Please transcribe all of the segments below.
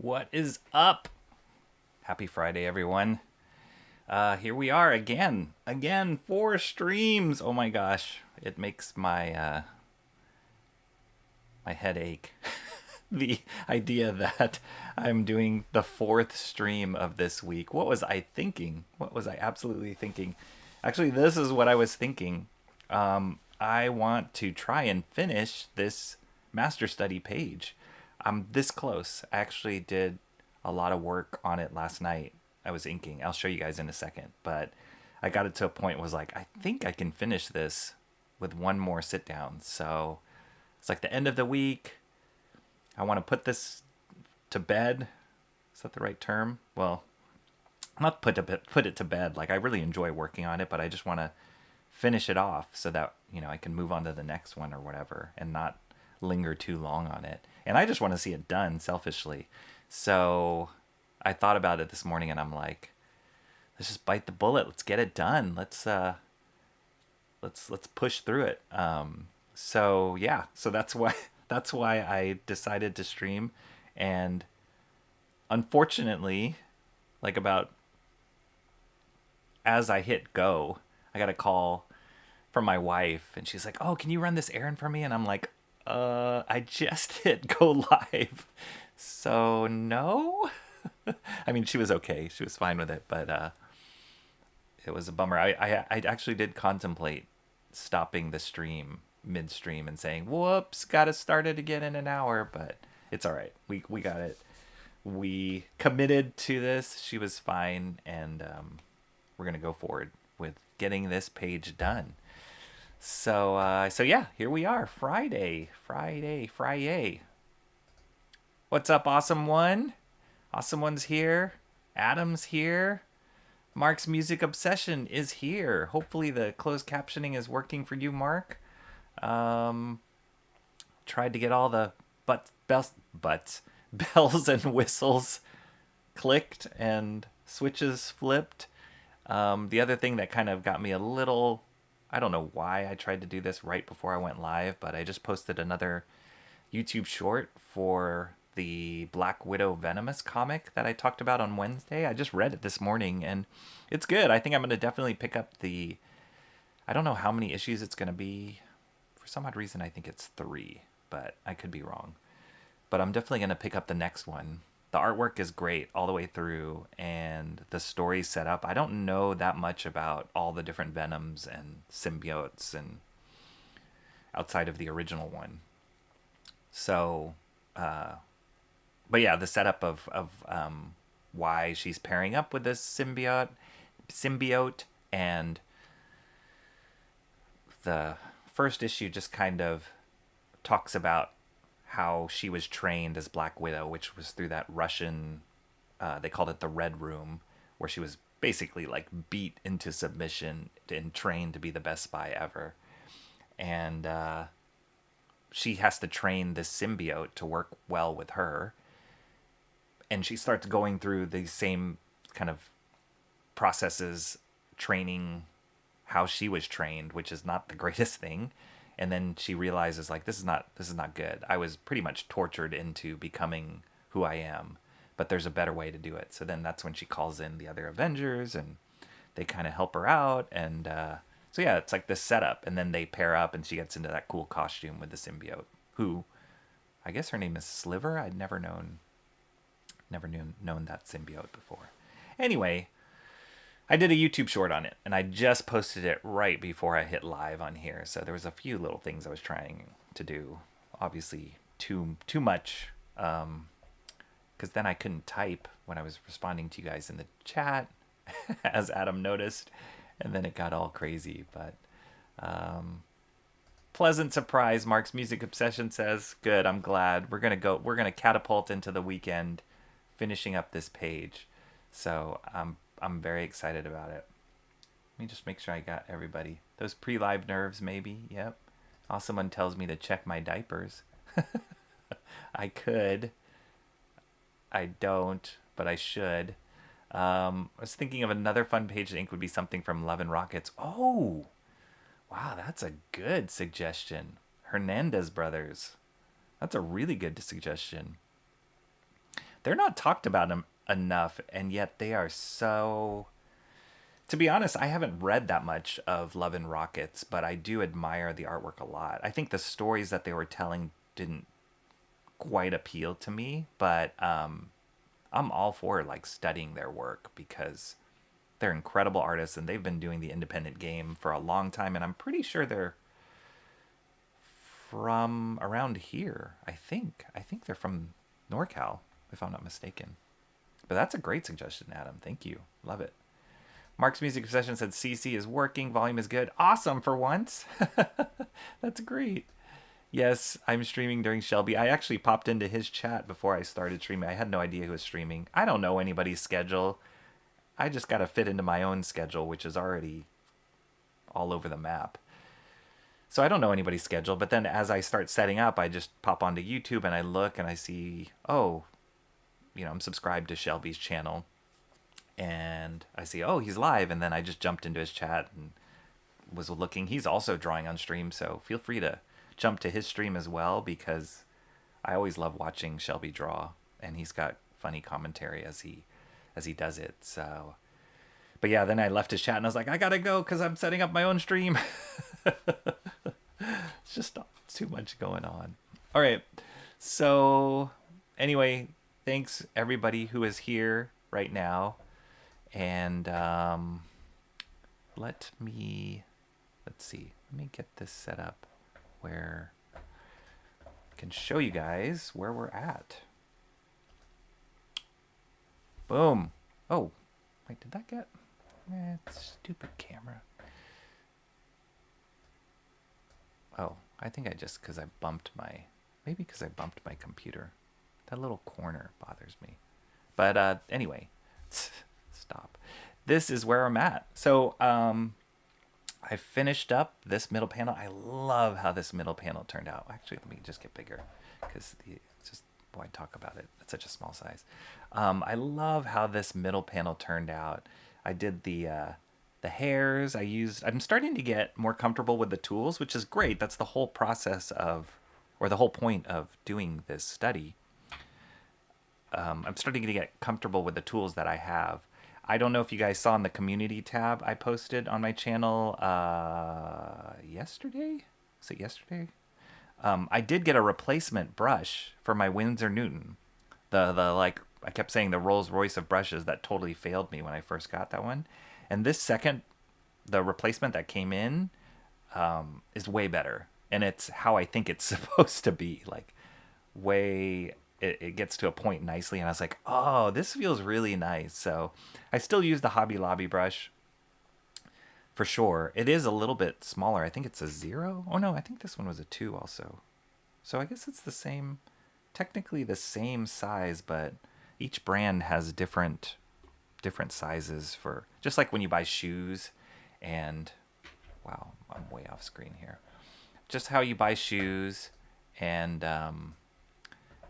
What is up? Happy Friday, everyone. Here we are again, 4 streams. Oh my gosh, it makes my head ache. The idea that I'm doing the 4th stream of this week. What was I thinking? What was I absolutely thinking? Actually, this is what I was thinking. I want to try and finish this master study page. I'm this close. I actually did a lot of work on it last night. I was inking. I'll show you guys in a second. But I got it to a point was like, I think I can finish this with one more sit down. So it's like the end of the week. I want to put this to bed. Is that the right term? Well, not put it to bed. Like, I really enjoy working on it, but I just want to finish it off so that, I can move on to the next one or whatever and not linger too long on it. And I just want to see it done selfishly. So I thought about it this morning and I'm like, let's just bite the bullet. Let's get it done. Let's push through it. So yeah, so that's why I decided to stream. And unfortunately, like about as I hit go, I got a call from my wife and she's like, "Oh, can you run this errand for me?" And I'm like, I just hit go live." So no. I mean, she was okay. She was fine with it, but it was a bummer. I actually did contemplate stopping the stream midstream and saying, "Whoops, got to start it again in an hour," but it's all right. We got it. We committed to this. She was fine, and we're gonna go forward with getting this page done. So yeah, here we are. Friday. What's up, Awesome One? Awesome One's here. Adam's here. Mark's Music Obsession is here. Hopefully the closed captioning is working for you, Mark. Tried to get all the bells and whistles clicked and switches flipped. The other thing that kind of got me a little, I don't know why I tried to do this right before I went live, but I just posted another YouTube short for the Black Widow Venomous comic that I talked about on Wednesday. I just read it this morning and it's good. I think I'm going to definitely pick up I don't know how many issues it's going to be. For some odd reason, I think it's 3, but I could be wrong. But I'm definitely going to pick up the next one. The artwork is great all the way through, and the story set up. I don't know that much about all the different Venoms and symbiotes and outside of the original one. So, but yeah, the setup of why she's pairing up with this symbiote, and the first issue just kind of talks about how she was trained as Black Widow, which was through that Russian, they called it the Red Room, where she was basically like beat into submission and trained to be the best spy ever. And she has to train this symbiote to work well with her. And she starts going through the same kind of processes, training how she was trained, which is not the greatest thing. And then she realizes, like, this is not good. I was pretty much tortured into becoming who I am, but there's a better way to do it. So then that's when she calls in the other Avengers, and they kind of help her out. And so yeah, it's like this setup, and then they pair up, and she gets into that cool costume with the symbiote, who I guess her name is Sliver. I'd never known that symbiote before. Anyway, I did a YouTube short on it, and I just posted it right before I hit live on here. So there was a few little things I was trying to do. Obviously, too much, because then I couldn't type when I was responding to you guys in the chat, as Adam noticed, and then it got all crazy. But pleasant surprise, Mark's Music Obsession says. Good, I'm glad. We're gonna catapult into the weekend, finishing up this page. So I'm very excited about it. Let me just make sure I got everybody. Those pre-live nerves, maybe. Yep. Awesome One tells me to check my diapers. I could. I don't, but I should. I was thinking of another fun page to ink would be something from Love and Rockets. Oh, wow, that's a good suggestion. Hernandez Brothers. That's a really good suggestion. They're not talked about enough, and yet they are so. To be honest, I haven't read that much of Love and Rockets, but I do admire the artwork a lot. I think the stories that they were telling didn't quite appeal to me, but I'm all for like studying their work because they're incredible artists and they've been doing the independent game for a long time, and I'm pretty sure they're from around here. I think they're from NorCal, if I'm not mistaken. But that's a great suggestion, Adam. Thank you. Love it. Mark's Music Obsession said CC is working, volume is good. Awesome for once. That's great. Yes, I'm streaming during Shelby. I actually popped into his chat before I started streaming. I had no idea who was streaming. I don't know anybody's schedule. I just got to fit into my own schedule, which is already all over the map. So I don't know anybody's schedule, but then as I start setting up, I just pop onto YouTube and I look and I see, oh, I'm subscribed to Shelby's channel. And I see, oh, he's live. And then I just jumped into his chat and was looking. He's also drawing on stream, so feel free to jump to his stream as well, because I always love watching Shelby draw, and he's got funny commentary as he does it. So, but yeah, then I left his chat and I was like, I gotta go because I'm setting up my own stream. It's just too much going on. All right. So anyway, thanks everybody who is here right now. And let's see. Let me get this set up where I can show you guys where we're at. Boom. Oh, wait, did that get? Stupid camera. Oh, I think because I bumped my computer. That little corner bothers me. But anyway, stop. This is where I'm at. So I finished up this middle panel. I love how this middle panel turned out. Actually, let me just get bigger because why talk about it? It's such a small size. I love how this middle panel turned out. I did the hairs. I'm starting to get more comfortable with the tools, which is great. That's the whole process or the whole point of doing this study. I'm starting to get comfortable with the tools that I have. I don't know if you guys saw in the community tab I posted on my channel yesterday. Was it yesterday? I did get a replacement brush for my Winsor Newton. I kept saying the Rolls Royce of brushes that totally failed me when I first got that one. And the replacement that came in is way better. And it's how I think it's supposed to be. Like, it gets to a point nicely. And I was like, oh, this feels really nice. So I still use the Hobby Lobby brush for sure. It is a little bit smaller. I think it's a 0. Oh, no, I think this one was a 2 also. So I guess it's technically the same size, but each brand has different sizes for, just like when you buy shoes and, wow, I'm way off screen here. Just how you buy shoes and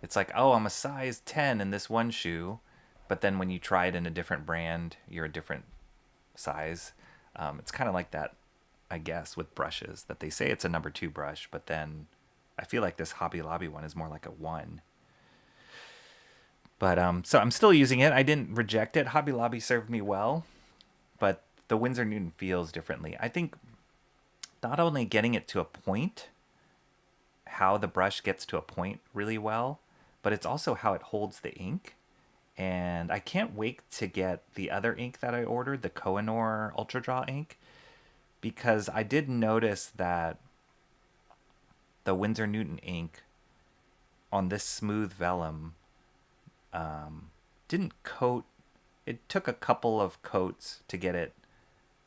it's like, oh, I'm a size 10 in this one shoe, but then when you try it in a different brand, you're a different size. It's kind of like that, I guess, with brushes, that they say it's a number 2 brush, but then I feel like this Hobby Lobby one is more like a 1. But so I'm still using it. I didn't reject it. Hobby Lobby served me well, but the Winsor Newton feels differently. I think not only getting it to a point, how the brush gets to a point really well, but it's also how it holds the ink. And I can't wait to get the other ink that I ordered, the Kohinoor Ultra Draw ink, because I did notice that the Winsor Newton ink on this smooth vellum didn't coat. It took a couple of coats to get it,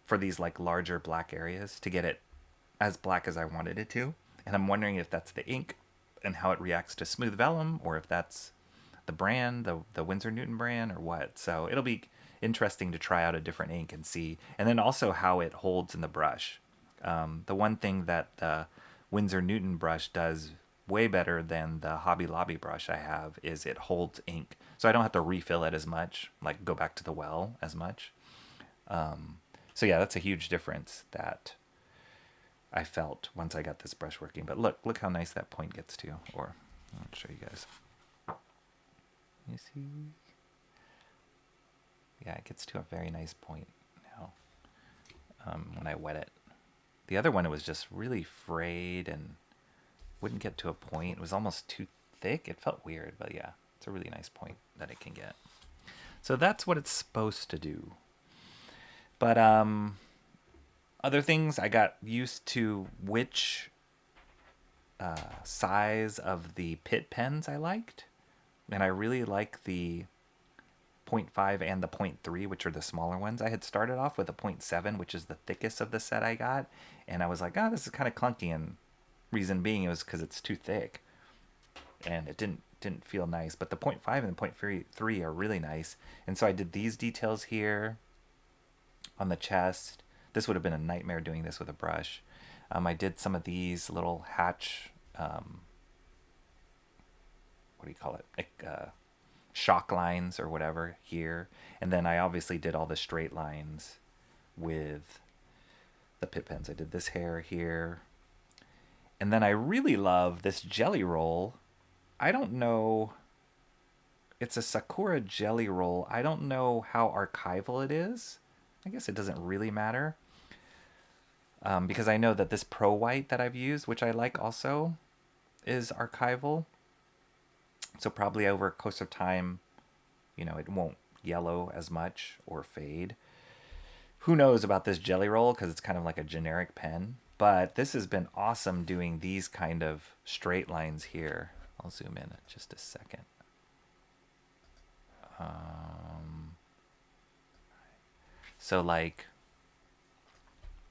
for these like larger black areas, to get it as black as I wanted it to. And I'm wondering if that's the ink and how it reacts to smooth vellum, or if that's the brand, the Winsor Newton brand, or what. So it'll be interesting to try out a different ink and see. And then also how it holds in the brush. The one thing that the Winsor Newton brush does way better than the Hobby Lobby brush I have is it holds ink. So I don't have to refill it as much, like go back to the well as much. So yeah, that's a huge difference that I felt once I got this brush working. But look how nice that point gets to. Or I'll show you guys. You see? Yeah, it gets to a very nice point now when I wet it. The other one, it was just really frayed and wouldn't get to a point. It was almost too thick. It felt weird, but yeah, it's a really nice point that it can get. So that's what it's supposed to do. But other things, I got used to which size of the pit pens I liked. And I really like the 0.5 and the 0.3, which are the smaller ones. I had started off with a 0.7, which is the thickest of the set I got. And I was like, oh, this is kind of clunky. And reason being, it was because it's too thick. And it didn't feel nice. But the 0.5 and the 0.3 are really nice. And so I did these details here on the chest. This would have been a nightmare doing this with a brush. I did some of these little hatch, what do you call it? Shock lines or whatever here. And then I obviously did all the straight lines with the pit pens. I did this hair here. And then I really love this jelly roll. I don't know. It's a Sakura jelly roll. I don't know how archival it is. I guess it doesn't really matter. Because I know that this Pro White that I've used, which I like also, is archival. So probably over a course of time, it won't yellow as much or fade. Who knows about this jelly roll, because it's kind of like a generic pen. But this has been awesome doing these kind of straight lines here. I'll zoom in just a second. So like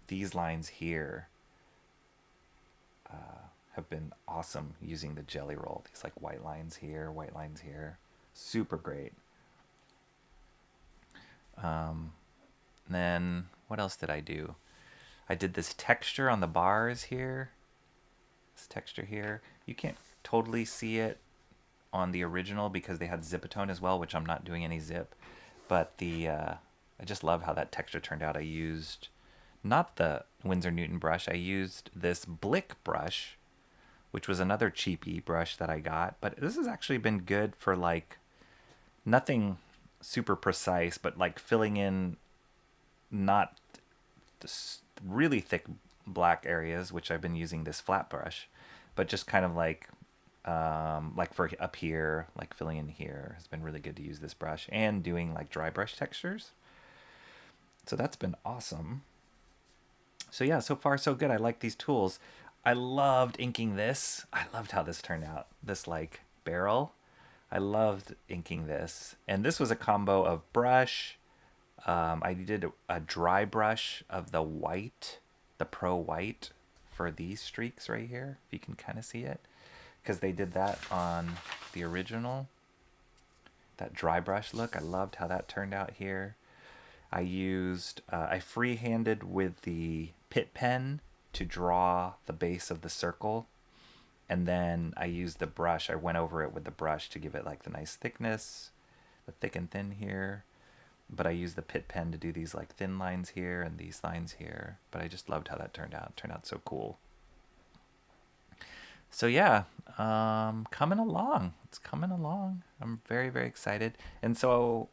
these lines here have been awesome using the jelly roll. These like white lines here, super great. Then what else did I do? I did this texture on the bars here. This texture here. You can't totally see it on the original because they had zipatone as well, which I'm not doing any zip. But I just love how that texture turned out. I used not the Winsor Newton brush. I used this Blick brush, which was another cheapy brush that I got. But this has actually been good for like nothing super precise, but like filling in not really thick black areas, which I've been using this flat brush, but just kind of like for up here, like filling in here has been really good to use this brush, and doing like dry brush textures. So that's been awesome. So yeah, so far so good. I like these tools. I loved inking this. I loved how this turned out. This like barrel. I loved inking this. And this was a combo of brush. I did a dry brush of the white, the Pro White for these streaks right here, if you can kind of see it. Because they did that on the original. That dry brush look. I loved how that turned out here. I used, I freehanded with the pit pen to draw the base of the circle. And then I used the brush. I went over it with the brush to give it like the nice thickness, the thick and thin here. But I used the pit pen to do these like thin lines here and these lines here. But I just loved how that turned out. It turned out so cool. So yeah, coming along. It's coming along. I'm very, very excited. And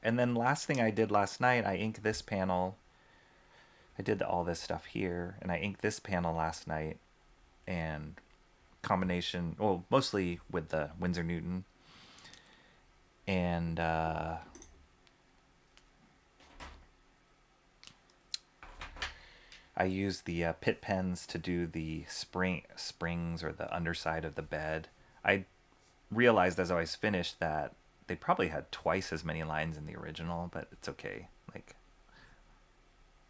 then last thing I did last night, I inked this panel. I did all this stuff here, and I inked this panel last night. And combination, well, mostly with the Winsor Newton. And I used the pit pens to do the springs or the underside of the bed. I realized as I was finished that they probably had twice as many lines in the original, but it's okay. Like,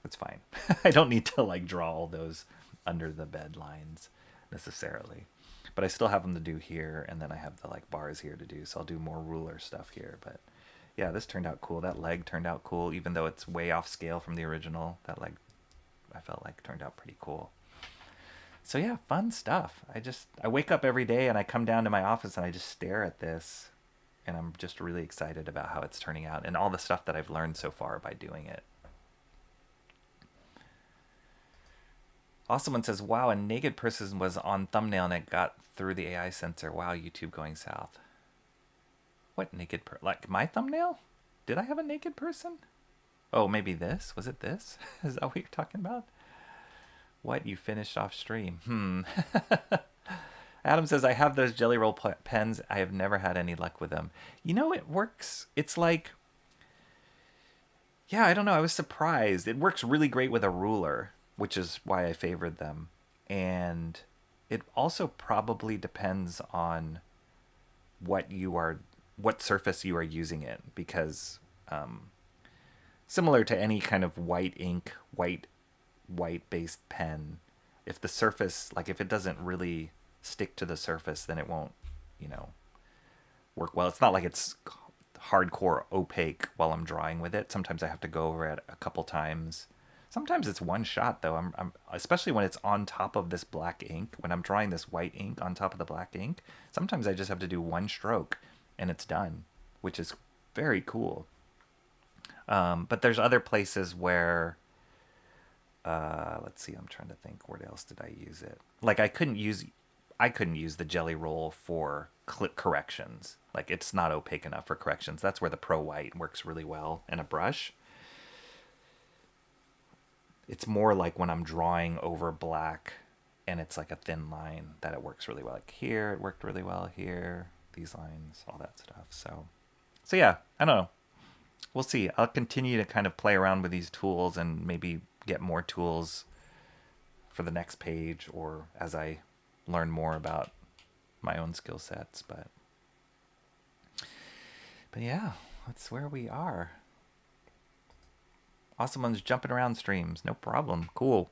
it's fine. I don't need to like draw all those under the bed lines necessarily. But I still have them to do here, and then I have the like bars here to do, so I'll do more ruler stuff here. But yeah, this turned out cool. That leg turned out cool, even though it's way off scale from the original. That leg, I felt like turned out pretty cool. So yeah, fun stuff. I wake up every day and I come down to my office and I just stare at this, and I'm just really excited about how it's turning out and all the stuff that I've learned so far by doing it. Awesome one says, wow, a naked person was on thumbnail and it got through the AI sensor. Wow, YouTube going south. What naked like my thumbnail? Did I have a naked person? Oh, maybe this? Was it this? Is that what you're talking about? What, you finished off stream? Adam says, I have those Jelly Roll pens. I have never had any luck with them. You know, it works. It's like, yeah, I don't know. I was surprised. It works really great with a ruler, which is why I favored them. And it also probably depends on what surface you are using it, because similar to any kind of white ink, white based pen, if the surface, like if it doesn't really stick to the surface, then it won't, work well. It's not like it's hardcore opaque while I'm drawing with it. Sometimes I have to go over it a couple times. Sometimes it's one shot though. I'm especially when it's on top of this black ink. When I'm drawing this white ink on top of the black ink, sometimes I just have to do one stroke and it's done, which is very cool. But there's other places where, let's see, I'm trying to think, where else did I use it? Like I couldn't use the Jelly Roll for clip corrections. Like it's not opaque enough for corrections. That's where the Pro White works really well, and a brush. It's more like when I'm drawing over black and it's like a thin line that it works really well. Like here, it worked really well. Here, these lines, all that stuff. So yeah, I don't know. We'll see. I'll continue to kind of play around with these tools and maybe get more tools for the next page, or as I learn more about my own skill sets. But yeah, that's where we are. Awesome ones jumping around streams, no problem. Cool.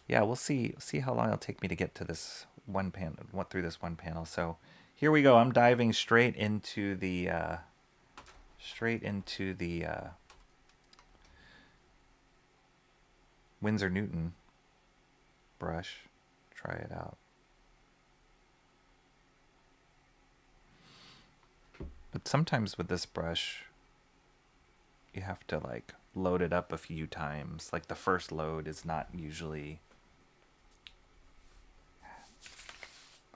Yeah, we'll see how long it'll take me to get to this one panel, through this one panel. So here we go. I'm diving straight into the Winsor Newton brush. Try it out. But sometimes with this brush, you have to like load it up a few times. Like the first load is not usually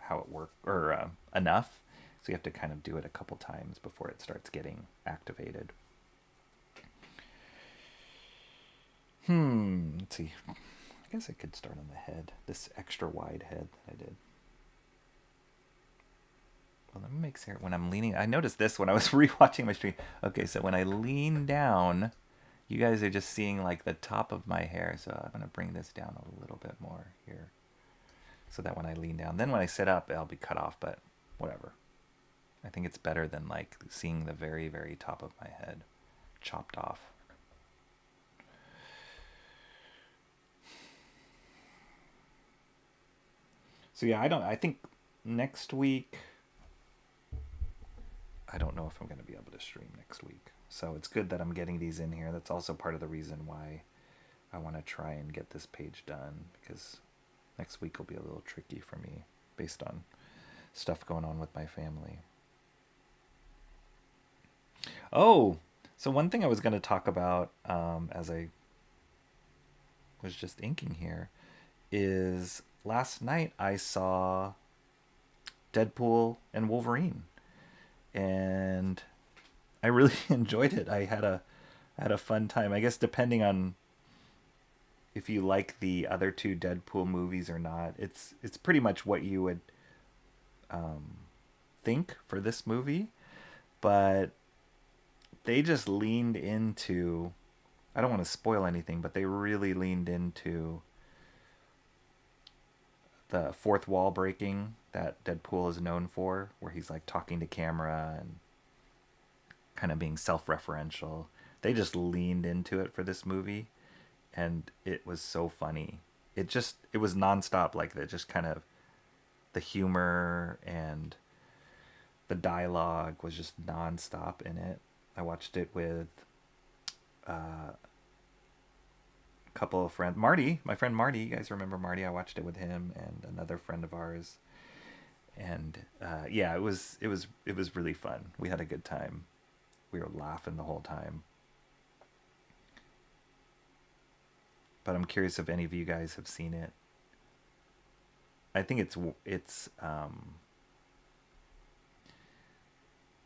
how it works, or enough. So you have to kind of do it a couple times before it starts getting activated. Let's see. I guess I could start on the head. This extra wide head that I did. Well, let me make sure when I'm leaning. I noticed this when I was rewatching my stream. Okay, so when I lean down, you guys are just seeing like the top of my hair. So I'm going to bring this down a little bit more here, so that when I lean down, then when I sit up, I'll be cut off, but whatever. I think it's better than like seeing the very, very top of my head chopped off. So yeah, I think next week, I don't know if I'm going to be able to stream next week. So it's good that I'm getting these in here. That's also part of the reason why I want to try and get this page done, because next week will be a little tricky for me based on stuff going on with my family. Oh, so one thing I was going to talk about as I was just inking here is last night I saw Deadpool and Wolverine, and I really enjoyed it. I had a fun time. I guess depending on if you like the other two Deadpool movies or not, it's pretty much what you would think for this movie, but they just leaned into, I don't want to spoil anything, but they really leaned into the fourth wall breaking that Deadpool is known for, where he's like talking to camera and kind of being self-referential. They just leaned into it for this movie, and it was so funny. It was nonstop, like that, just kind of the humor and the dialogue was just nonstop in it. I watched it with a couple of friends. Marty, my friend Marty, you guys remember Marty? I watched it with him and another friend of ours. And yeah, it was really fun. We had a good time. We were laughing the whole time. But I'm curious if any of you guys have seen it. I think it's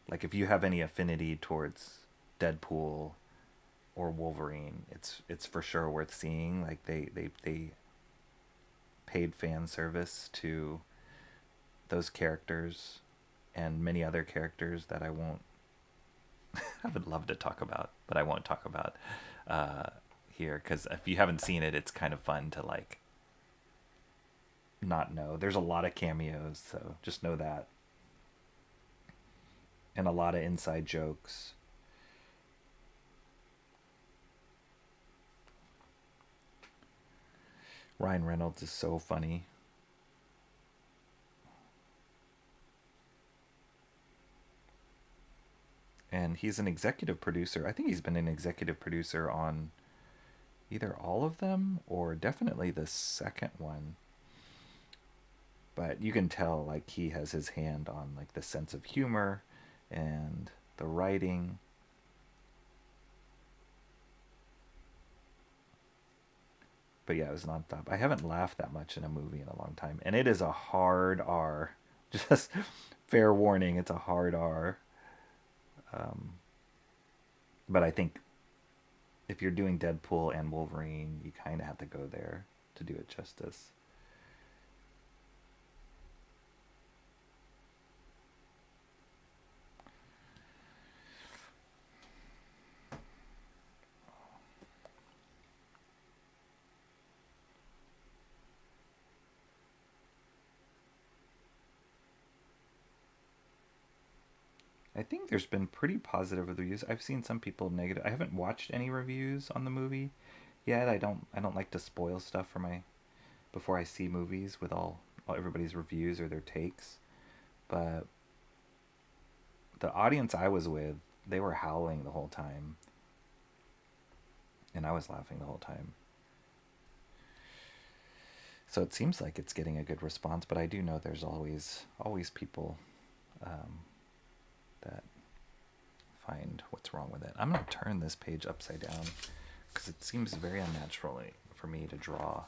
Like if you have any affinity towards Deadpool or Wolverine, it's for sure worth seeing. Like they paid fan service to those characters and many other characters that I won't I would love to talk about, but I won't talk about here, because if you haven't seen it, it's kind of fun to like not know. There's a lot of cameos, so just know that, and a lot of inside jokes. Ryan Reynolds is so funny. And he's an executive producer. I think he's been an executive producer on either all of them or definitely the second one. But you can tell like he has his hand on like the sense of humor and the writing. But yeah, it was nonstop. I haven't laughed that much in a movie in a long time. And it is a hard R. Just fair warning, it's a hard R. But I think if you're doing Deadpool and Wolverine, you kind of have to go there to do it justice. I think there's been pretty positive reviews. I've seen some people negative. I haven't watched any reviews on the movie yet. I don't like to spoil stuff for my before I see movies with all everybody's reviews or their takes. But the audience I was with, they were howling the whole time, and I was laughing the whole time. So it seems like it's getting a good response, but I do know there's always people that find what's wrong with it. I'm going to turn this page upside down because it seems very unnaturally for me to draw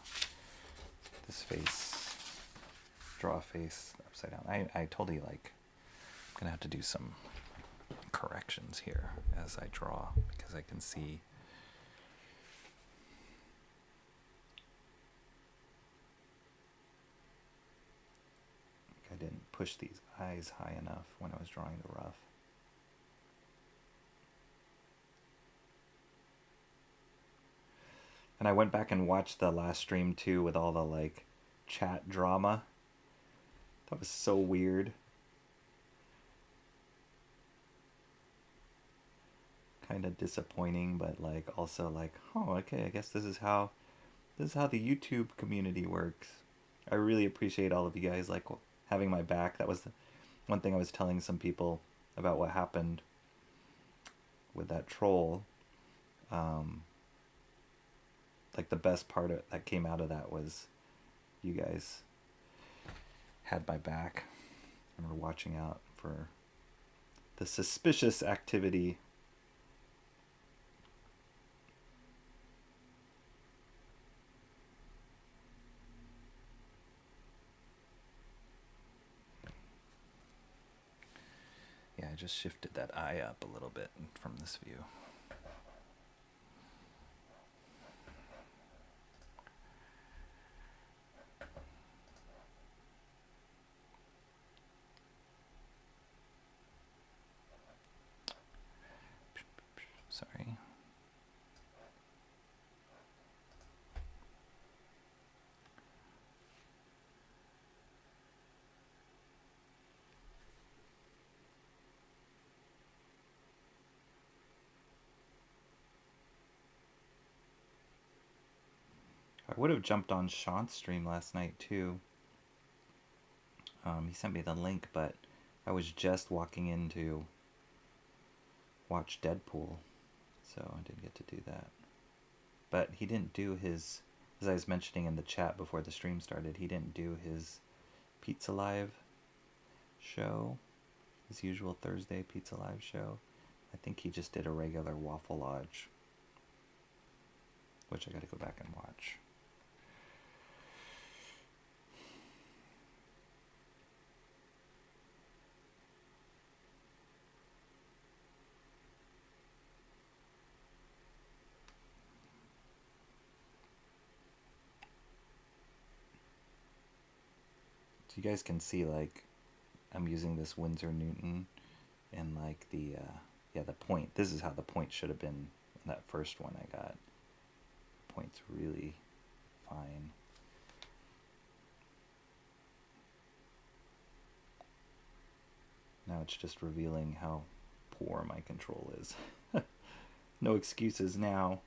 this face, draw a face upside down. I totally like, I'm going to have to do some corrections here as I draw because I can see. I didn't push these eyes high enough when I was drawing the rough. And I went back and watched the last stream too with all the like chat drama. That was so weird. Kind of disappointing, but like also like, oh, okay, I guess this is how the YouTube community works. I really appreciate all of you guys like having my back. That was the one thing I was telling some people about what happened with that troll. Like the best part that came out of that was you guys had my back and were watching out for the suspicious activity. Yeah, I just shifted that eye up a little bit from this view. Sorry. I would have jumped on Sean's stream last night too. He sent me the link, but I was just walking in to watch Deadpool, so I didn't get to do that. But he didn't do his, as I was mentioning in the chat before the stream started, he didn't do his Pizza Live show, his usual Thursday Pizza Live show. I think he just did a regular Waffle Lodge, which I gotta go back and watch. you guys can see, like, I'm using this Winsor Newton and like the yeah, the point. This is how the point should have been in that first one I got. Point's really fine. Now it's just revealing how poor my control is. No excuses now.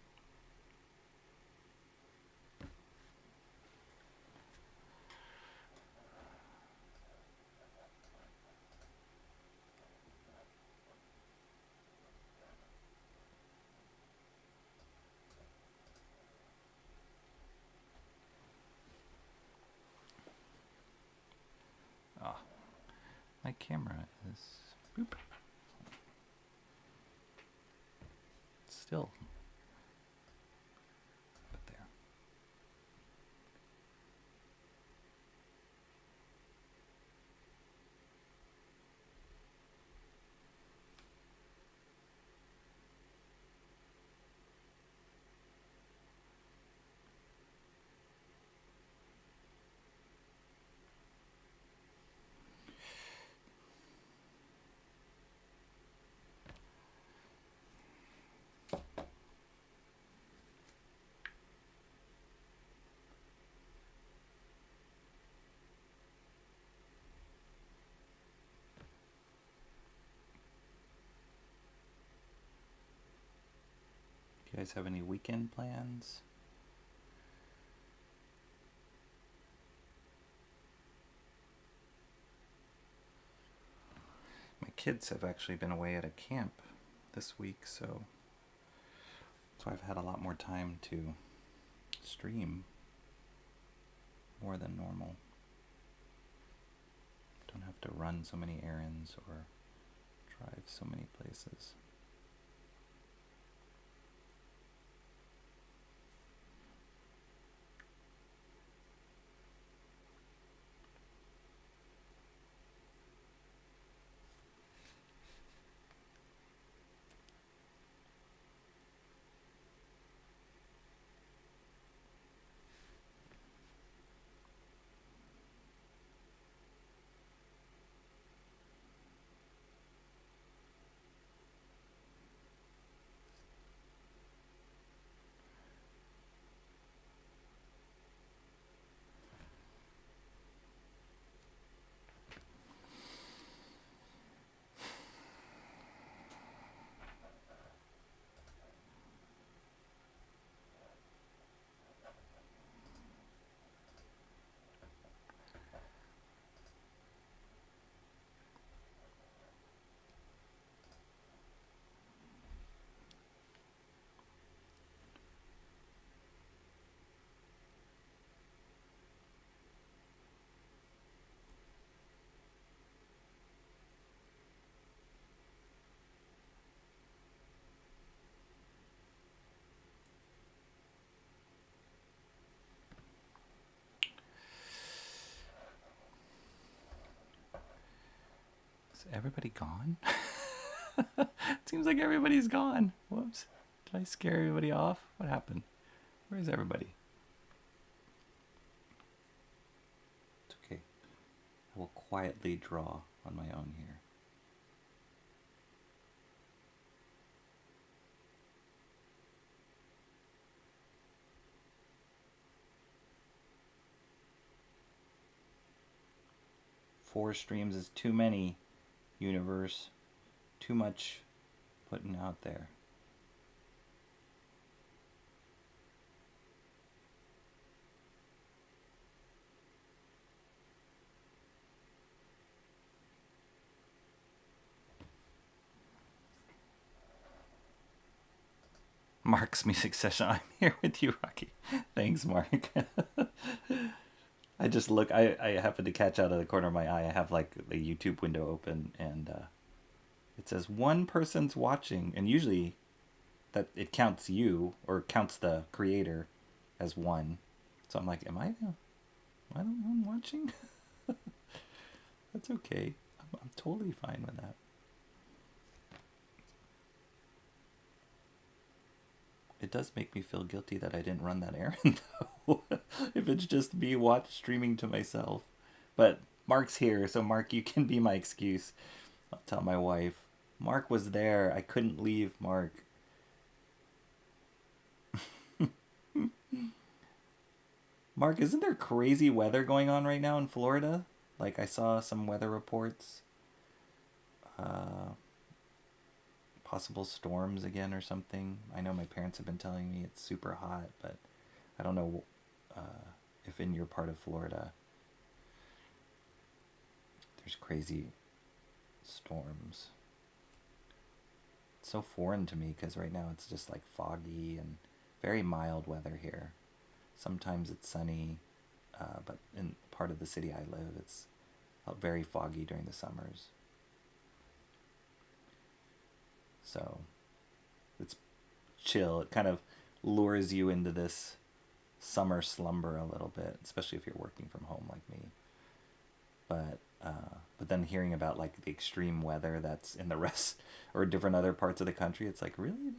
Ah, my camera is boop. Still. But there. You guys have any weekend plans? My kids have actually been away at a camp this week, so I've had a lot more time to stream more than normal. Don't have to run so many errands or drive so many places. Is everybody gone? It seems like everybody's gone. Whoops. Did I scare everybody off? What happened? Where's everybody? It's okay. I will quietly draw on my own here. Four streams is too many, universe. Too much putting out there. Mark's music session. I'm here with you, Rocky. Thanks, Mark. I just look, I happen to catch out of the corner of my eye. I have like the YouTube window open and it says one person's watching, and usually that it counts you or counts the creator as one. So I'm like, am I the one watching? That's okay. I'm totally fine with that. It does make me feel guilty that I didn't run that errand, though. If it's just me streaming to myself. But Mark's here, so Mark, you can be my excuse. I'll tell my wife. Mark was there. I couldn't leave Mark. Mark, isn't there crazy weather going on right now in Florida? Like I saw some weather reports. Uh, Possible storms again or something. I know my parents have been telling me it's super hot, but I don't know if in your part of Florida there's crazy storms. It's so foreign to me because right now it's just like foggy and very mild weather here. Sometimes it's sunny, but in part of the city I live, it's very foggy during the summers. So it's chill. It kind of lures you into this summer slumber a little bit, especially if you're working from home like me. But then hearing about like the extreme weather that's in the rest or different other parts of the country, it's like really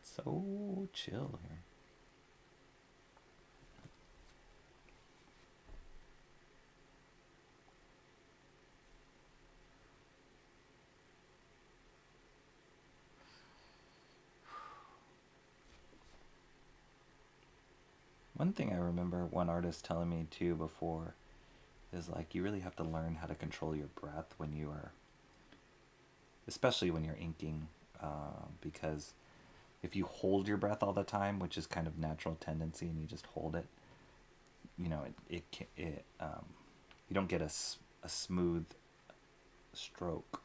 it's so chill here. One thing I remember one artist telling me too before is like you really have to learn how to control your breath when you are, especially when you're inking, because if you hold your breath all the time, which is kind of natural tendency, and you just hold it, you know, you don't get a smooth stroke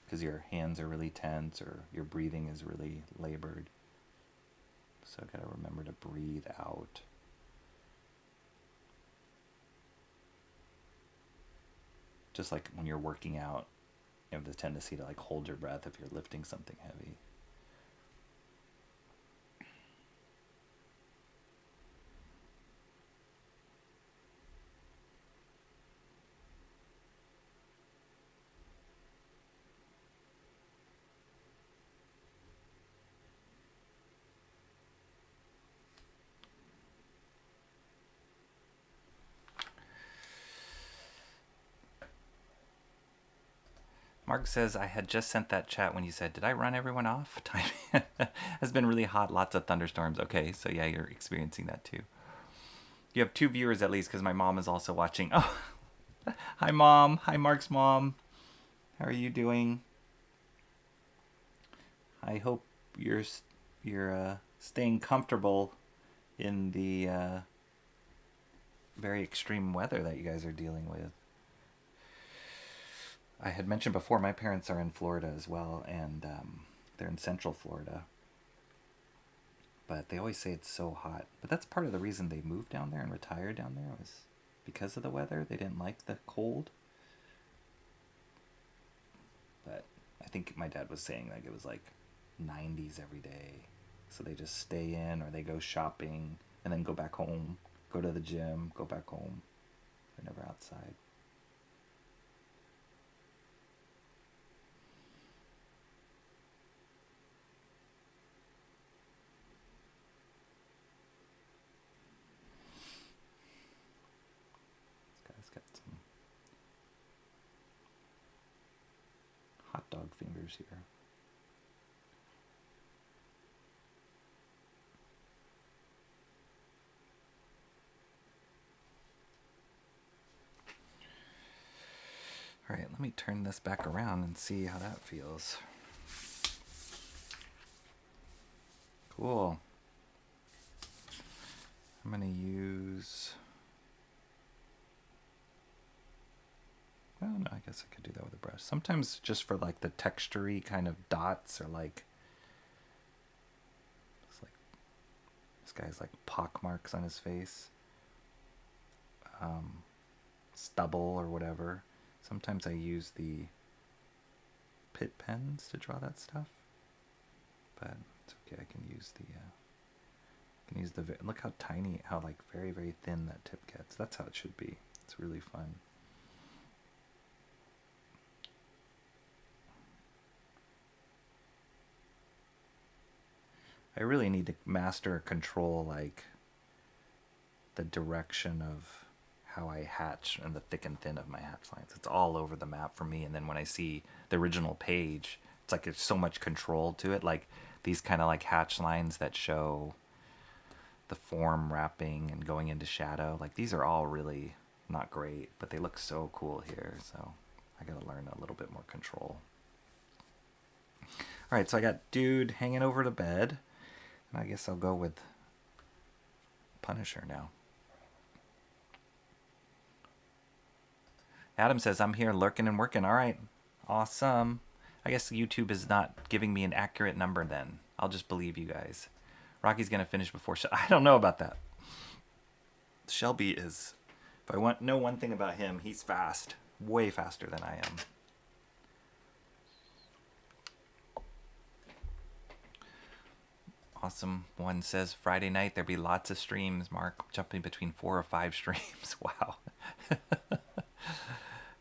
because your hands are really tense or your breathing is really labored. So I gotta remember to breathe out. Just like when you're working out, you have the tendency to like hold your breath if you're lifting something heavy. Mark says, I had just sent that chat when you said, did I run everyone off? Time has been really hot, lots of thunderstorms. Okay, so yeah, you're experiencing that too. You have 2 viewers at least because my mom is also watching. Oh, hi, Mom. Hi, Mark's mom. How are you doing? I hope you're staying comfortable in the very extreme weather that you guys are dealing with. I had mentioned before, my parents are in Florida as well, and they're in Central Florida. But they always say it's so hot. But that's part of the reason they moved down there and retired down there was because of the weather. They didn't like the cold. But I think my dad was saying like it was like 90s every day. So they just stay in or they go shopping and then go back home, go to the gym, go back home. They're never outside. Got some hot dog fingers here. All right, let me turn this back around and see how that feels. Cool. I'm going to use... Well, no, I guess I could do that with a brush. Sometimes just for like the texture-y kind of dots or like... It's like this guy's like pock marks on his face. Stubble or whatever. Sometimes I use the pit pens to draw that stuff. But it's okay, I can use the... look how tiny, how like very, very thin that tip gets. That's how it should be. It's really fun. I really need to master control like the direction of how I hatch and the thick and thin of my hatch lines. It's all over the map for me. And then when I see the original page, it's like there's so much control to it. Like these kind of like hatch lines that show the form wrapping and going into shadow. Like these are all really not great, but they look so cool here. So I got to learn a little bit more control. All right, so I got dude hanging over the bed. And I guess I'll go with Punisher now. Adam says, I'm here lurking and working. All right, awesome. I guess YouTube is not giving me an accurate number then. I'll just believe you guys. Rocky's going to finish before... I don't know about that. Shelby is... If I want know one thing about him, he's fast. Way faster than I am. Awesome one says, Friday night there'll be lots of streams, Mark. Jumping between 4 or 5 streams. Wow.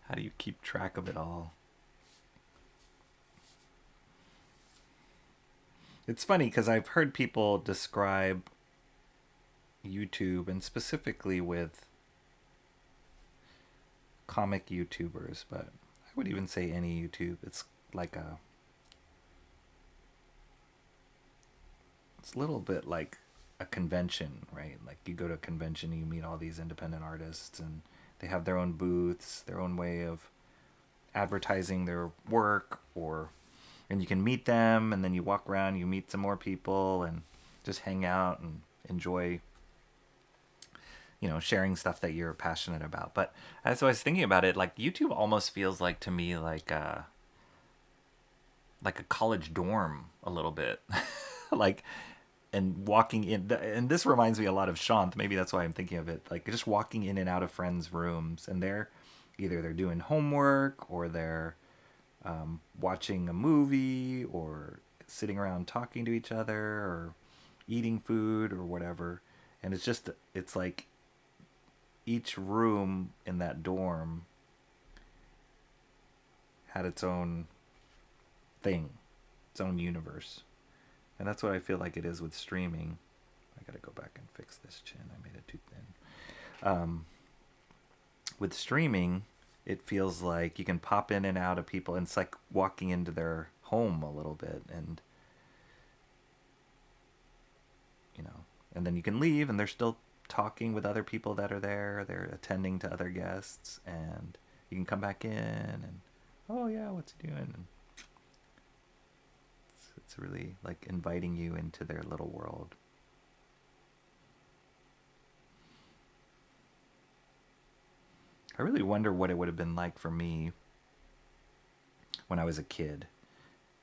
How do you keep track of it all? It's funny because I've heard people describe YouTube, and specifically with comic YouTubers, but I would even say any YouTube. It's like a... It's a little bit like a convention, right? Like you go to a convention and you meet all these independent artists and they have their own booths, their own way of advertising their work, and you can meet them and then you walk around, you meet some more people and just hang out and enjoy, you know, sharing stuff that you're passionate about. But as I was thinking about it, like YouTube almost feels like to me like a college dorm a little bit. Like, and walking in, and this reminds me a lot of Shant. Maybe that's why I'm thinking of it. Like just walking in and out of friends' rooms, and they're doing homework or they're watching a movie or sitting around talking to each other or eating food or whatever. And it's like each room in that dorm had its own thing, its own universe. And that's what I feel like it is with streaming. I gotta go back and fix this chin. I made it too thin. With streaming, it feels like you can pop in and out of people, and it's like walking into their home a little bit, and you know, and then you can leave, and they're still talking with other people that are there. They're attending to other guests, and you can come back in, and oh yeah, what's he doing? And it's really like inviting you into their little world. I really wonder what it would have been like for me when I was a kid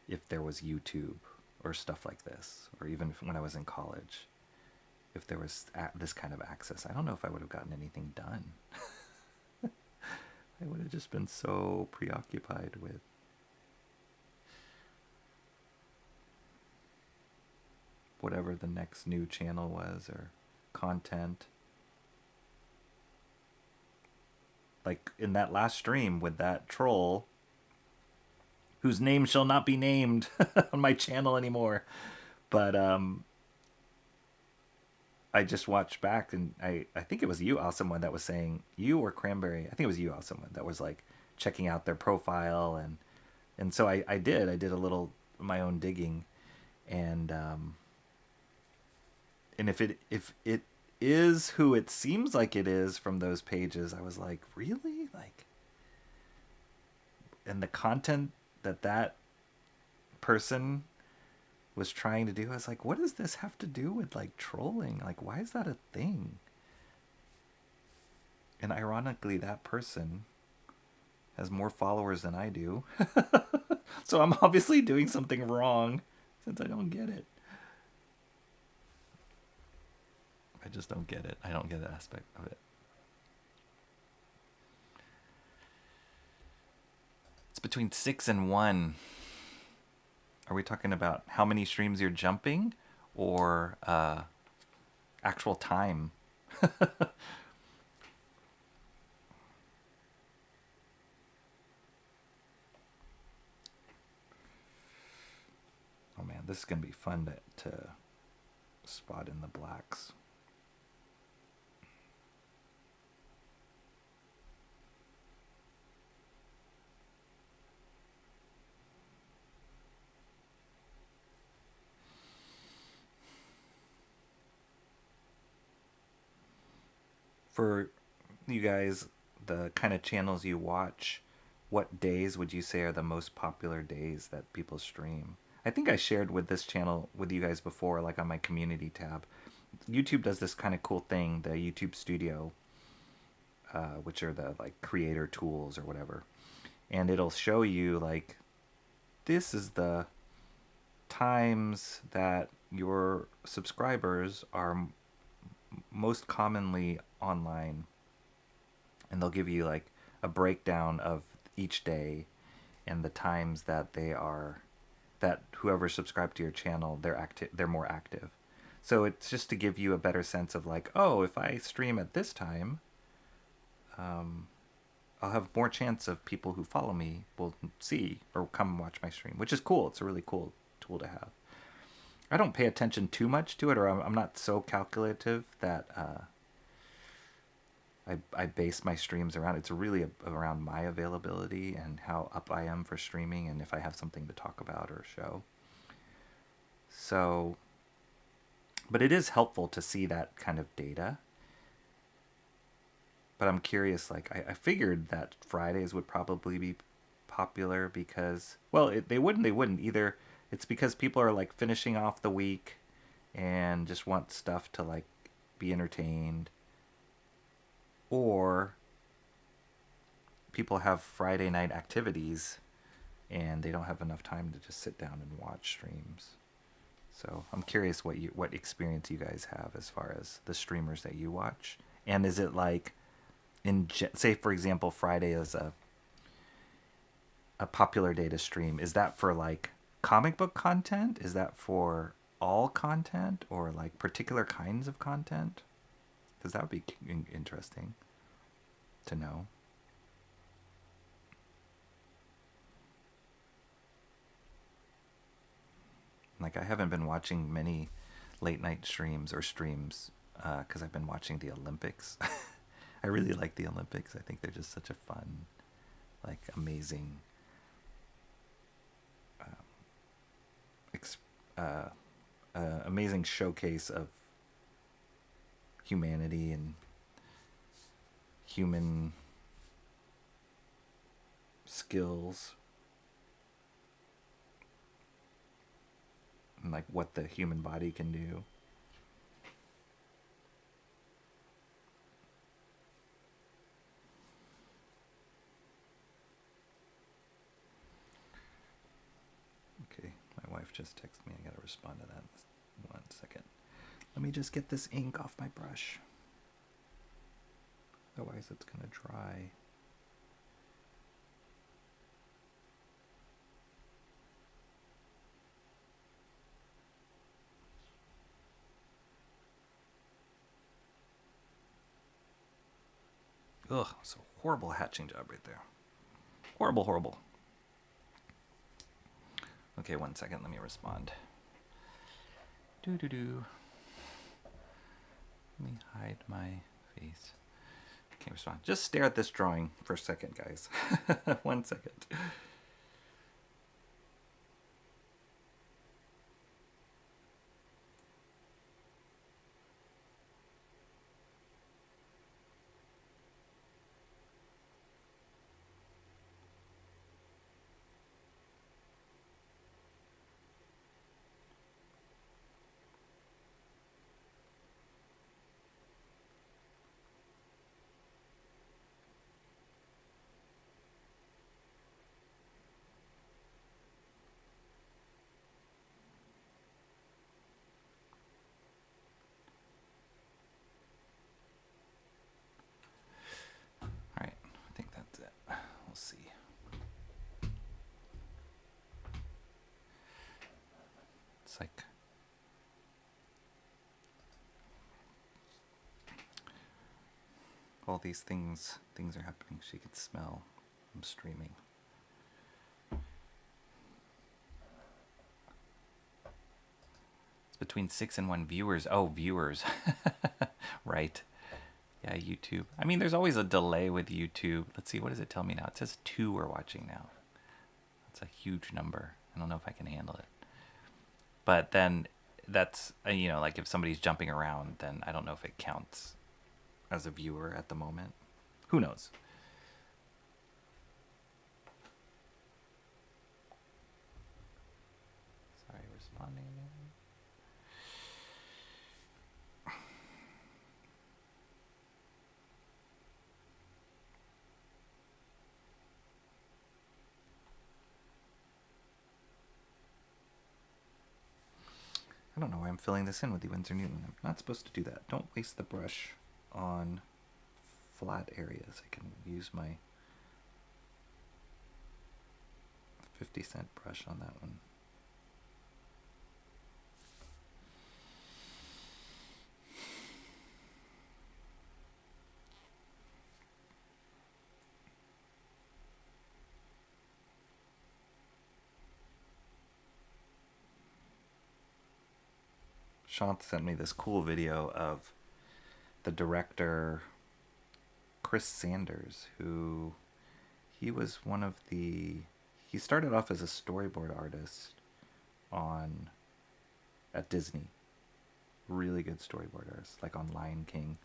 if there was YouTube or stuff like this, or even when I was in college, if there was this kind of access. I don't know if I would have gotten anything done. I would have just been so preoccupied with whatever the next new channel was or content. Like in that last stream with that troll, whose name shall not be named on my channel anymore. But I just watched back, and I think it was you, Awesome One, that was saying, you or Cranberry, I think it was you, Awesome One, that was like checking out their profile, and so I did a little my own digging, and if it is who it seems like it is from those pages, I was like, really? Like, and the content that person was trying to do, I was like, what does this have to do with like trolling? Like, why is that a thing? And ironically, that person has more followers than I do. So I'm obviously doing something wrong since I don't get it. I just don't get it. I don't get that aspect of it. It's between 6 and 1. Are we talking about how many streams you're jumping, or actual time? Oh man, this is gonna be fun to spot in the blacks. For you guys, the kind of channels you watch, what days would you say are the most popular days that people stream? I think I shared with this channel with you guys before, like on my community tab. YouTube does this kind of cool thing, the YouTube Studio, which are the like creator tools or whatever, and it'll show you like this is the times that your subscribers are most commonly online, and they'll give you like a breakdown of each day and the times that they are that whoever subscribed to your channel they're more active. So it's just to give you a better sense of like, oh, if I stream at this time, I'll have more chance of people who follow me will see or come and watch my stream, which is cool. It's a really cool tool to have. I don't pay attention too much to it, or I'm not so calculative that I base my streams around. It's really around my availability and how up I am for streaming, and if I have something to talk about or show. So, but it is helpful to see that kind of data. But I'm curious, like, I figured that Fridays would probably be popular because, well, they wouldn't either. It's because people are like finishing off the week and just want stuff to like be entertained, or people have Friday night activities and they don't have enough time to just sit down and watch streams. So I'm curious what experience you guys have as far as the streamers that you watch, and is it like say for example Friday is a popular day to stream? Is that for like comic book content? Is that for all content or like particular kinds of content? Because that would be interesting to know. Like, I haven't been watching many late night streams or streams because I've been watching the Olympics. I really like the Olympics. I think they're just such a fun, like, amazing amazing showcase of humanity and human skills and like what the human body can do. Okay, my wife just texted me. I gotta respond to that. 1 second. Let me just get this ink off my brush. Otherwise it's gonna dry. Ugh, it's a horrible hatching job right there. Horrible, horrible. Okay, 1 second, let me respond. Doo-doo-doo. Let me hide my face. Can't respond. Just stare at this drawing for a second, guys. 1 second. Alright, I think that's it. We'll see. It's like all these things are happening. She could smell I'm streaming. It's between 6 and 1 viewers. Oh, viewers. Right. Yeah, YouTube. I mean, there's always a delay with YouTube. Let's see, what does it tell me now? It says 2 are watching now. That's a huge number. I don't know if I can handle it. But then that's, you know, like if somebody's jumping around, then I don't know if it counts as a viewer at the moment. Who knows? Sorry, responding again. I don't know why I'm filling this in with the Winsor Newton. I'm not supposed to do that. Don't waste the brush on flat areas. I can use my 50-cent brush on that one. Shant sent me this cool video of the director Chris Sanders, who he was one of the, he started off as a storyboard artist at Disney. Really good storyboard artist, like on Lion King.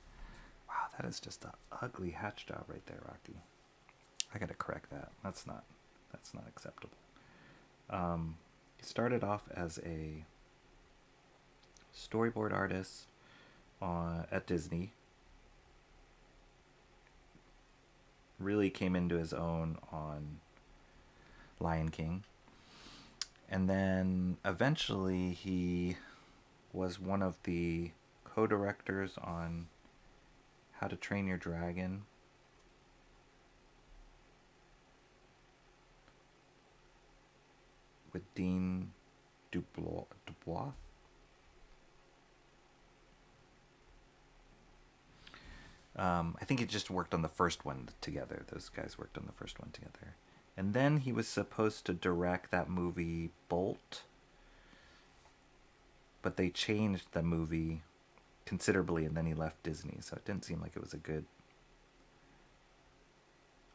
Wow, that is just an ugly hatch job right there, Rocky. I gotta correct that. That's not acceptable. He started off as a storyboard artist at Disney. Really came into his own on Lion King. And then eventually he was one of the co-directors on How to Train Your Dragon. With Dean Dubois. I think he just worked on the first one together. Those guys worked on the first one together. And then he was supposed to direct that movie Bolt. But they changed the movie considerably, and then he left Disney. So it didn't seem like it was a good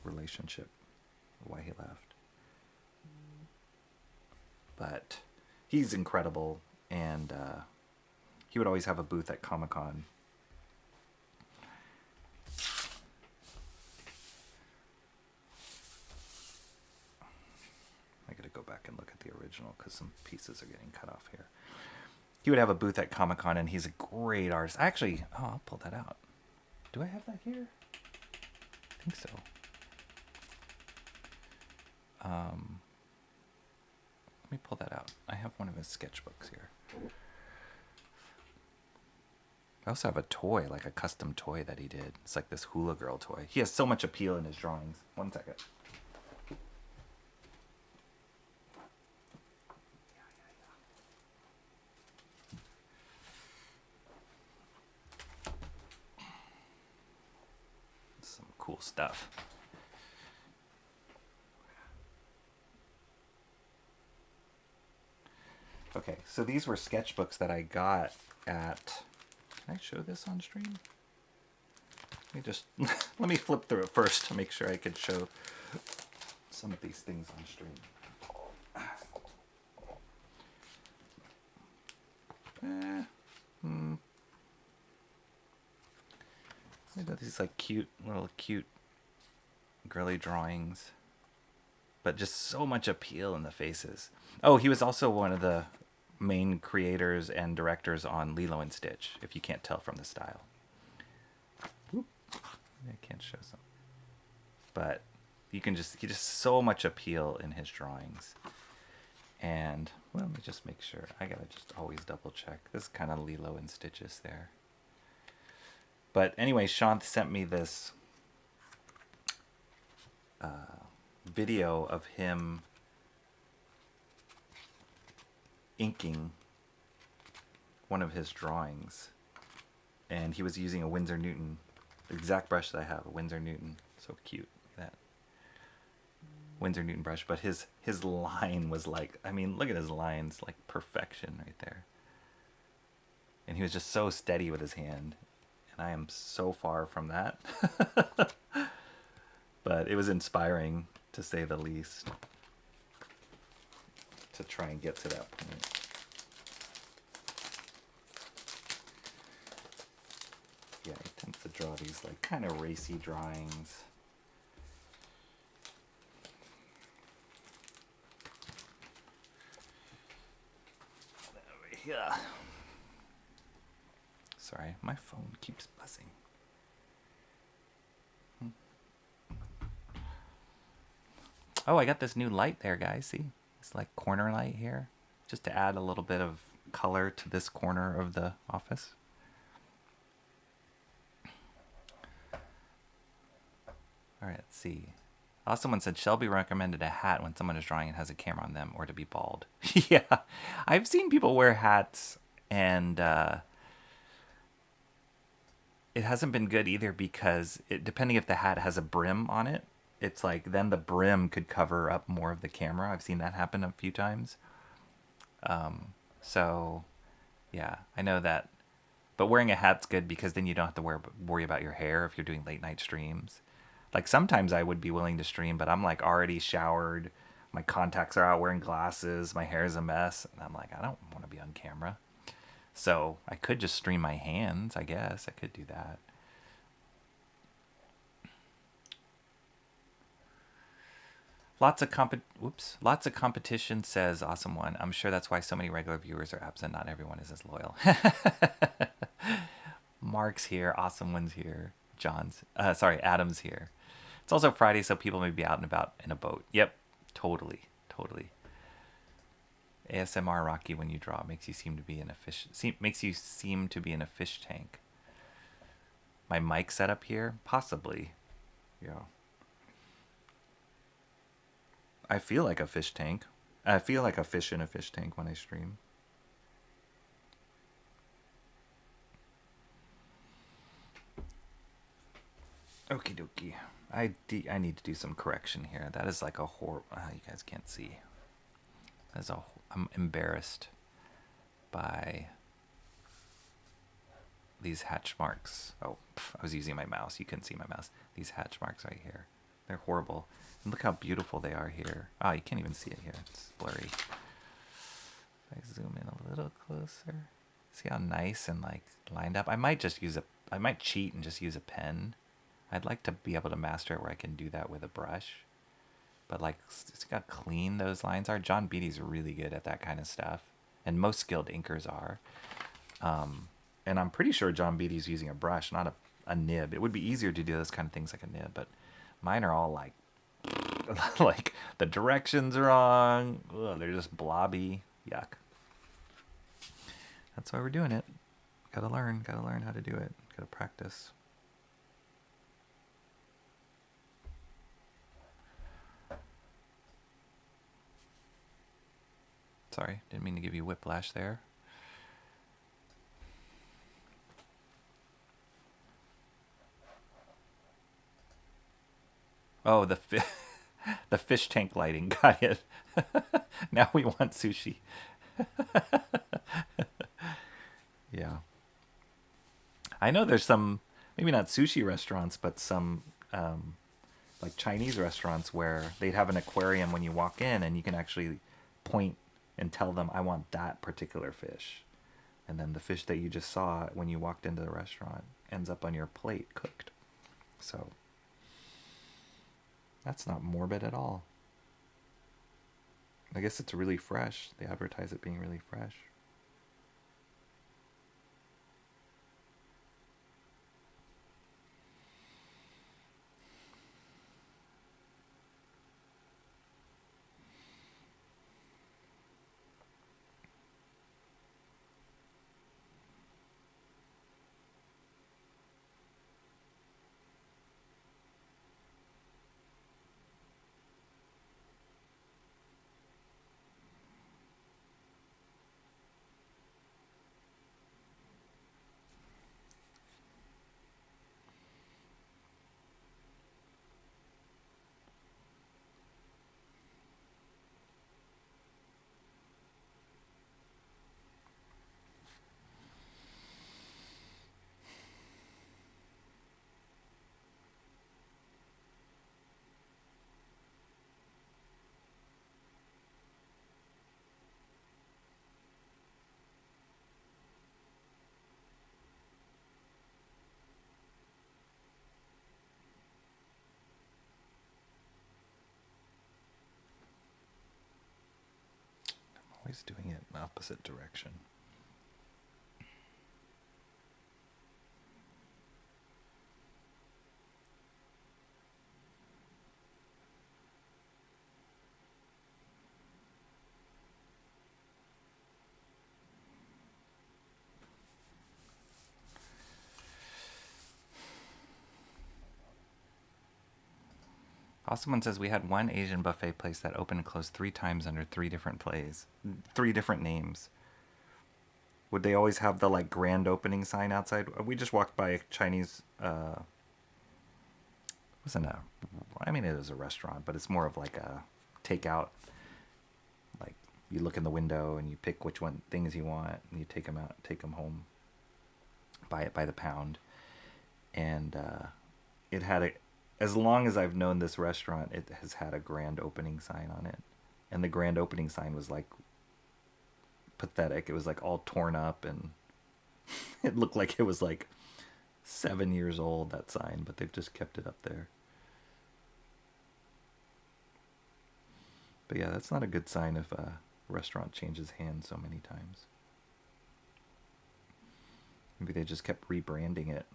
relationship, why he left. But he's incredible, and he would always have a booth at Comic-Con. I gotta go back and look at the original because some pieces are getting cut off here. He would have a booth at Comic-Con, and he's a great artist. Actually, I'll pull that out. Do I have that here? I think so. Let me pull that out. I have one of his sketchbooks here. I also have a toy, like a custom toy that he did. It's like this hula girl toy. He has so much appeal in his drawings. One second. Some cool stuff. Okay, so these were sketchbooks that I got at... Can I show this on stream? Let me just... let me flip through it first to make sure I could show some of these things on stream. I got these like cute girly drawings, but just so much appeal in the faces. Oh, he was also one of the main creators and directors on Lilo and Stitch, if you can't tell from the style. Oop. I can't show some. But you can just, he just so much appeal in his drawings. And, well, let me just make sure. I gotta just always double check. This is kind of Lilo and Stitches there. But anyway, Shant sent me this video of him inking one of his drawings, and he was using a Winsor Newton, the exact brush that I have, a Winsor Newton. So cute. Look at that Winsor Newton brush. But his line was like, I mean, look at his lines, like perfection right there. And he was just so steady with his hand, and I am so far from that. But it was inspiring, to say the least, to try and get to that point. Yeah, I tend to draw these like kind of racy drawings. Yeah. Sorry, my phone keeps buzzing. Oh, I got this new light there, guys. See? It's like corner light here. Just to add a little bit of color to this corner of the office. Alright, let's see. Someone said Shelby recommended a hat when someone is drawing and has a camera on them, or to be bald. Yeah, I've seen people wear hats, and it hasn't been good either because depending if the hat has a brim on it, it's like then the brim could cover up more of the camera. I've seen that happen a few times. So, yeah, I know that. But wearing a hat's good because then you don't have to worry about your hair if you're doing late night streams. Like sometimes I would be willing to stream, but I'm like already showered. My contacts are out, wearing glasses. My hair is a mess. And I'm like, I don't want to be on camera. So I could just stream my hands, I guess. I could do that. Lots of competition, says Awesome One. I'm sure that's why so many regular viewers are absent. Not everyone is as loyal. Mark's here. Awesome One's here. Adam's here. It's also Friday, so people may be out and about in a boat. Yep, totally. ASMR Rocky when you draw makes you seem to be in a fish. Makes you seem to be in a fish tank. My mic setup here, possibly. Yeah. I feel like a fish tank. I feel like a fish in a fish tank when I stream. Okie dokie. I need to do some correction here. That is like a horror. You guys can't see. I'm embarrassed by these hatch marks. Oh, I was using my mouse. You couldn't see my mouse. These hatch marks right here. They're horrible. And look how beautiful they are here. Oh, you can't even see it here. It's blurry. If I zoom in a little closer. See how nice and like lined up? I might cheat and just use a pen. I'd like to be able to master it where I can do that with a brush. But like, it's got to clean those lines are. John Beatty's really good at that kind of stuff. And most skilled inkers are. And I'm pretty sure John Beatty's using a brush, not a nib. It would be easier to do those kind of things like a nib, but mine are all like, like the directions are wrong. Ugh, they're just blobby. Yuck. That's why we're doing it. Gotta learn how to do it. Gotta practice. Sorry, didn't mean to give you whiplash there. Oh, the fish tank lighting. Got it. Now we want sushi. Yeah. I know there's some, maybe not sushi restaurants, but some like Chinese restaurants where they'd have an aquarium when you walk in and you can actually point and tell them, I want that particular fish. And then the fish that you just saw when you walked into the restaurant ends up on your plate cooked. So that's not morbid at all. I guess it's really fresh. They advertise it being really fresh. Always doing it in the opposite direction. Someone says we had one Asian buffet place that opened and closed 3 times under 3 different names. Would they always have the like grand opening sign outside? We just walked by a Chinese. Wasn't a. I mean, it is a restaurant, but it's more of like a takeout. Like you look in the window and you pick which one things you want, and you take them out, take them home. Buy it by the pound, and it had a. As long as I've known this restaurant, it has had a grand opening sign on it. And the grand opening sign was like pathetic. It was like all torn up and it looked like it was like 7 years old, that sign, but they've just kept it up there. But yeah, that's not a good sign if a restaurant changes hands so many times. Maybe they just kept rebranding it.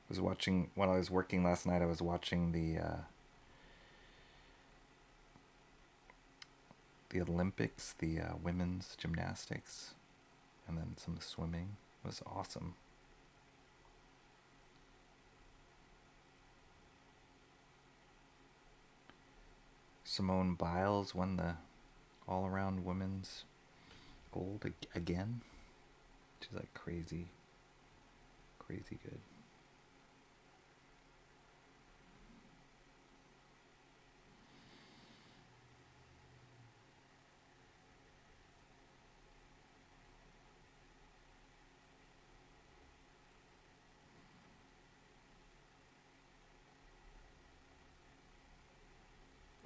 Was watching while I was working last night. I was watching the Olympics, the women's gymnastics, and then some swimming. It was awesome. Simone Biles won the all-around women's gold again. She's like crazy good.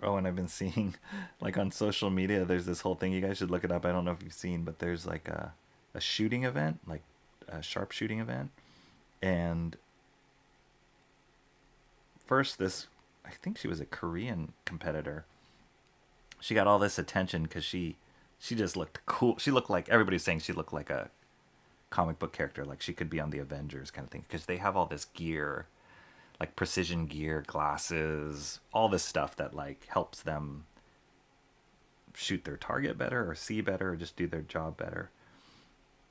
Oh, and I've been seeing, like on social media, there's this whole thing. You guys should look it up. I don't know if you've seen, but there's like a shooting event, like a sharpshooting event. And first, I think she was a Korean competitor. She got all this attention because she just looked cool. She looked like, everybody's saying she looked like a comic book character, like she could be on the Avengers kind of thing, because they have all this gear, like precision gear, glasses, all this stuff that like helps them shoot their target better or see better or just do their job better.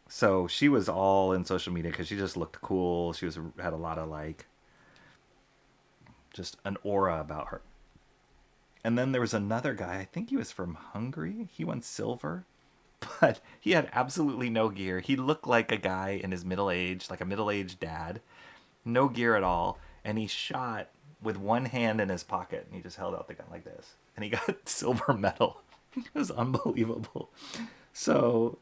So she was all in social media because she just looked cool. She had a lot of like just an aura about her. And then there was another guy, I think he was from Hungary. He won silver, but he had absolutely no gear. He looked like a guy in his middle age, like a middle-aged dad. No gear at all. And he shot with one hand in his pocket, and he just held out the gun like this. And he got silver medal. It was unbelievable. So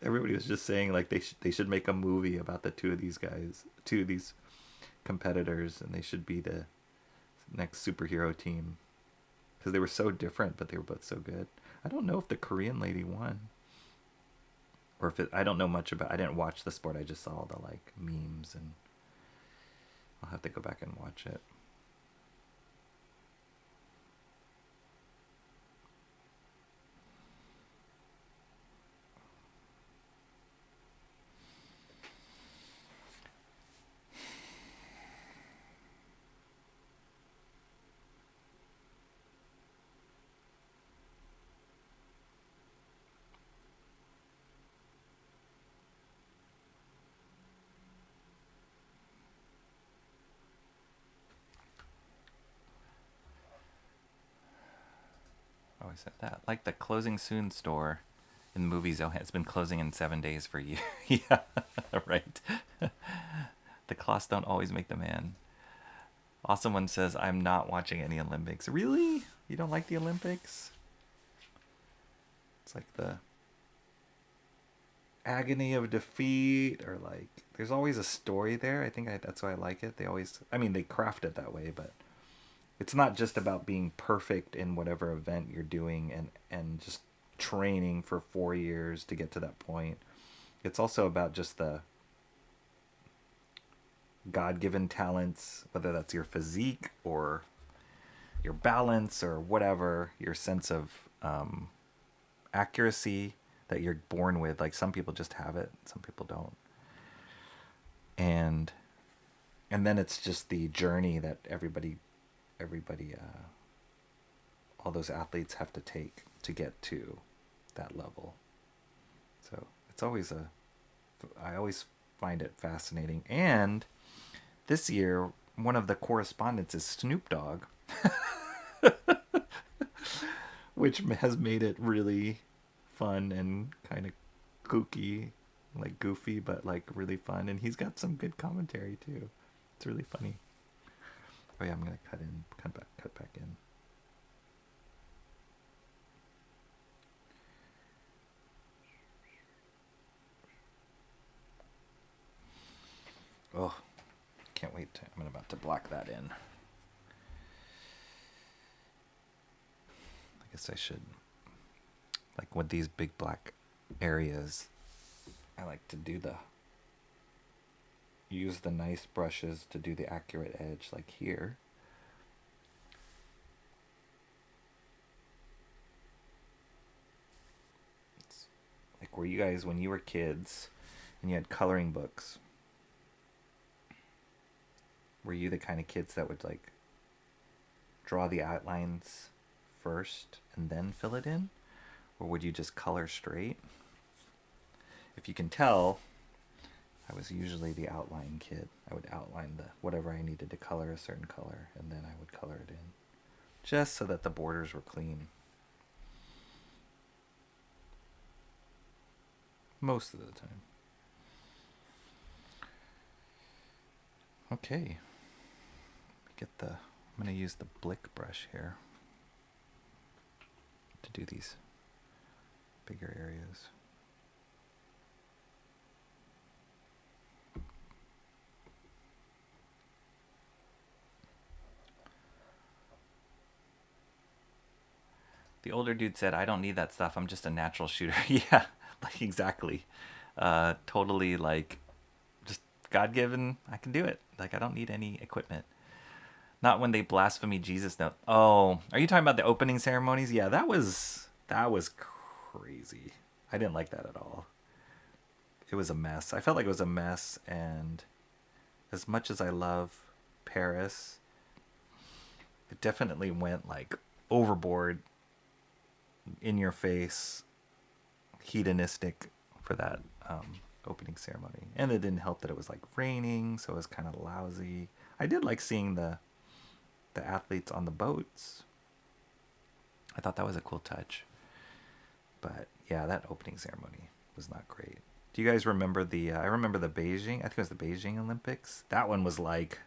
everybody was just saying like they should make a movie about the two of these guys, two of these competitors, and they should be the next superhero team because they were so different, but they were both so good. I don't know if the Korean lady won, or if I don't know much about. I didn't watch the sport. I just saw the like memes, and I'll have to go back and watch it. Oh, I said that. Like the closing soon store in the movie Zohan. It's been closing in 7 days for you. Yeah, right. The cloths don't always make the man. Awesome one says, I'm not watching any Olympics. Really? You don't like the Olympics? It's like the agony of defeat, or like there's always a story there. I think that's why I like it. They always, I mean, they craft it that way, but it's not just about being perfect in whatever event you're doing and just training for 4 years to get to that point. It's also about just the God-given talents, whether that's your physique or your balance or whatever, your sense of accuracy that you're born with. Like some people just have it, some people don't. And then it's just the journey that everybody all those athletes have to take to get to that level. So it's always I always find it fascinating. And this year, one of the correspondents is Snoop Dogg, which has made it really fun and kind of kooky, like goofy, but like really fun. And he's got some good commentary too. It's really funny. Oh yeah, I'm gonna cut back in. Oh, can't wait. I'm about to block that in. I guess I should. Like with these big black areas, I like to use the nice brushes to do the accurate edge, like here. It's like where you guys, when you were kids and you had coloring books, were you the kind of kids that would like draw the outlines first and then fill it in? Or would you just color straight? If you can tell, I was usually the outline kid. I would outline whatever I needed to color a certain color, and then I would color it in, just so that the borders were clean. Most of the time. Okay. I'm going to use the Blick brush here to do these bigger areas. The older dude said, I don't need that stuff. I'm just a natural shooter. Yeah, like exactly. Totally like just God-given. I can do it. Like I don't need any equipment. Not when they blasphemy Jesus note. Oh, are you talking about the opening ceremonies? Yeah, that was crazy. I didn't like that at all. It was a mess. I felt like it was a mess, and as much as I love Paris, it definitely went like overboard, in your face, hedonistic for that opening ceremony. And it didn't help that it was like raining, so it was kind of lousy. I did like seeing the athletes on the boats. I thought that was a cool touch. But yeah, that opening ceremony was not great. Do you guys remember I remember the Beijing, I think it was the Beijing Olympics. That one was like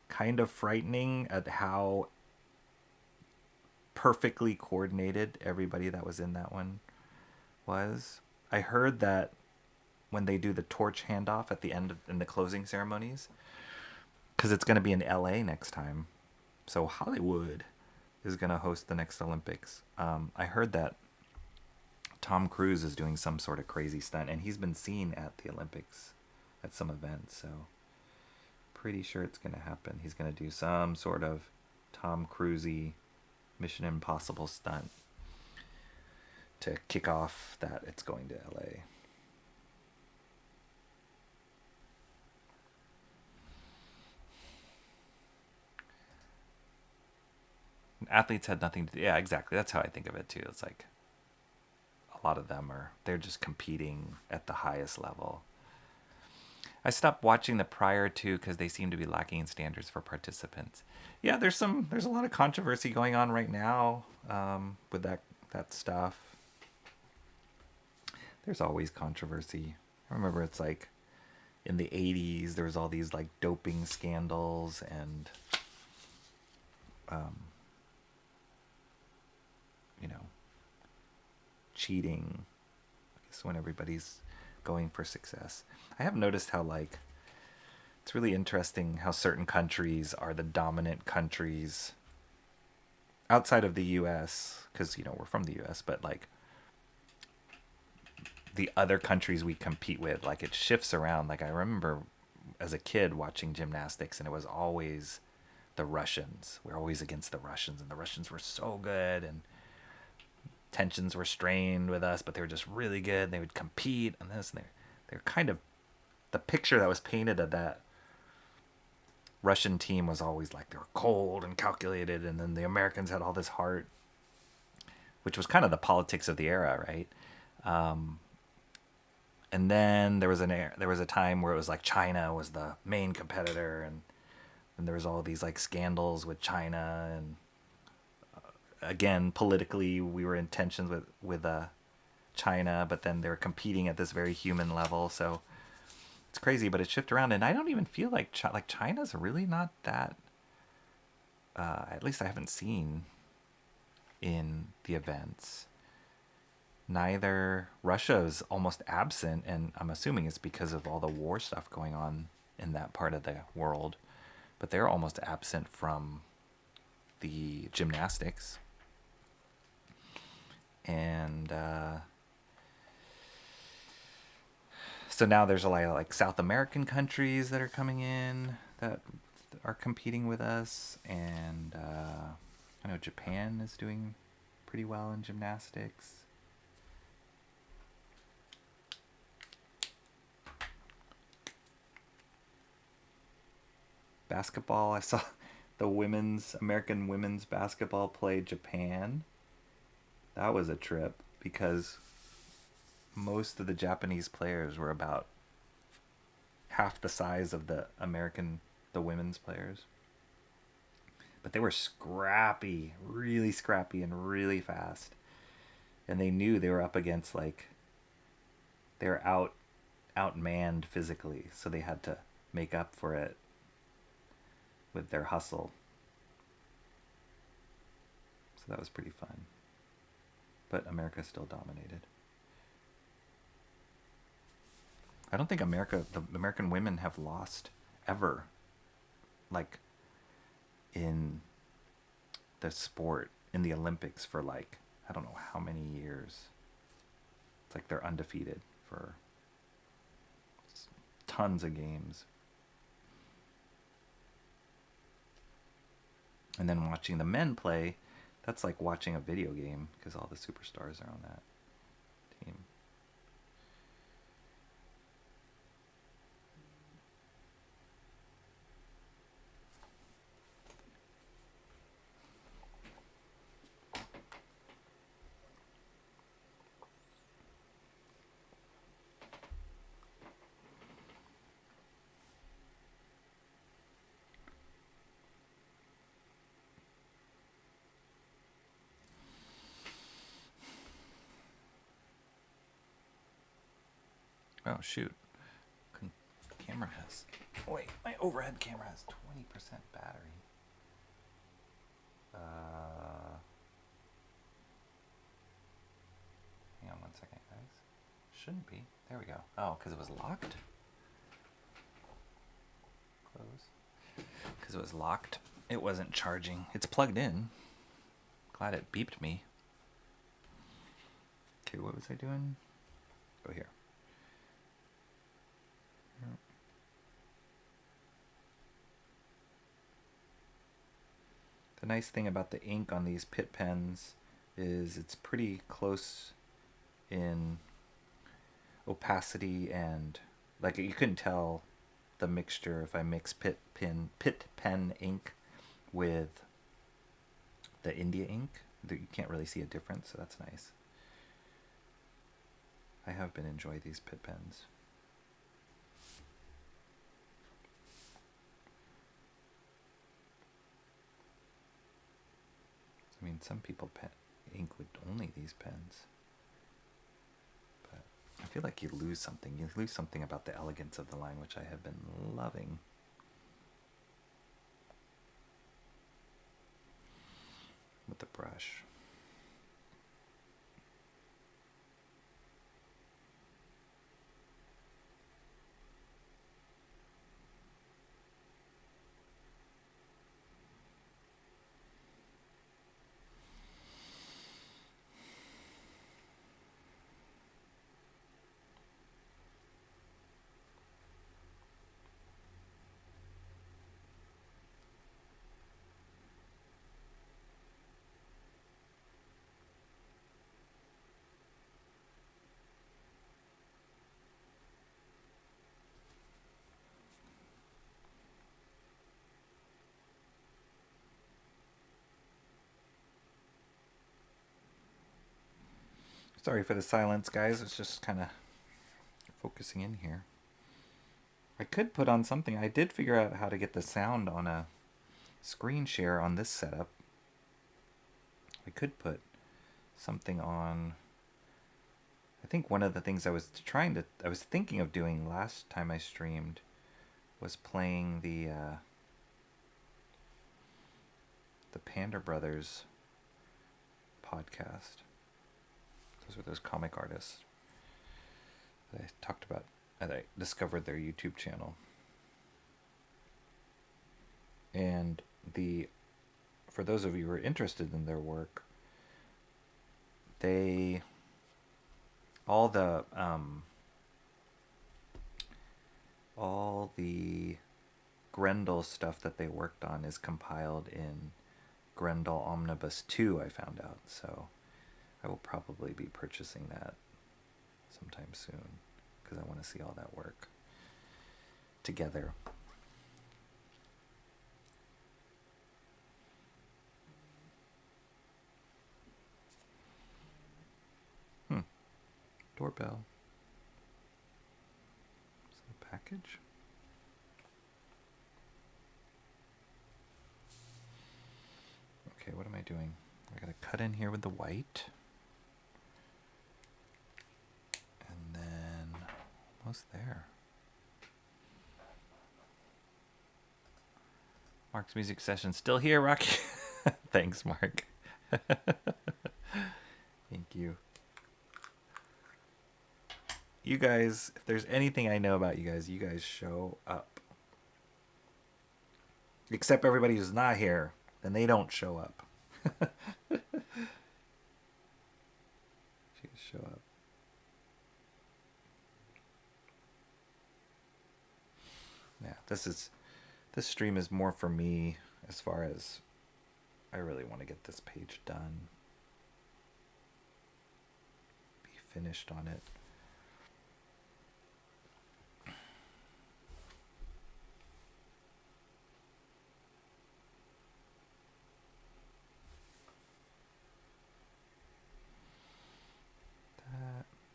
kind of frightening at how perfectly coordinated everybody that was in that one was. I heard that when they do the torch handoff at the end in the closing ceremonies, because it's going to be in LA next time, so Hollywood is going to host the next Olympics. I heard that Tom Cruise is doing some sort of crazy stunt, and he's been seen at the Olympics at some events, so pretty sure it's going to happen. He's going to do some sort of Tom Cruise-y Mission Impossible stunt to kick off that it's going to LA. Athletes had nothing to do. Yeah, exactly. That's how I think of it too. It's like a lot of them they're just competing at the highest level. I stopped watching the prior two because they seem to be lacking in standards for participants. Yeah, there's a lot of controversy going on right now with that stuff. There's always controversy. I remember it's like in the 80s there was all these like doping scandals and cheating. I guess when everybody's going for success. I have noticed how like it's really interesting how certain countries are the dominant countries outside of the U.S., because we're from the U.S., but like the other countries we compete with, like it shifts around. Like I remember as a kid watching gymnastics, and it was always the Russians. We're always against the Russians, and the Russians were so good, and tensions were strained with us, but they were just really good. They would compete and this, and they're kind of the picture that was painted of that Russian team was always like they were cold and calculated, and then the Americans had all this heart, which was kind of the politics of the era, right? And then there was a time where it was like China was the main competitor, and there was all these like scandals with China, and again politically we were in tensions with China, but then they were competing at this very human level. So it's crazy, but it shifted around, and I don't even feel like China's really not that. At least I haven't seen in the events. Neither Russia is almost absent, and I'm assuming it's because of all the war stuff going on in that part of the world. But they're almost absent from the gymnastics. And so now there's a lot of like South American countries that are coming in that are competing with us, and I know Japan is doing pretty well in gymnastics. Basketball, I saw the American women's basketball play Japan. That was a trip because most of the Japanese players were about half the size of the women's players. But they were scrappy, really scrappy and really fast. And they knew they were up against they were outmanned physically, so they had to make up for it with their hustle. So that was pretty fun. But America still dominated. I don't think the American women have lost ever, like in the sport, in the Olympics for like, I don't know how many years. It's like they're undefeated for tons of games. And then watching the men play, that's like watching a video game because all the superstars are on that team. Oh shoot. Camera has, wait, my overhead camera has 20% battery. Hang on one second, guys. Shouldn't be. There we go. Oh, because it was locked? Close. Because it was locked. It wasn't charging. It's plugged in. Glad it beeped me. Okay, what was I doing? Go here. The nice thing about the ink on these Pitt pens is it's pretty close in opacity, and like you couldn't tell the mixture if I mix Pitt pen ink with the India ink. You can't really see a difference, so that's nice. I have been enjoying these Pitt pens. I mean, some people ink with only these pens. But I feel like you lose something. You lose something about the elegance of the line, which I have been loving. With the brush. Sorry for the silence, guys. It's just kind of focusing in here. I could put on something. I did figure out how to get the sound on a screen share on this setup. I could put something on. I think one of the things I was thinking of doing last time I streamed was playing the Panda Brothers podcast. Those were those comic artists that I talked about, that I discovered their YouTube channel. And for those of you who are interested in their work, all the Grendel stuff that they worked on is compiled in Grendel Omnibus 2, I found out. So I will probably be purchasing that sometime soon because I want to see all that work together. Doorbell. Is that a package? Okay, what am I doing? I gotta cut in here with the white. And then almost there. Mark's music session still here, Rocky. Thanks, Mark. Thank you. You guys, if there's anything I know about you guys show up. Except everybody who's not here, then they don't show up. You show up. Yeah, this stream is more for me as far as I really want to get this page done. Be finished on it.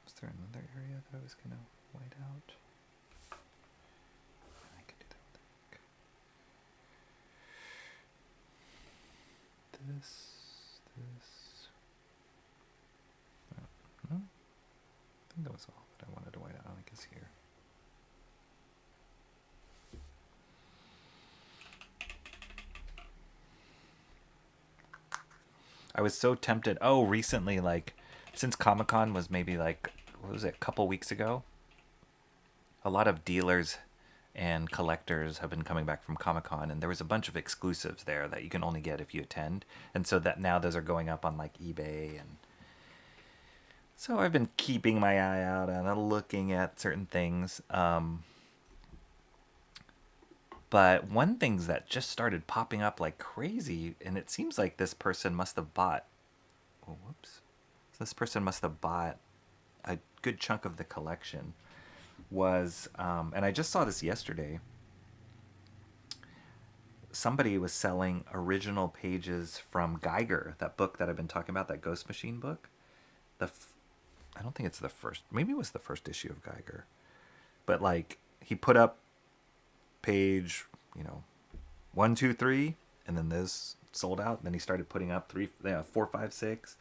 Was there another area that I was going to white out? I could do that with the ink. This. No? I think that was all that I wanted to white out, I guess, here. I was so tempted. Oh, recently, like, since Comic-Con was maybe like, what was it, a couple weeks ago? A lot of dealers and collectors have been coming back from Comic-Con, and there was a bunch of exclusives there that you can only get if you attend. And so that now those are going up on like eBay, and so I've been keeping my eye out and looking at certain things. But one thing that just started popping up like crazy, and it seems like this person must have bought, oh, whoops. This person must have bought a good chunk of the collection, was, and I just saw this yesterday, somebody was selling original pages from Geiger, that book that I've been talking about, that Ghost Machine book. I don't think it's the first, maybe it was the first issue of Geiger. But like, he put up page, 1, 2, 3, and then this sold out, and then he started putting up 4, 5, 6.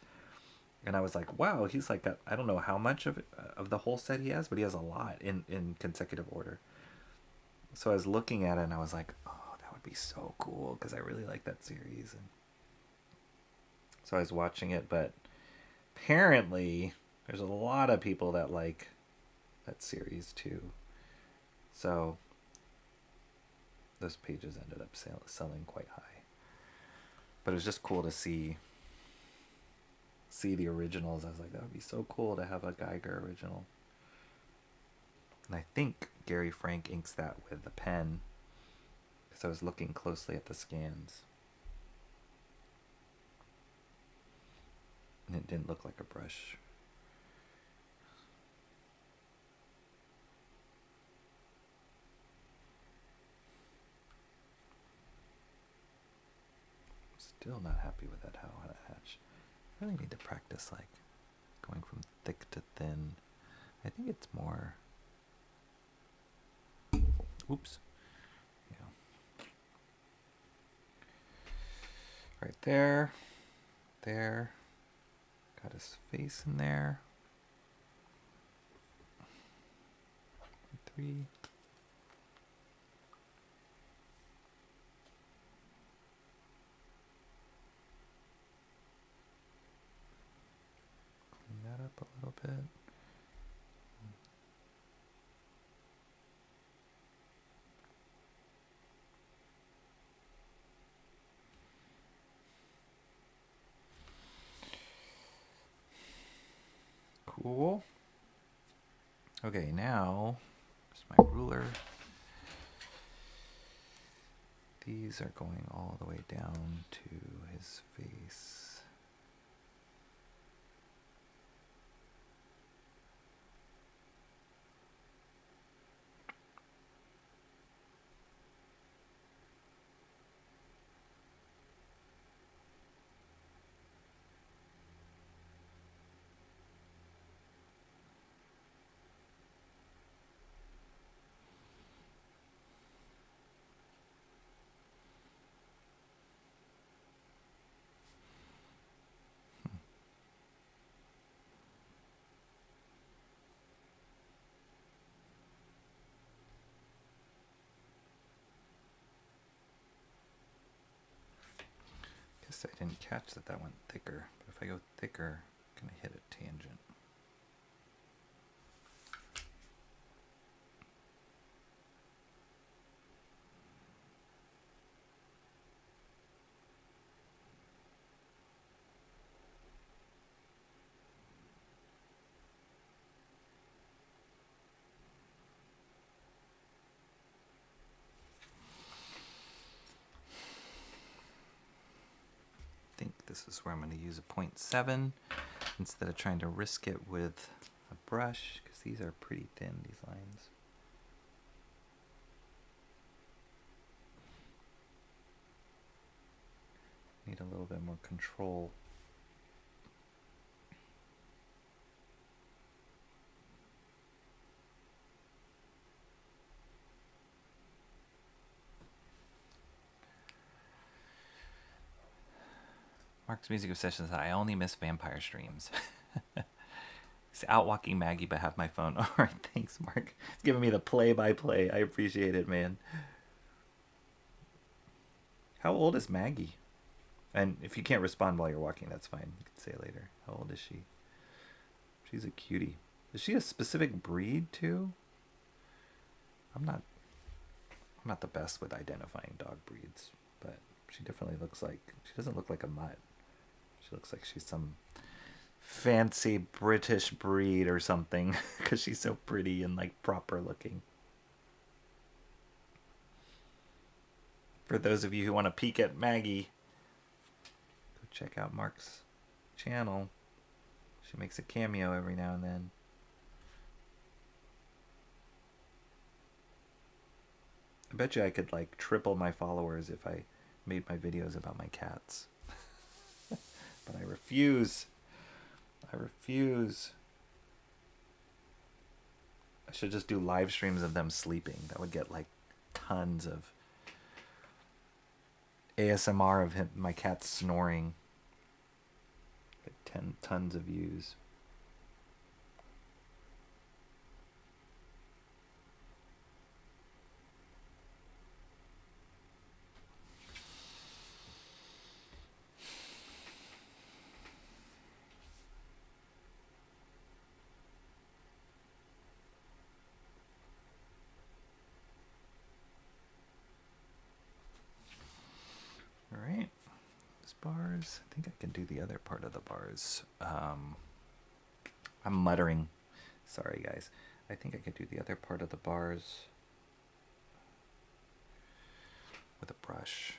And I was like, wow, he's like, I don't know how much of the whole set he has, but he has a lot in consecutive order. So I was looking at it, and I was like, oh, that would be so cool, because I really like that series. And so I was watching it, but apparently there's a lot of people that like that series too. So those pages ended up selling quite high. But it was just cool to see the originals. I was like, that would be so cool to have a Geiger original. And I think Gary Frank inks that with a pen, because I was looking closely at the scans. And it didn't look like a brush. Still not happy with that, how to hatch. I really need to practice like going from thick to thin. I think it's more, oops, yeah. Right there, there, got his face in there. 3. Clean that up a little bit. Cool. Okay, now here's my ruler. These are going all the way down to his face. Guess I didn't catch that that went thicker, but if I go thicker, I'm gonna hit a tangent. I think this is where I'm going to use a 0.7 instead of trying to risk it with a brush, because these are pretty thin, these lines. Need a little bit more control. Mark's Music Obsession said, I only miss vampire streams. He's out walking Maggie, but have my phone. All right, thanks, Mark. It's giving me the play-by-play. I appreciate it, man. How old is Maggie? And if you can't respond while you're walking, that's fine. You can say it later. How old is she? She's a cutie. Is she a specific breed, too? I'm not the best with identifying dog breeds, but she definitely looks like, she doesn't look like a mutt. She looks like she's some fancy British breed or something, because she's so pretty and like proper looking. For those of you who want to peek at Maggie, go check out Mark's channel. She makes a cameo every now and then. I bet you I could like triple my followers if I made my videos about my cats. But I refuse. I refuse. I should just do live streams of them sleeping. That would get like tons of ASMR of my cat snoring. Get tons of views. Alright, these bars, I think I can do the other part of the bars. I'm muttering. Sorry guys. I think I can do the other part of the bars with a brush.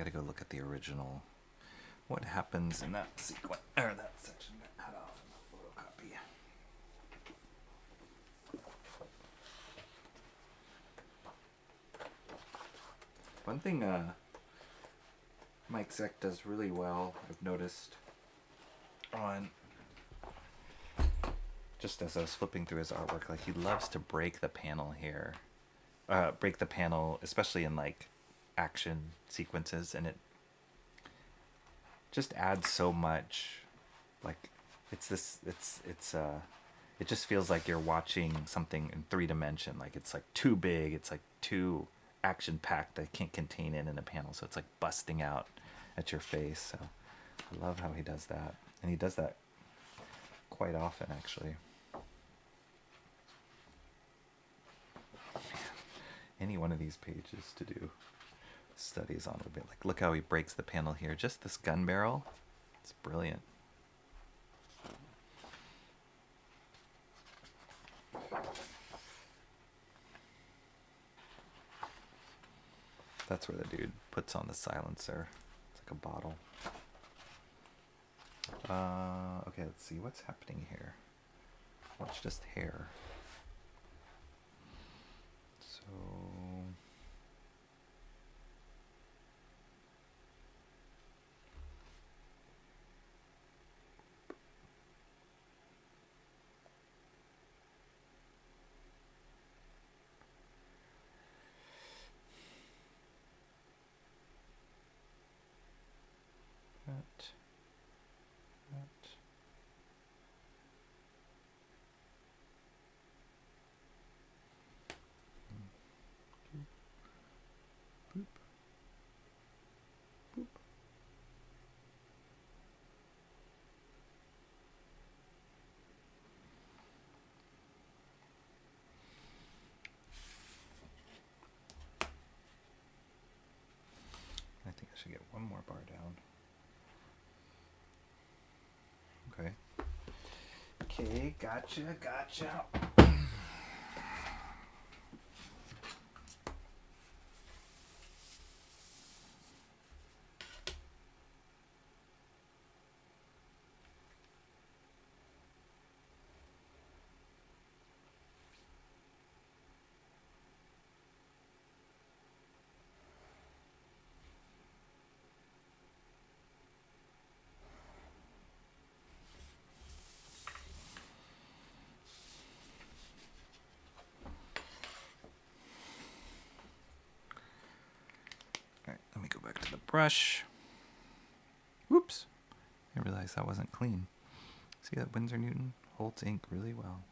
gotta go look at the original. What happens in that sequence, or that section got cut off in the photocopy. One thing Mike ZECK does really well, I've noticed, on just as I was flipping through his artwork, like he loves to break the panel here. Break the panel, especially in like action sequences, and it just adds so much. Like it just feels like you're watching something in 3D. Like it's like too big, it's like too action packed that can't contain it in a panel, so it's like busting out at your face. So I love how he does that, and he does that quite often actually. Any one of these pages to do studies on would be like, look how he breaks the panel here. Just this gun barrel, it's brilliant. That's where the dude puts on the silencer. It's like a bottle. Okay, let's see what's happening here. Well, it's just hair. So that. Boop. Boop. I think I should get one more bar down. Okay. Okay, gotcha. Alright, let me go back to the brush. Whoops. I realized that wasn't clean. See that Winsor Newton holds ink really well.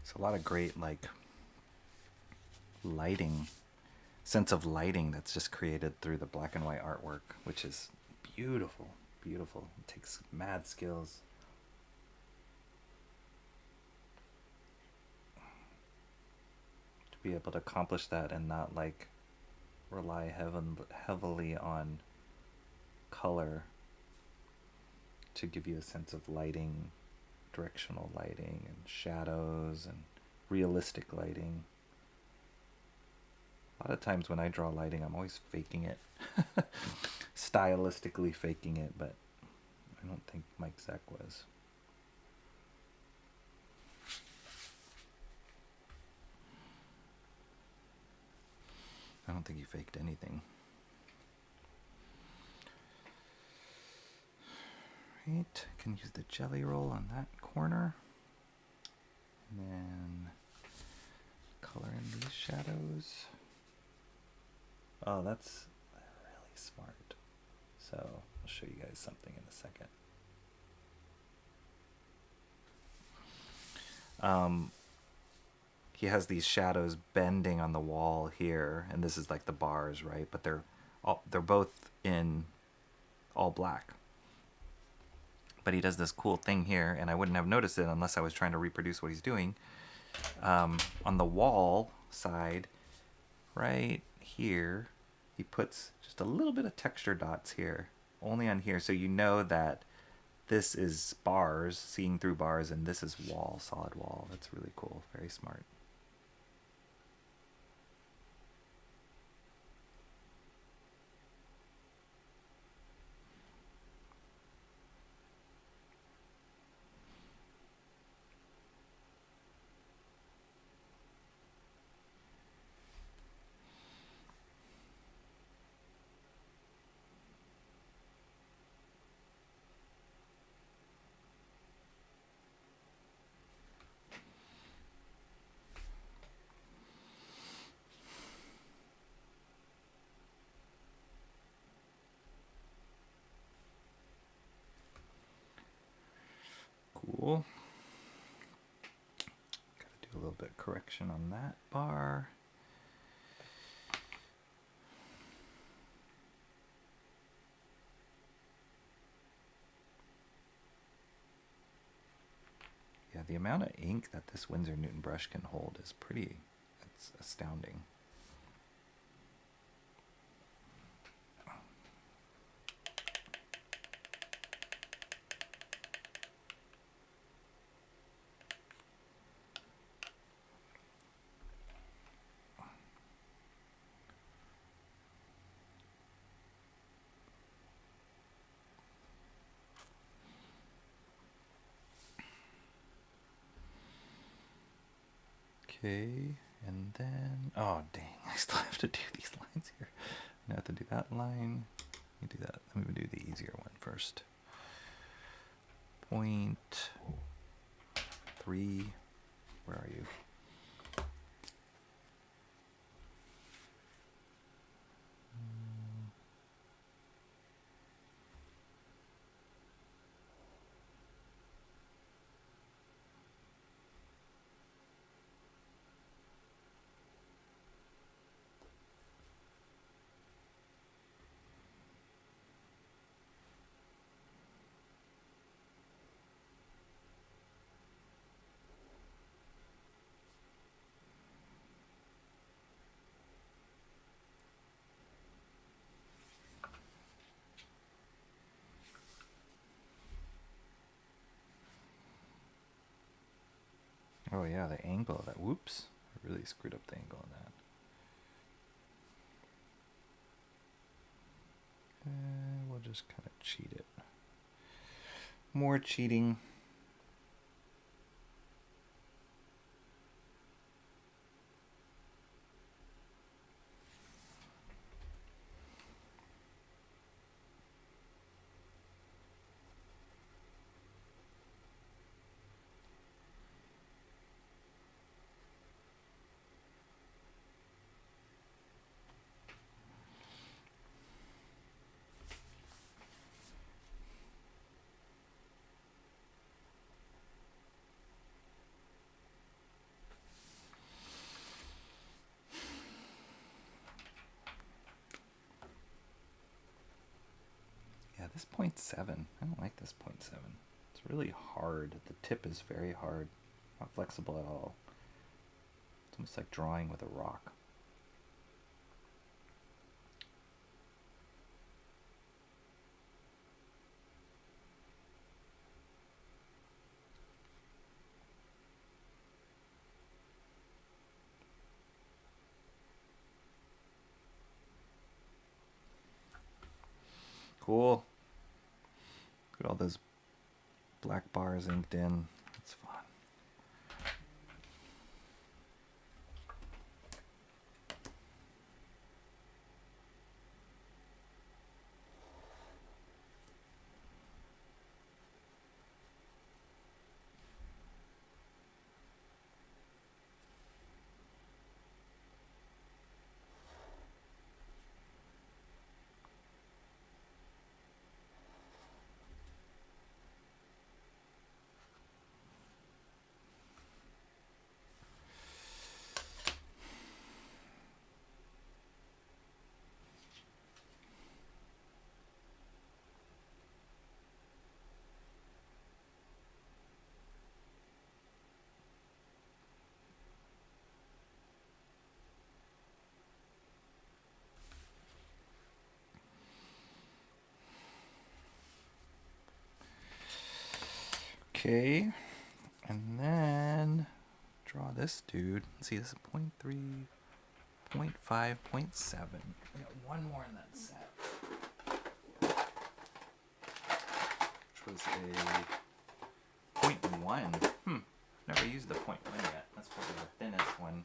So a lot of great like lighting, sense of lighting that's just created through the black and white artwork, which is beautiful, beautiful. It takes mad skills. be able to accomplish that and not like rely heavily on color to give you a sense of lighting, directional lighting and shadows and realistic lighting. A lot of times when I draw lighting, I'm always faking it. Stylistically faking it, but I don't think Mike ZECK was. I don't think he faked anything. Right, can use the jelly roll on that corner. And then color in these shadows. Oh, that's really smart. So I'll show you guys something in a second. He has these shadows bending on the wall here, and this is like the bars, right? But they're both in all black. But he does this cool thing here, and I wouldn't have noticed it unless I was trying to reproduce what he's doing. On the wall side, right here, he puts just a little bit of texture dots here, only on here, so you know that this is bars, seeing through bars, and this is wall, solid wall. That's really cool, very smart. Cool. Gotta do a little bit of correction on that bar. Yeah, the amount of ink that this Winsor Newton brush can hold is it's astounding. Okay, and then, oh dang, I still have to do these lines here. I have to do that line. Let me do that. Let me do the easier one first. 0.3. Where are you? Oh yeah, the angle of that. Whoops. I really screwed up the angle on that. We'll just kind of cheat it. More cheating. This 0.7, I don't like this 0.7. It's really hard. The tip is very hard, not flexible at all. It's almost like drawing with a rock. Cool. Look at all those black bars inked in. That's fun. Okay, and then draw this dude. Let's see, this is 0.3, 0.5, 0.7. We got one more in that set, which was a 0.1. Never used the 0.1 yet. That's probably the thinnest one.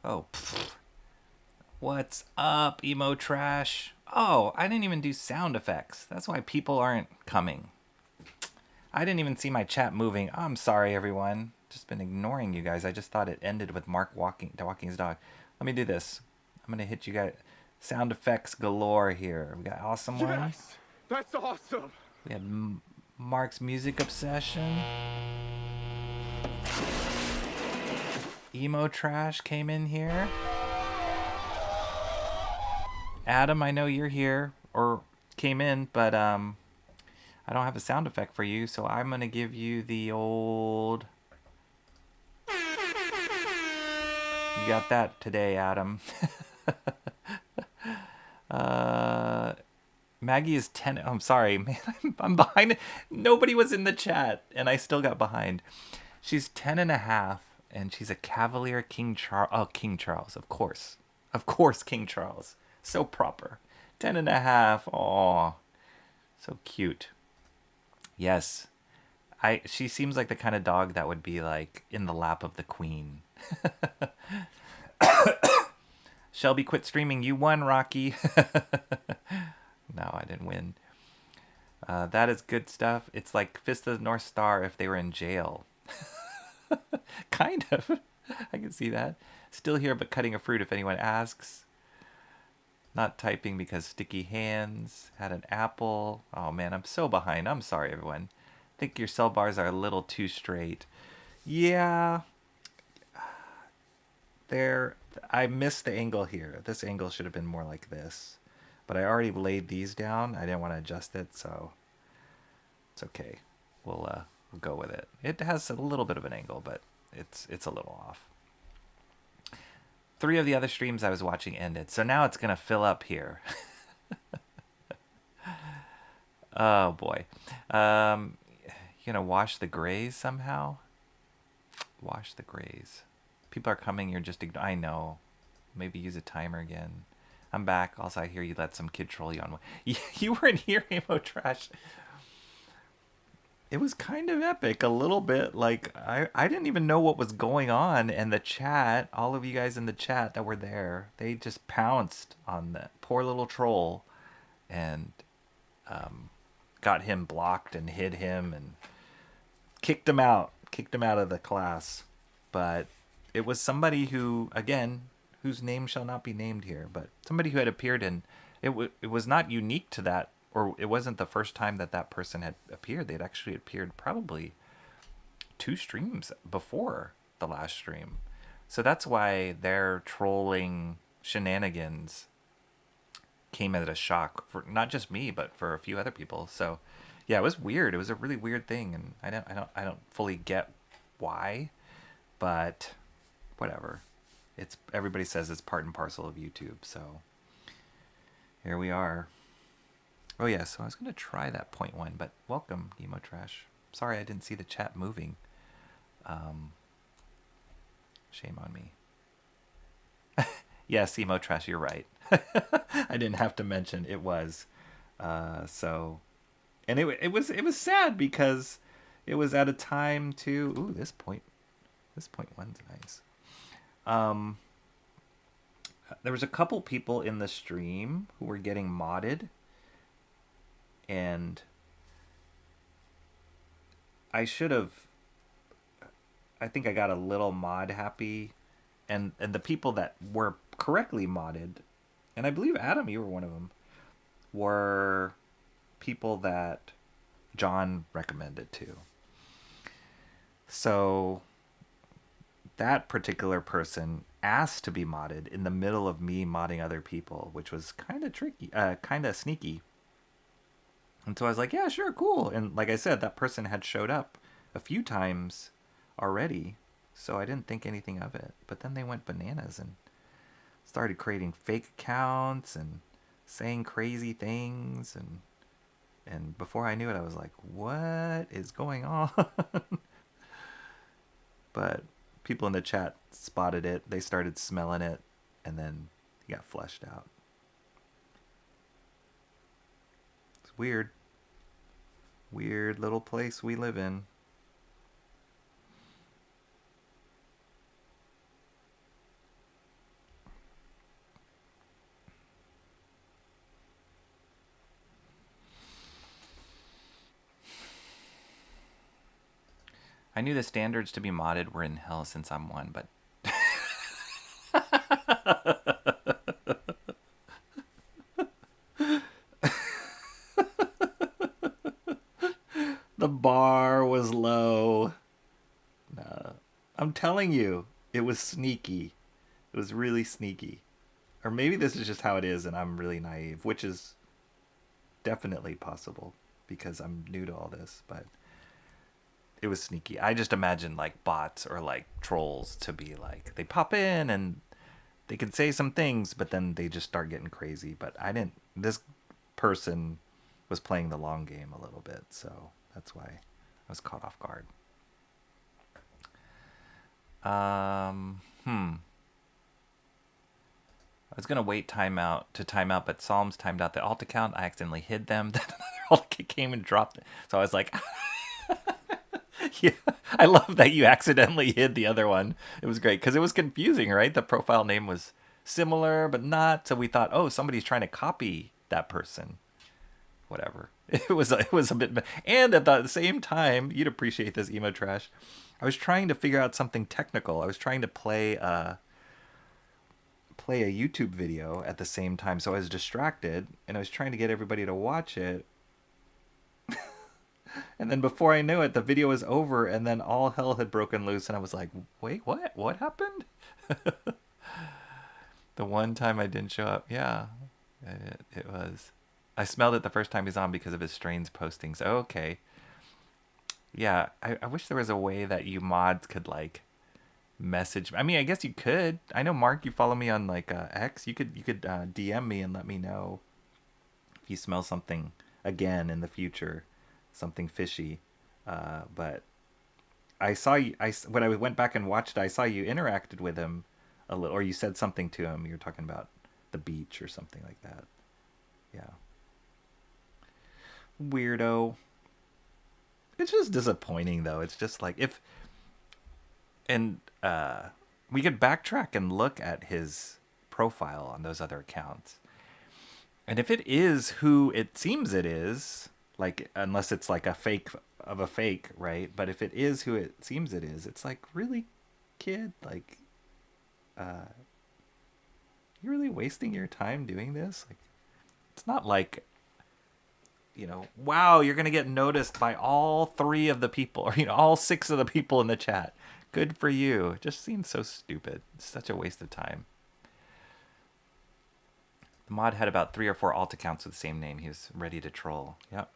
Oh, pfft. What's up, emo trash? Oh, I didn't even do sound effects. That's why people aren't coming. I didn't even see my chat moving. I'm sorry, everyone. Just been ignoring you guys. I just thought it ended with Mark walking his dog. Let me do this. I'm gonna hit you guys. Sound effects galore here. We got awesome ones. Yes, that's awesome. We had Mark's music obsession. Emo trash came in here. Adam, I know you're here, or came in, but I don't have a sound effect for you, so I'm going to give you the old... You got that today, Adam. Maggie is 10... I'm sorry, man, I'm behind. Nobody was in the chat, and I still got behind. She's 10.5, and she's a Cavalier King Charles. Oh, King Charles, of course. Of course, King Charles. So proper. 10.5. Aw. So cute. Yes. She seems like the kind of dog that would be like in the lap of the queen. Shelby quit streaming. You won, Rocky. No, I didn't win. That is good stuff. It's like Fist of the North Star if they were in jail. Kind of. I can see that. Still here but cutting a fruit if anyone asks. Not typing because sticky hands. Had an apple. Oh man, I'm so behind. I'm sorry, everyone. I think your cell bars are a little too straight. Yeah. I missed the angle here. This angle should have been more like this. But I already laid these down. I didn't want to adjust it, so it's okay. We'll go with it. It has a little bit of an angle, but it's a little off. 3 of the other streams I was watching ended, so now it's gonna fill up here. Oh boy. You gonna wash the grays somehow? Wash the grays. People are coming, you're just I know. Maybe use a timer again. I'm back. Also, I hear you let some kid troll you on. You weren't here, Emo Trash. It was kind of epic, a little bit. Like, I didn't even know what was going on, and the chat, all of you guys in the chat that were there, they just pounced on the poor little troll and got him blocked and hid him and kicked him out of the class. But it was somebody who, again, whose name shall not be named here, but somebody who had appeared in, it was not unique to that, or it wasn't the first time that person had appeared. They'd actually appeared probably 2 streams before the last stream. So that's why their trolling shenanigans came as a shock for not just me, but for a few other people. So, yeah, it was weird. It was a really weird thing, and I don't fully get why, but whatever. It's everybody says it's part and parcel of YouTube. So here we are. Oh yeah, so I was gonna try that point one, but welcome, Emo Trash. Sorry I didn't see the chat moving. Shame on me. Yes, Emo Trash, you're right. I didn't have to mention it was. So, and it was sad because it was at a time too. Ooh, this point one's nice. There was a couple people in the stream who were getting modded, and I think I got a little mod happy, and the people that were correctly modded, and I believe Adam, you were one of them, were people that John recommended to. So that particular person asked to be modded in the middle of me modding other people, which was kind of tricky, kind of sneaky. And so I was like, yeah, sure, cool. And like I said, that person had showed up a few times already, so I didn't think anything of it. But then they went bananas and started creating fake accounts and saying crazy things, and before I knew it, I was like, what is going on? But people in the chat spotted it, they started smelling it, and then it got flushed out. It's weird. Weird little place we live in. I knew the standards to be modded were in hell since I'm one, but the bar was low. No. I'm telling you, it was sneaky. It was really sneaky. Or maybe this is just how it is and I'm really naive, which is definitely possible because I'm new to all this, but it was sneaky. I just imagine like bots or like trolls to be like, they pop in and they can say some things, but then they just start getting crazy. But I didn't, this person was playing the long game a little bit, so that's why I was caught off guard. I was gonna wait to time out, but Psalms timed out the alt account. I accidentally hid them. Then another alt came and dropped it. So I was like, yeah, I love that you accidentally hid the other one. It was great because it was confusing, right? The profile name was similar but not. So we thought, oh, somebody's trying to copy that person. Whatever. It was a bit, and at the same time, you'd appreciate this, Emo Trash. I was trying to figure out something technical. I was trying to play a YouTube video at the same time, so I was distracted, and I was trying to get everybody to watch it. And then before I knew it, the video was over, and then all hell had broken loose, and I was like, wait, what? What happened? The one time I didn't show up, yeah, it was. I smelled it the first time he's on because of his Strains postings. Oh, okay. Yeah, I wish there was a way that you mods could, like, message. I mean, I guess you could. I know, Mark, you follow me on, like, X. You could DM me and let me know if you smell something again in the future. Something fishy. But I saw you, when I went back and watched it, I saw you interacted with him a little, or you said something to him. You were talking about the beach or something like that. Yeah. Weirdo. It's just disappointing, though. It's just like, if, and we could backtrack and look at his profile on those other accounts. And if it is who it seems it is, like, unless it's like a fake of a fake, right? But if it is who it seems it is, it's like, really, kid? Like, you're really wasting your time doing this? Like, it's not like, you know, wow, you're going to get noticed by all 3 of the people, or, you know, all 6 of the people in the chat. Good for you. It just seems so stupid. It's such a waste of time. mod had about 3 or 4 alt accounts with the same name. He was ready to troll. Yep.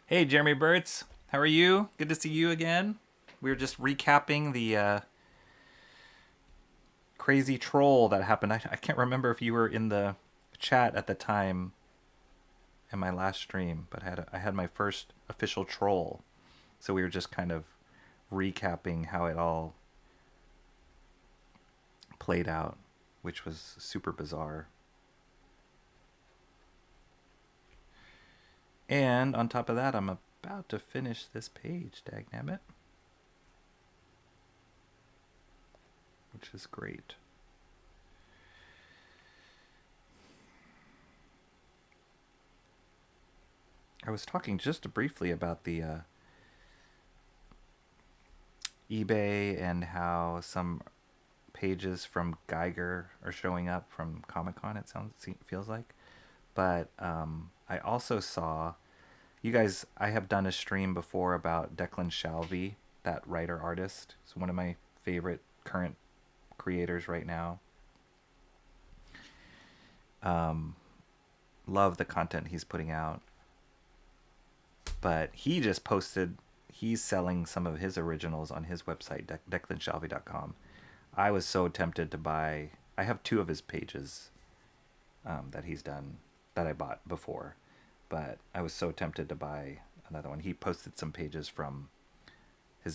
Hey, Jeremy Burtz. How are you? Good to see you again. We were just recapping the crazy troll that happened. I can't remember if you were in the chat at the time in my last stream, but I had my first official troll. So we were just kind of recapping how it all played out, which was super bizarre. And on top of that, I'm about to finish this page, dagnabbit. Which is great. I was talking just briefly about the eBay and how some pages from Geiger are showing up from Comic-Con, feels like. But I also saw, you guys, I have done a stream before about Declan Shalvey, that writer-artist. He's one of my favorite current creators right now. Love the content he's putting out. But he just posted, he's selling some of his originals on his website, declanshalvey.com. I was so tempted to buy, I have 2 of his pages that he's done, that I bought before. But I was so tempted to buy another one. He posted some pages from a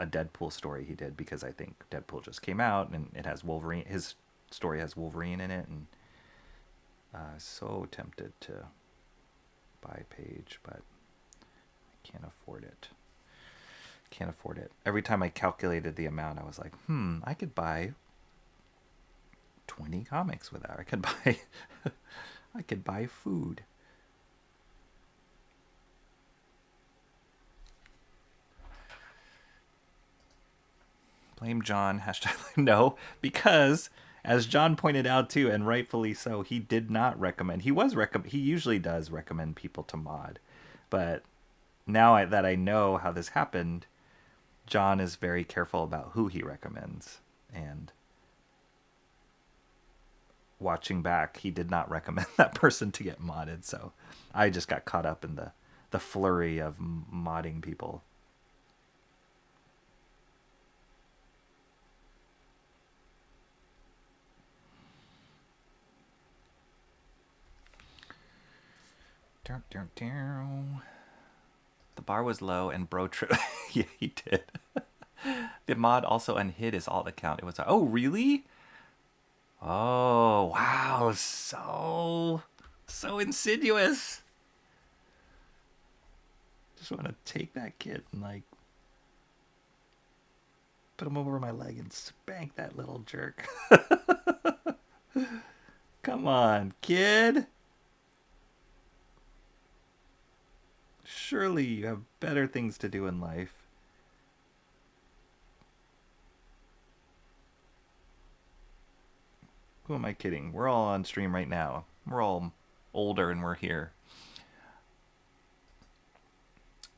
Deadpool story he did, because I think Deadpool just came out and it has Wolverine. His story has Wolverine in it, and so tempted to buy a page, but I can't afford it. Can't afford it. Every time I calculated the amount, I was like, I could buy 20 comics with that. I could buy food. Blame John. # no, because as John pointed out too, and rightfully so, he did not recommend. He usually does recommend people to mod, but now that I know how this happened, John is very careful about who he recommends. And watching back, he did not recommend that person to get modded. So I just got caught up in the flurry of modding people. The bar was low and bro true. Yeah, he did. The mod also unhid his alt account. It was, oh, really? Oh, wow. So insidious. Just want to take that kid and like put him over my leg and spank that little jerk. Come on, kid. Surely you have better things to do in life. Who am I kidding? We're all on stream right now. We're all older and we're here.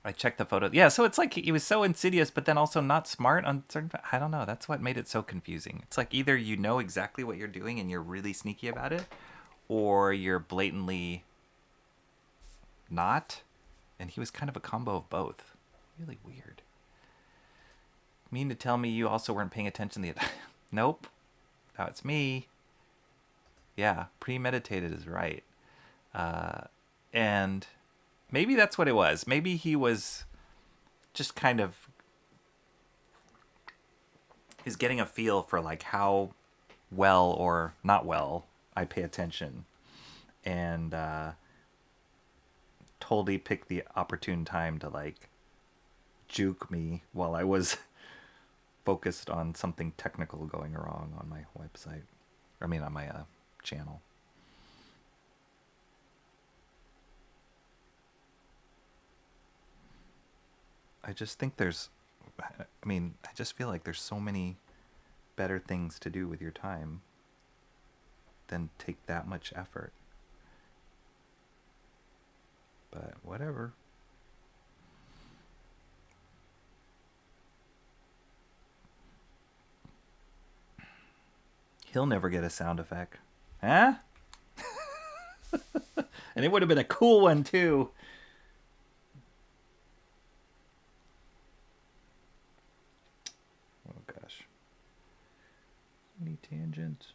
I checked the photo. Yeah, so it's like he was so insidious, but then also not smart on certain. I don't know. That's what made it so confusing. It's like either you know exactly what you're doing and you're really sneaky about it, or you're blatantly not. And he was kind of a combo of both. Really weird. Mean to tell me you also weren't paying attention the Nope. Now it's me. Yeah, premeditated is right. And maybe that's what it was. Maybe he was just kind of... He's getting a feel for like how well or not well I pay attention. And totally picked the opportune time to like juke me while I was focused on something technical going wrong on my website. I mean, on my channel. I just think I just feel like there's so many better things to do with your time than take that much effort. But whatever. He'll never get a sound effect. Huh? And it would have been a cool one, too. Oh, gosh. Any tangents?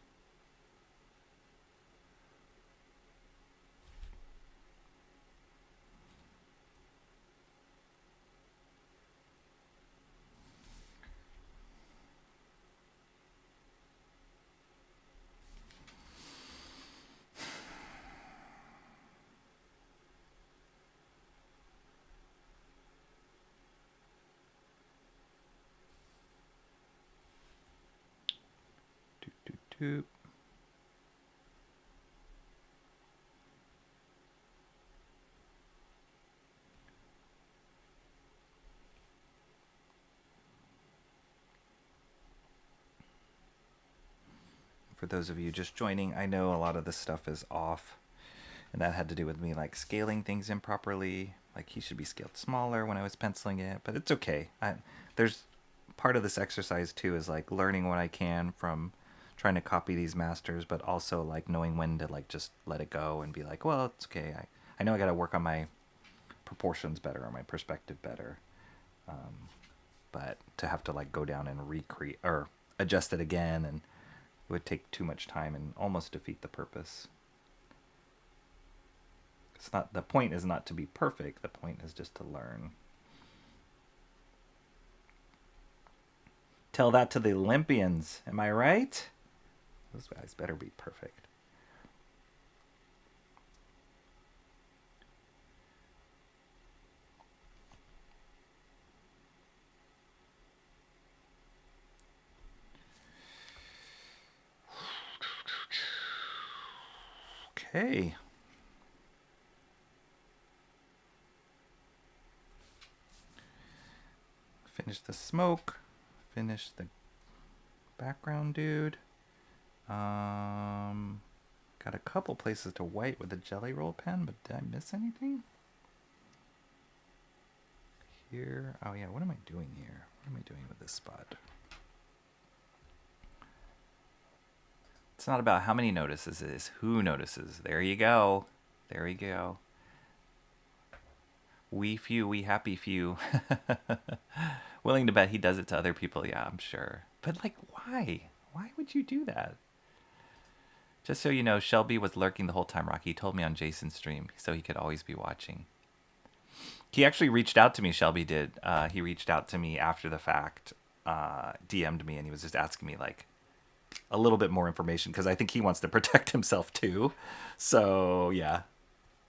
Doop, doop, doop. For those of you just joining, I know a lot of this stuff is off, and that had to do with me like scaling things improperly. Like he should be scaled smaller when I was penciling it, but it's okay. There's part of this exercise too is like learning what I can from trying to copy these masters, but also like knowing when to like just let it go and be like, well, it's okay. I know I got to work on my proportions better or my perspective better. But to have to like go down and recreate or adjust it again, and it would take too much time and almost defeat the purpose. It's not, the point is not to be perfect, the point is just to learn. Tell that to the Olympians, am I right? Those guys better be perfect. Okay. Finish the smoke. Finish the background dude. Got a couple places to white with a jelly roll pen, but did I miss anything? Here. Oh yeah, what am I doing here? What am I doing with this spot? It's not about how many notices it is, who notices. There you go. There you go. We few, we happy few. Willing to bet he does it to other people, yeah, I'm sure. But like, why? Why would you do that? Just so you know, Shelby was lurking the whole time, Rocky. He told me on Jason's stream, so he could always be watching. He actually reached out to me, Shelby did. He reached out to me after the fact, DM'd me, and he was just asking me, like, a little bit more information, because I think he wants to protect himself, too. So, yeah,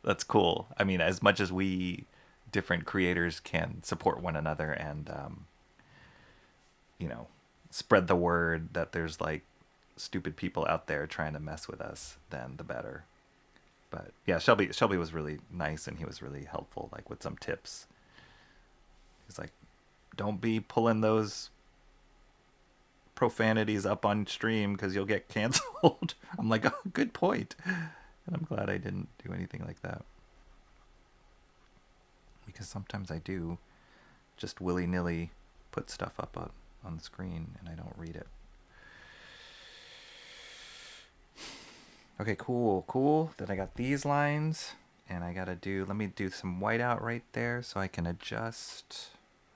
that's cool. I mean, as much as we different creators can support one another and, you know, spread the word that there's, like, stupid people out there trying to mess with us, then the better. But yeah, Shelby was really nice, and he was really helpful, like with some tips. He's like, don't be pulling those profanities up on stream because you'll get canceled. I'm like, oh, good point. And I'm glad I didn't do anything like that, because sometimes I do just willy-nilly put stuff up on the screen and I don't read it. Okay, cool. Then I got these lines, and I gotta let me do some whiteout right there so I can adjust.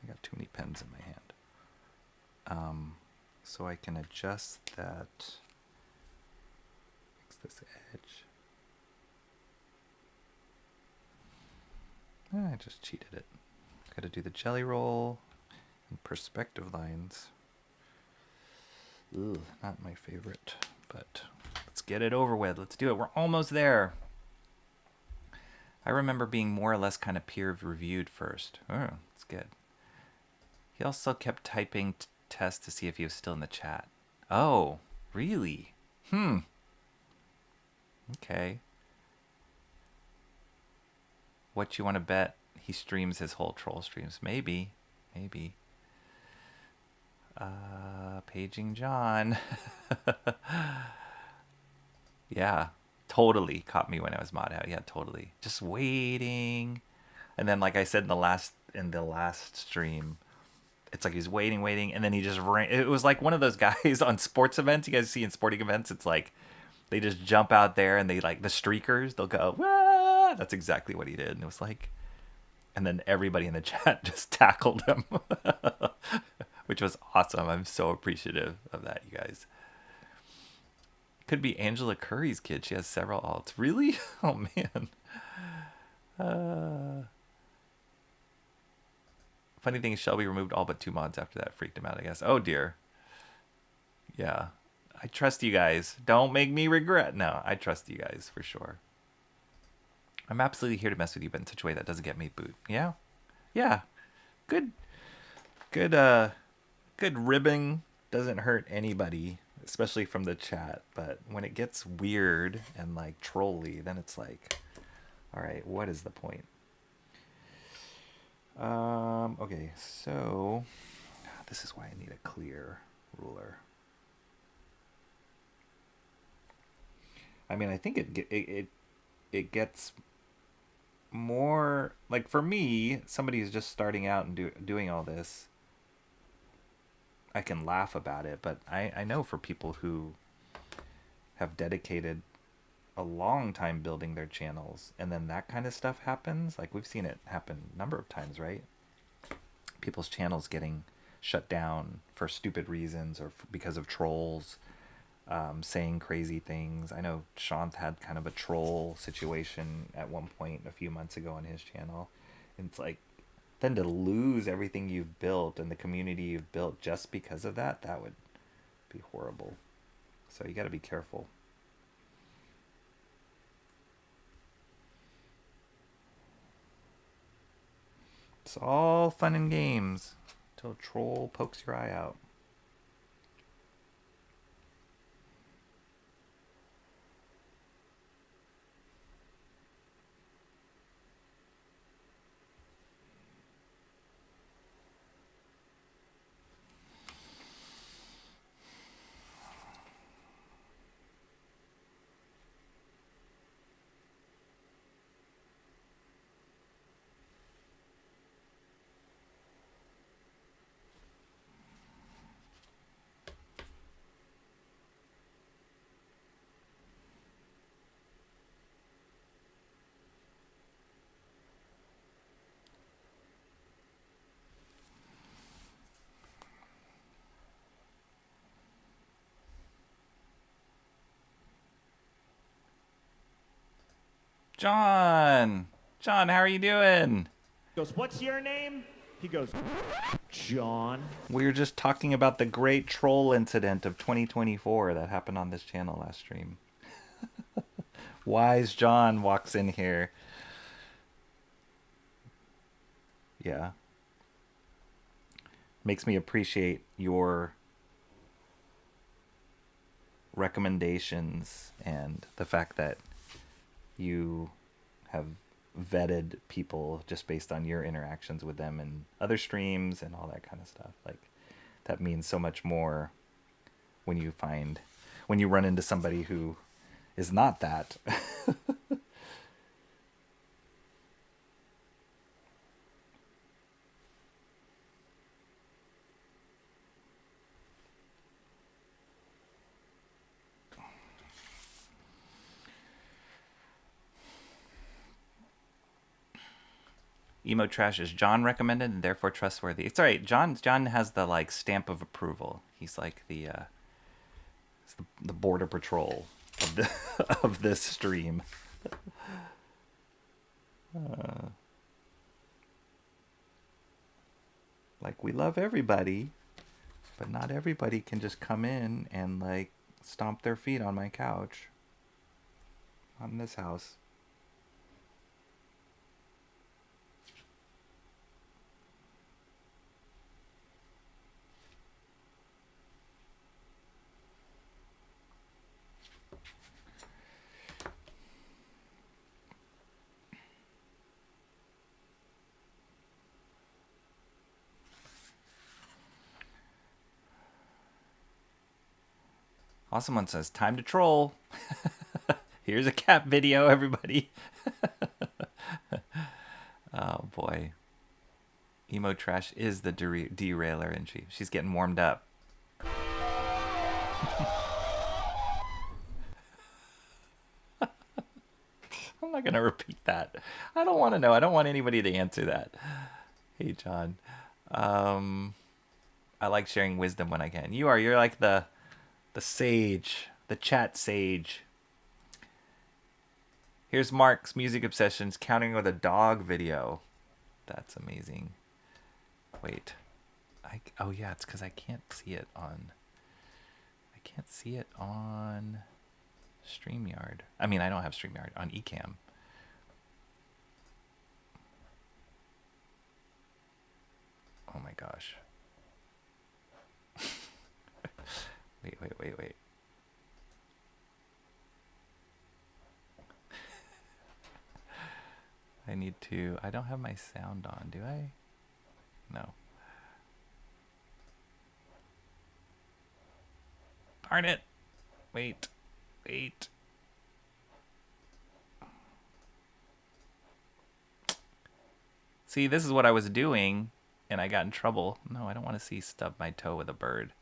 I got too many pens in my hand. So I can adjust that. Fix this edge. I just cheated it. Gotta do the jelly roll and perspective lines. Ugh, not my favorite, but let's get it over with. Let's do it. We're almost there. I remember being more or less kind of peer reviewed first. Oh, that's good. He also kept typing test to see if he was still in the chat. Oh, really? Okay. What you want to bet? He streams his whole troll streams. Maybe. Paging John. Yeah, totally caught me when I was mod out. Yeah, totally. Just waiting. And then, like I said in the last stream, it's like he's waiting, and then he just ran. It was like one of those guys on sports events. You guys see in sporting events, it's like They just jump out there and they like the streakers. They'll go, "Wah!" That's exactly what he did, and it was like, and then everybody in the chat just tackled him, which was awesome. I'm so appreciative of that, you guys. Could be Angela Curry's kid. She has several alts. Really? Oh man. Funny thing is, Shelby removed all but 2 mods after that. Freaked him out, I guess. Oh dear. Yeah. I trust you guys. Don't make me regret. No, I trust you guys for sure. I'm absolutely here to mess with you, but in such a way that doesn't get me boot. Yeah? Yeah. Good. Good, good ribbing doesn't hurt anybody, especially from the chat. But when it gets weird and like trolly, then it's like, all right, what is the point? Okay, so this is why I need a clear ruler. I mean, I think it gets more like, for me, somebody who's just starting out and doing all this, I can laugh about it, but I know for people who have dedicated a long time building their channels and then that kind of stuff happens, like we've seen it happen a number of times, right? People's channels getting shut down for stupid reasons or because of trolls saying crazy things. I know Sean had kind of a troll situation at one point a few months ago on his channel. And it's like, then to lose everything you've built and the community you've built just because of that, that would be horrible. So you got to be careful. It's all fun and games until a troll pokes your eye out. John, how are you doing? He goes, what's your name? He goes, John. We were just talking about the great troll incident of 2024 that happened on this channel last stream. Wise John walks in here. Yeah. Makes me appreciate your recommendations and the fact that you have vetted people just based on your interactions with them and other streams and all that kind of stuff. Like, that means so much more when you run into somebody who is not that. Emo Trash is John recommended and therefore trustworthy. It's all right. John has the like stamp of approval. He's like the border patrol of the of this stream. Like, we love everybody, but not everybody can just come in and like stomp their feet on my couch. Not in this house. Awesome one says, time to troll. Here's a cat video, everybody. Oh, boy. Emo Trash is the derailer, and she's getting warmed up. I'm not gonna repeat that. I don't want to know. I don't want anybody to answer that. Hey, John. I like sharing wisdom when I can. You're like the sage, the chat sage. Here's Mark's music obsessions counting with a dog video. That's amazing. Wait. Oh yeah, it's because I can't see it on. I can't see it on StreamYard. I mean, I don't have StreamYard on Ecamm. Oh my gosh. Wait. I don't have my sound on, do I? No. Darn it. Wait. See, this is what I was doing, and I got in trouble. No, I don't want to see stub my toe with a bird.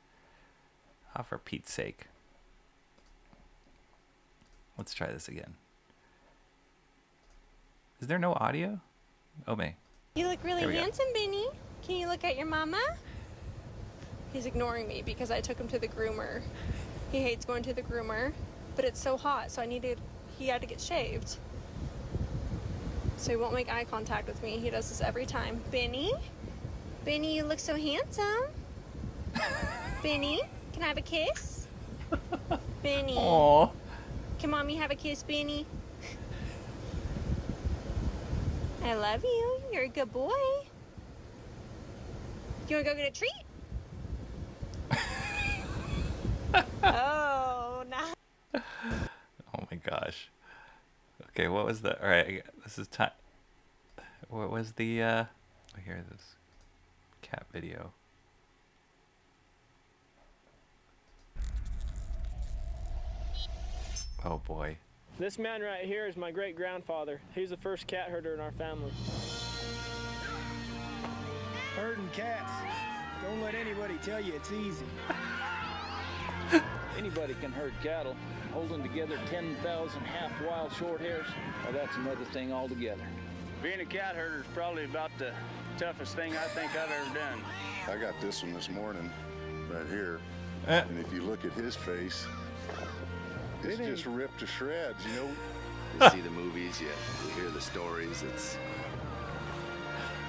Oh, for Pete's sake. Let's try this again. Is there no audio? Oh, May. You look really handsome, Benny. Can you look at your mama? He's ignoring me because I took him to the groomer. He hates going to the groomer, but it's so hot, so he had to get shaved. So he won't make eye contact with me. He does this every time. Benny, you look so handsome. Benny, can I have a kiss? Benny. Aww. Can mommy have a kiss, Benny? I love you. You're a good boy. You want to go get a treat? Oh, nice. Oh my gosh. Okay, what was the... Alright, this is time... What was the... Oh, here it is. Cat video. Oh boy. This man right here is my great-grandfather. He's the first cat herder in our family. Herding cats. Don't let anybody tell you it's easy. Anybody can herd cattle. Holding together 10,000 half-wild short hairs, well, that's another thing altogether. Being a cat herder is probably about the toughest thing I think I've ever done. I got this one this morning, right here. And if you look at his face, it's just ripped to shreds, you know? You see the movies, you hear the stories,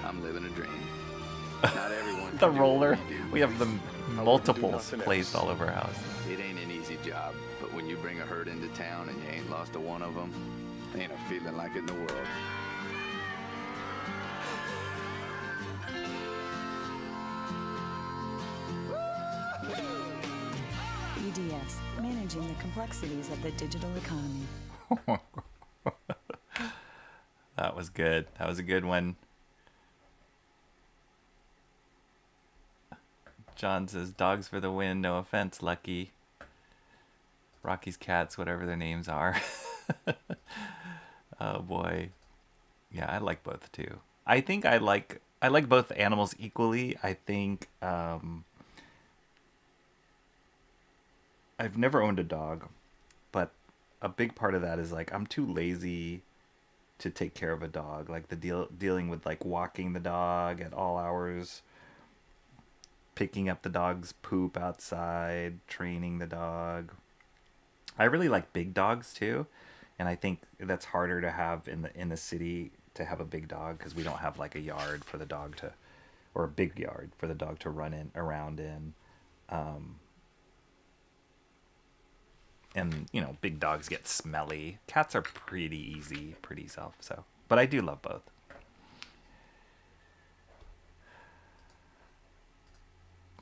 I'm living a dream. Not everyone The can do roller. what we do. We have the multiples placed all over our house. It ain't an easy job, but when you bring a herd into town and you ain't lost a one of them, ain't a feeling like it in the world. EDS, managing the complexities of the digital economy. That was good. That was a good one. John says, dogs for the win. No offense, Lucky. Rocky's cats, whatever their names are. Oh, boy. Yeah, I like both, too. I think I like both animals equally. I think I've never owned a dog, but a big part of that is, like, I'm too lazy to take care of a dog. Like, dealing with, like, walking the dog at all hours, picking up the dog's poop outside, training the dog. I really like big dogs too, and I think that's harder to have in the city, to have a big dog, because we don't have like a yard for the dog to, or a big yard for the dog to run around in. And you know, big dogs get smelly. Cats are pretty easy, pretty so. But I do love both.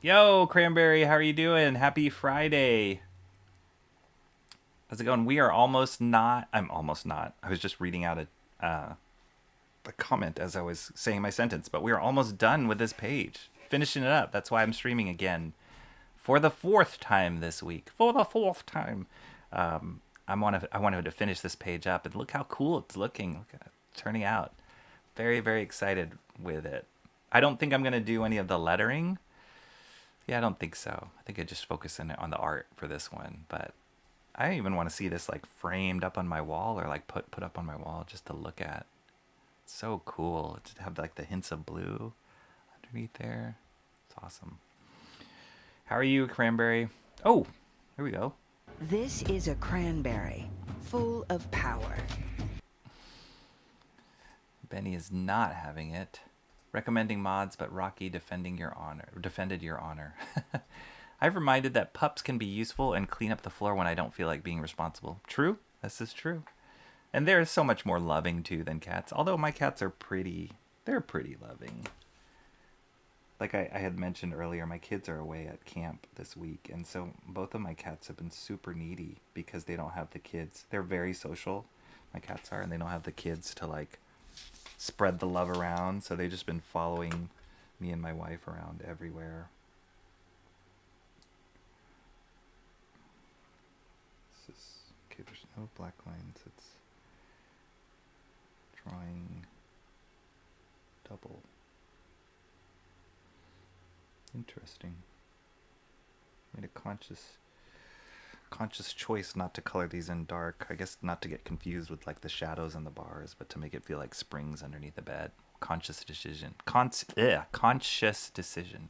Yo, Cranberry, how are you doing? Happy Friday. How's it going? We are almost not... I'm almost not. I was just reading out a comment as I was saying my sentence, but we are almost done with this page. Finishing it up. That's why I'm streaming again for the 4th time this week. For the 4th time. I wanted to finish this page up, and look how cool it's looking. Look at it turning out. Very, very excited with it. I don't think I'm going to do any of the lettering. Yeah, I don't think so. I think I just focus on the art for this one, but I even want to see this like framed up on my wall, or like put up on my wall just to look at. It's so cool to have like the hints of blue underneath there. It's awesome. How are you, Cranberry? Oh, here we go. This is a cranberry, full of power. Benny is not having it. Recommending mods, but Rocky defended your honor. I've reminded that pups can be useful and clean up the floor when I don't feel like being responsible. True. This is true. And they're so much more loving, too, than cats. Although my cats are they're pretty loving. Like I had mentioned earlier, my kids are away at camp this week. And so both of my cats have been super needy because they don't have the kids. They're very social, my cats are, and they don't have the kids to, like, spread the love around. So they've just been following me and my wife around everywhere. Okay, there's no black lines. It's drawing double. Interesting. Made a conscious choice not to color these in dark. I guess not to get confused with like the shadows and the bars, but to make it feel like springs underneath the bed. Conscious decision. Conscious decision.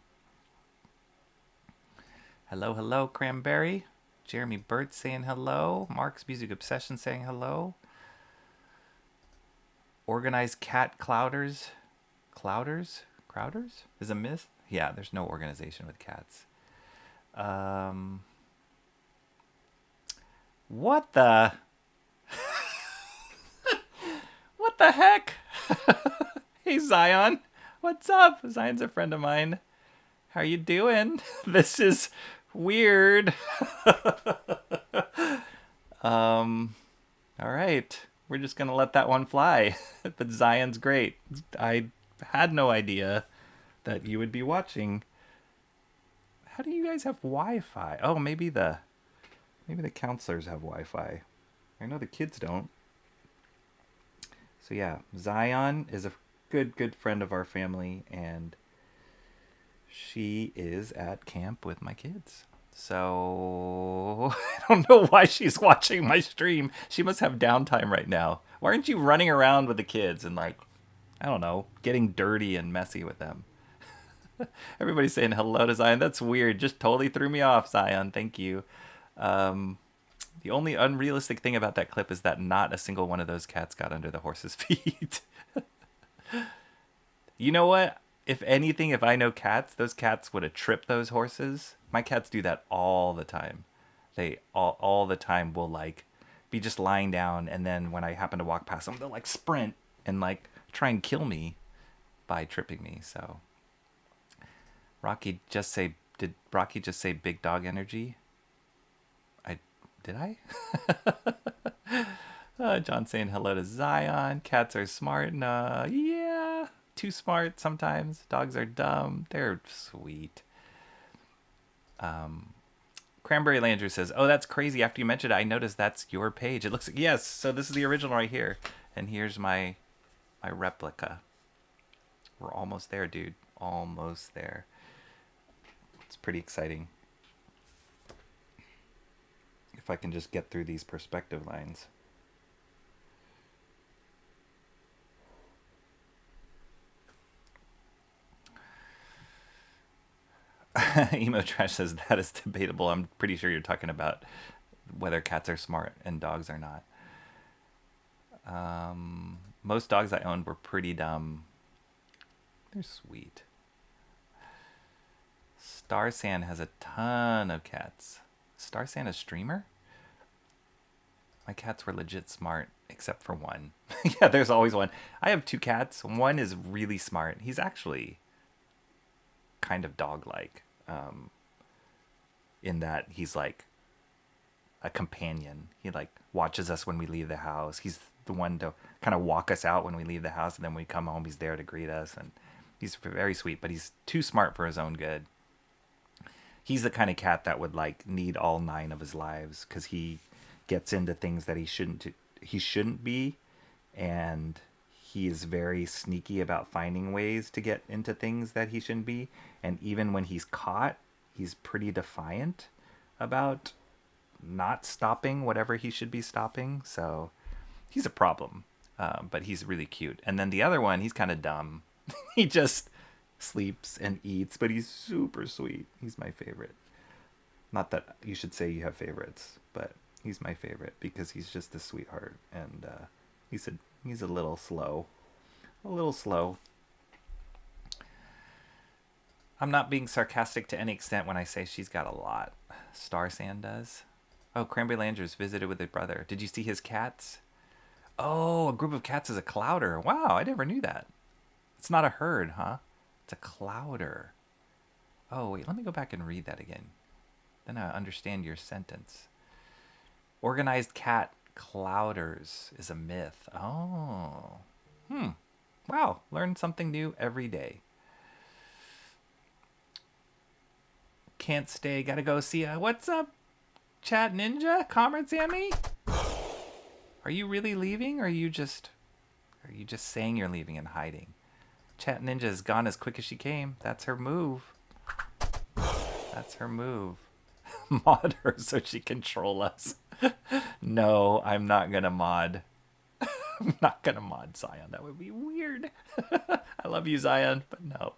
Hello, hello, Cranberry. Jeremy Burt saying hello. Mark's Music Obsession saying hello. Organized Cat Clouders. Clouders? Crowders? Is a myth? Yeah, there's no organization with cats. What the? What the heck? Hey, Zion. What's up? Zion's a friend of mine. How you doing? This is weird. All right. We're just going to let that one fly. But Zion's great. I had no idea that you would be watching. How do you guys have Wi-Fi? Oh, maybe the counselors have Wi-Fi. I know the kids don't. So yeah, Zion is a good friend of our family, and she is at camp with my kids. So I don't know why she's watching my stream. She must have downtime right now. Why aren't you running around with the kids and, like, I don't know, getting dirty and messy with them? Everybody's saying hello to Zion. That's weird. Just totally threw me off, Zion. Thank you. The only unrealistic thing about that clip is that not a single one of those cats got under the horse's feet. You know what? If anything, if I know cats, those cats would have tripped those horses. My cats do that all the time. They all the time will, like, be just lying down, and then when I happen to walk past them, they'll, like, sprint and, like, try and kill me by tripping me. So did Rocky just say big dog energy? Did I? John saying hello to Zion. Cats are smart. Yeah, too smart sometimes. Dogs are dumb. They're sweet. Cranberry Landry says, oh, that's crazy. After you mentioned it, I noticed that's your page. It looks like, yes, so this is the original right here. And here's my replica. We're almost there, dude. Almost there. It's pretty exciting. If I can just get through these perspective lines. Emo Trash says that is debatable. I'm pretty sure you're talking about whether cats are smart and dogs are not. Most dogs I owned were pretty dumb. They're sweet. Starsan has a ton of cats. Starsan a streamer? My cats were legit smart, except for one. Yeah, there's always one. I have two cats. One is really smart. He's actually kind of dog-like, in that he's like a companion. He, like, watches us when we leave the house. He's the one to kind of walk us out when we leave the house, and then when we come home, he's there to greet us. And he's very sweet, but he's too smart for his own good. He's the kind of cat that would, like, need all 9 of his lives, because he gets into things that he shouldn't be, and he is very sneaky about finding ways to get into things that he shouldn't be. And even when he's caught, he's pretty defiant about not stopping whatever he should be stopping. So he's a problem, but he's really cute. And then the other one, he's kind of dumb. He just sleeps and eats, but he's super sweet. He's my favorite. Not that you should say you have favorites, but he's my favorite because he's just a sweetheart. And he's a little slow. A little slow. I'm not being sarcastic to any extent when I say she's got a lot. Star Sand does. Oh, Cranberry Landers visited with his brother. Did you see his cats? Oh, a group of cats is a clouder. Wow, I never knew that. It's not a herd, huh? It's a clouder. Oh, wait, let me go back and read that again. Then I understand your sentence. Organized cat clouders is a myth. Oh. Wow, learn something new every day. Can't stay, gotta go see ya. What's up, Chat Ninja? Comrade Sammy? Are you really leaving, or are you just saying you're leaving and hiding? Chat Ninja is gone as quick as she came. That's her move. That's her move. Mod her so she can troll us. No, I'm not gonna mod. I'm not gonna mod Zion. That would be weird. I love you, Zion, but no.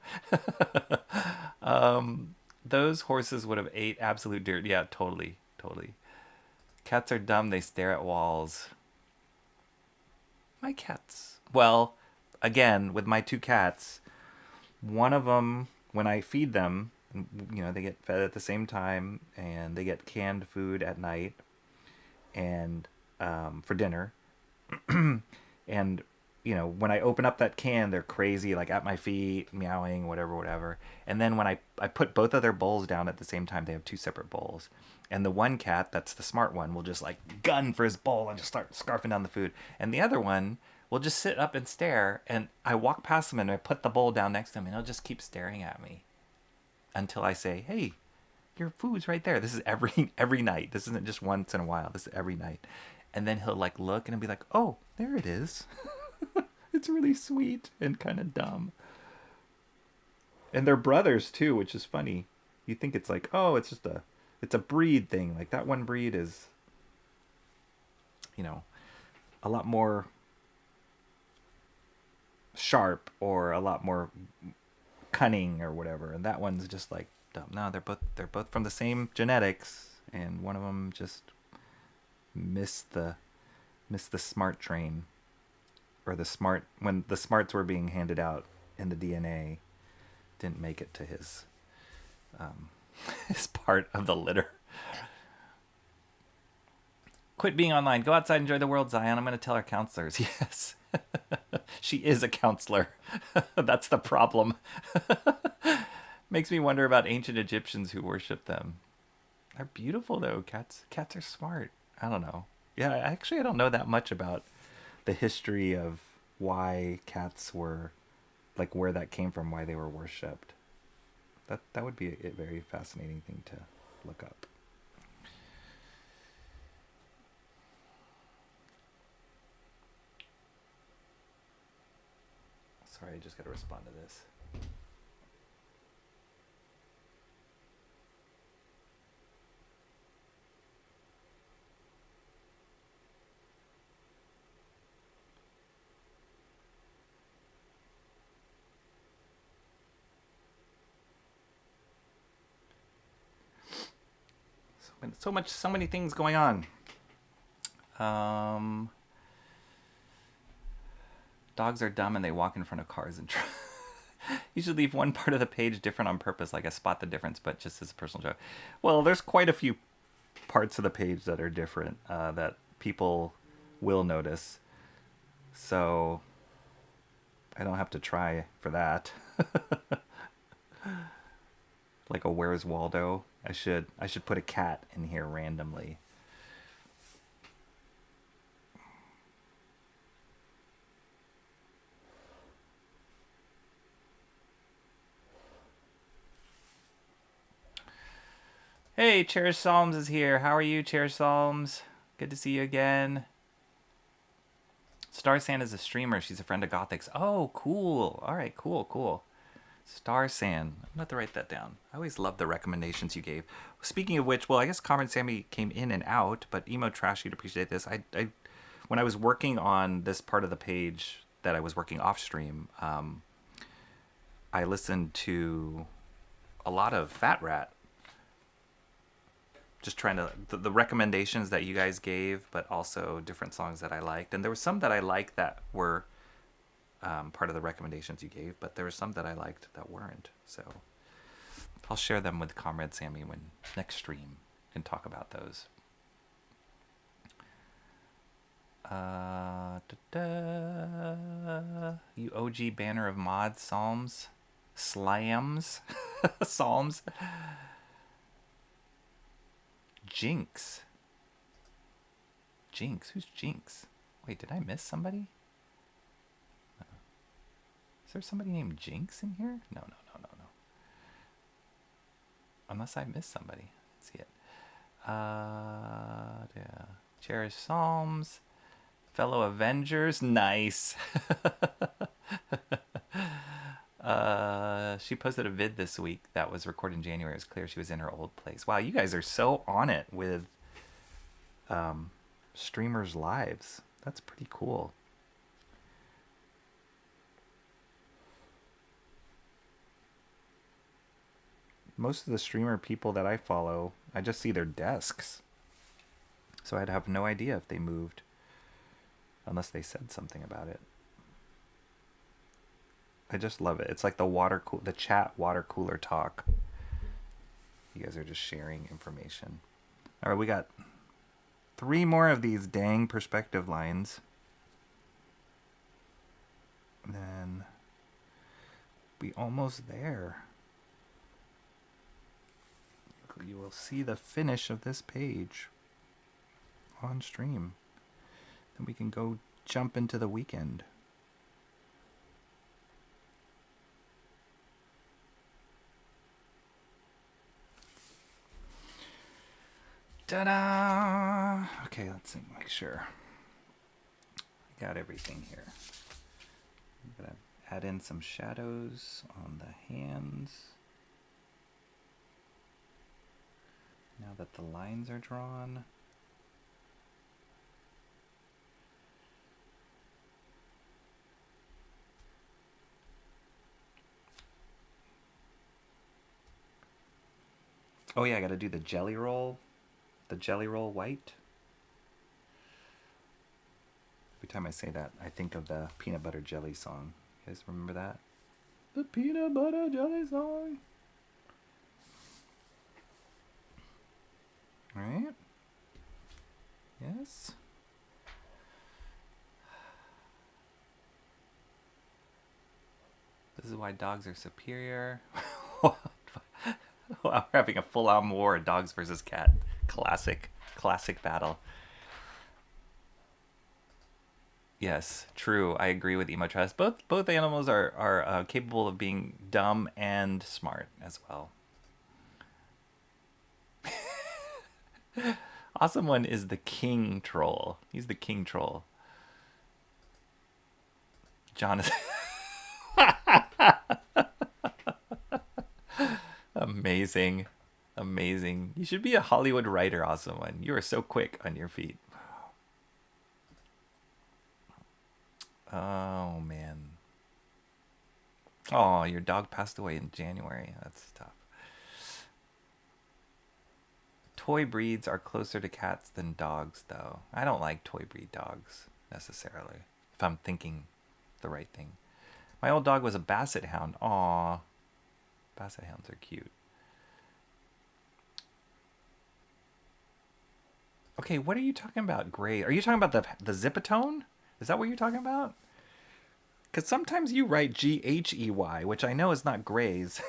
Those horses would have ate absolute dirt. Yeah, totally. Cats are dumb. They stare at walls. My cats. Well, again, with my two cats, one of them, when I feed them, you know, they get fed at the same time, and they get canned food at night and for dinner. And you know, when I open up that can, they're crazy, like at my feet, meowing, whatever. And then when I put both of their bowls down at the same time, they have two separate bowls. And the one cat, that's the smart one, will just like gun for his bowl and just start scarfing down the food. And the other one will just sit up and stare. And I walk past him and I put the bowl down next to him, and he'll just keep staring at me until I say, "Hey, your food's right there." This is every night. This isn't just once in a while. This is every night. And then he'll like look and he'll be like, "Oh, there it is." It's really sweet and kind of dumb. And they're brothers too, which is funny. You think it's like, oh, it's a breed thing. Like that one breed is, you know, a lot more sharp or a lot more cunning or whatever. And that one's just like dumb. No, they're both from the same genetics, and one of them just missed the smart train. Or when the smarts were being handed out in the DNA, didn't make it to his part of the litter. Quit being online. Go outside, enjoy the world, Zion. I'm going to tell our counselors. Yes. She is a counselor. That's the problem. Makes me wonder about ancient Egyptians who worship them. They're beautiful, though. Cats are smart. I don't know. Yeah, actually, I don't know that much about the history of why cats were, like where that came from, why they were worshipped. That would be a very fascinating thing to look up. Sorry, I just got to respond to this. So many things going on. Dogs are dumb and they walk in front of cars and you should leave one part of the page different on purpose, like a spot the difference, but just as a personal joke. Well, there's quite a few parts of the page that are different that people will notice. So I don't have to try for that. Like a Where's Waldo? I should put a cat in here randomly. Hey, Cherish Psalms is here. How are you, Cherish Psalms? Good to see you again. Star Sand is a streamer. She's a friend of Gothic's. Oh, cool. All right, cool. Star Sand. I'm going to write that down. I always love the recommendations you gave. Speaking of which, well, I guess Comrade Sammy came in and out, but Emo Trash, you'd appreciate this. I when I was working on this part of the page that I was working off stream, I listened to a lot of Fat Rat. Just trying to, the recommendations that you guys gave, but also different songs that I liked. And there were some that I liked that were part of the recommendations you gave, but there were some that I liked that weren't. So I'll share them with Comrade Sammy when next stream and talk about those. You OG banner of mods, Psalms, Slams, Psalms. Jinx. Jinx? Who's Jinx? Wait, did I miss somebody? Is there somebody named Jinx in here? No. Unless I missed somebody. Let's see it. Yeah. Cherish Psalms. Fellow Avengers. Nice. She posted a vid this week that was recorded in January. It was clear she was in her old place. Wow, you guys are so on it with streamers' lives. That's pretty cool. Most of the streamer people that I follow, I just see their desks. So I'd have no idea if they moved unless they said something about it. I just love it. It's like the chat water cooler talk. You guys are just sharing information. All right, we got 3 more of these dang perspective lines. And then we almost there. You will see the finish of this page on stream. Then we can go jump into the weekend. Ta-da! Okay, let's make sure I got everything here. I'm gonna add in some shadows on the hands. Now that the lines are drawn. Oh yeah, I gotta do the jelly roll. The jelly roll white. Every time I say that, I think of the peanut butter jelly song. You guys remember that? The peanut butter jelly song. All right. Yes. This is why dogs are superior. We're having a full-on war, dogs versus cat. Classic battle. Yes, true. I agree with Emo Trust. Both animals are capable of being dumb and smart as well. Awesome one is the king troll. He's the king troll. Jonathan. Amazing. Amazing. You should be a Hollywood writer, Awesome One. You are so quick on your feet. Oh, man. Oh, your dog passed away in January. That's tough. Toy breeds are closer to cats than dogs, though. I don't like toy breed dogs, necessarily, if I'm thinking the right thing. My old dog was a basset hound. Aw. Basset hounds are cute. Okay, what are you talking about, Gray? Are you talking about the Zipatone? Is that what you're talking about? Because sometimes you write Ghey, which I know is not Gray's.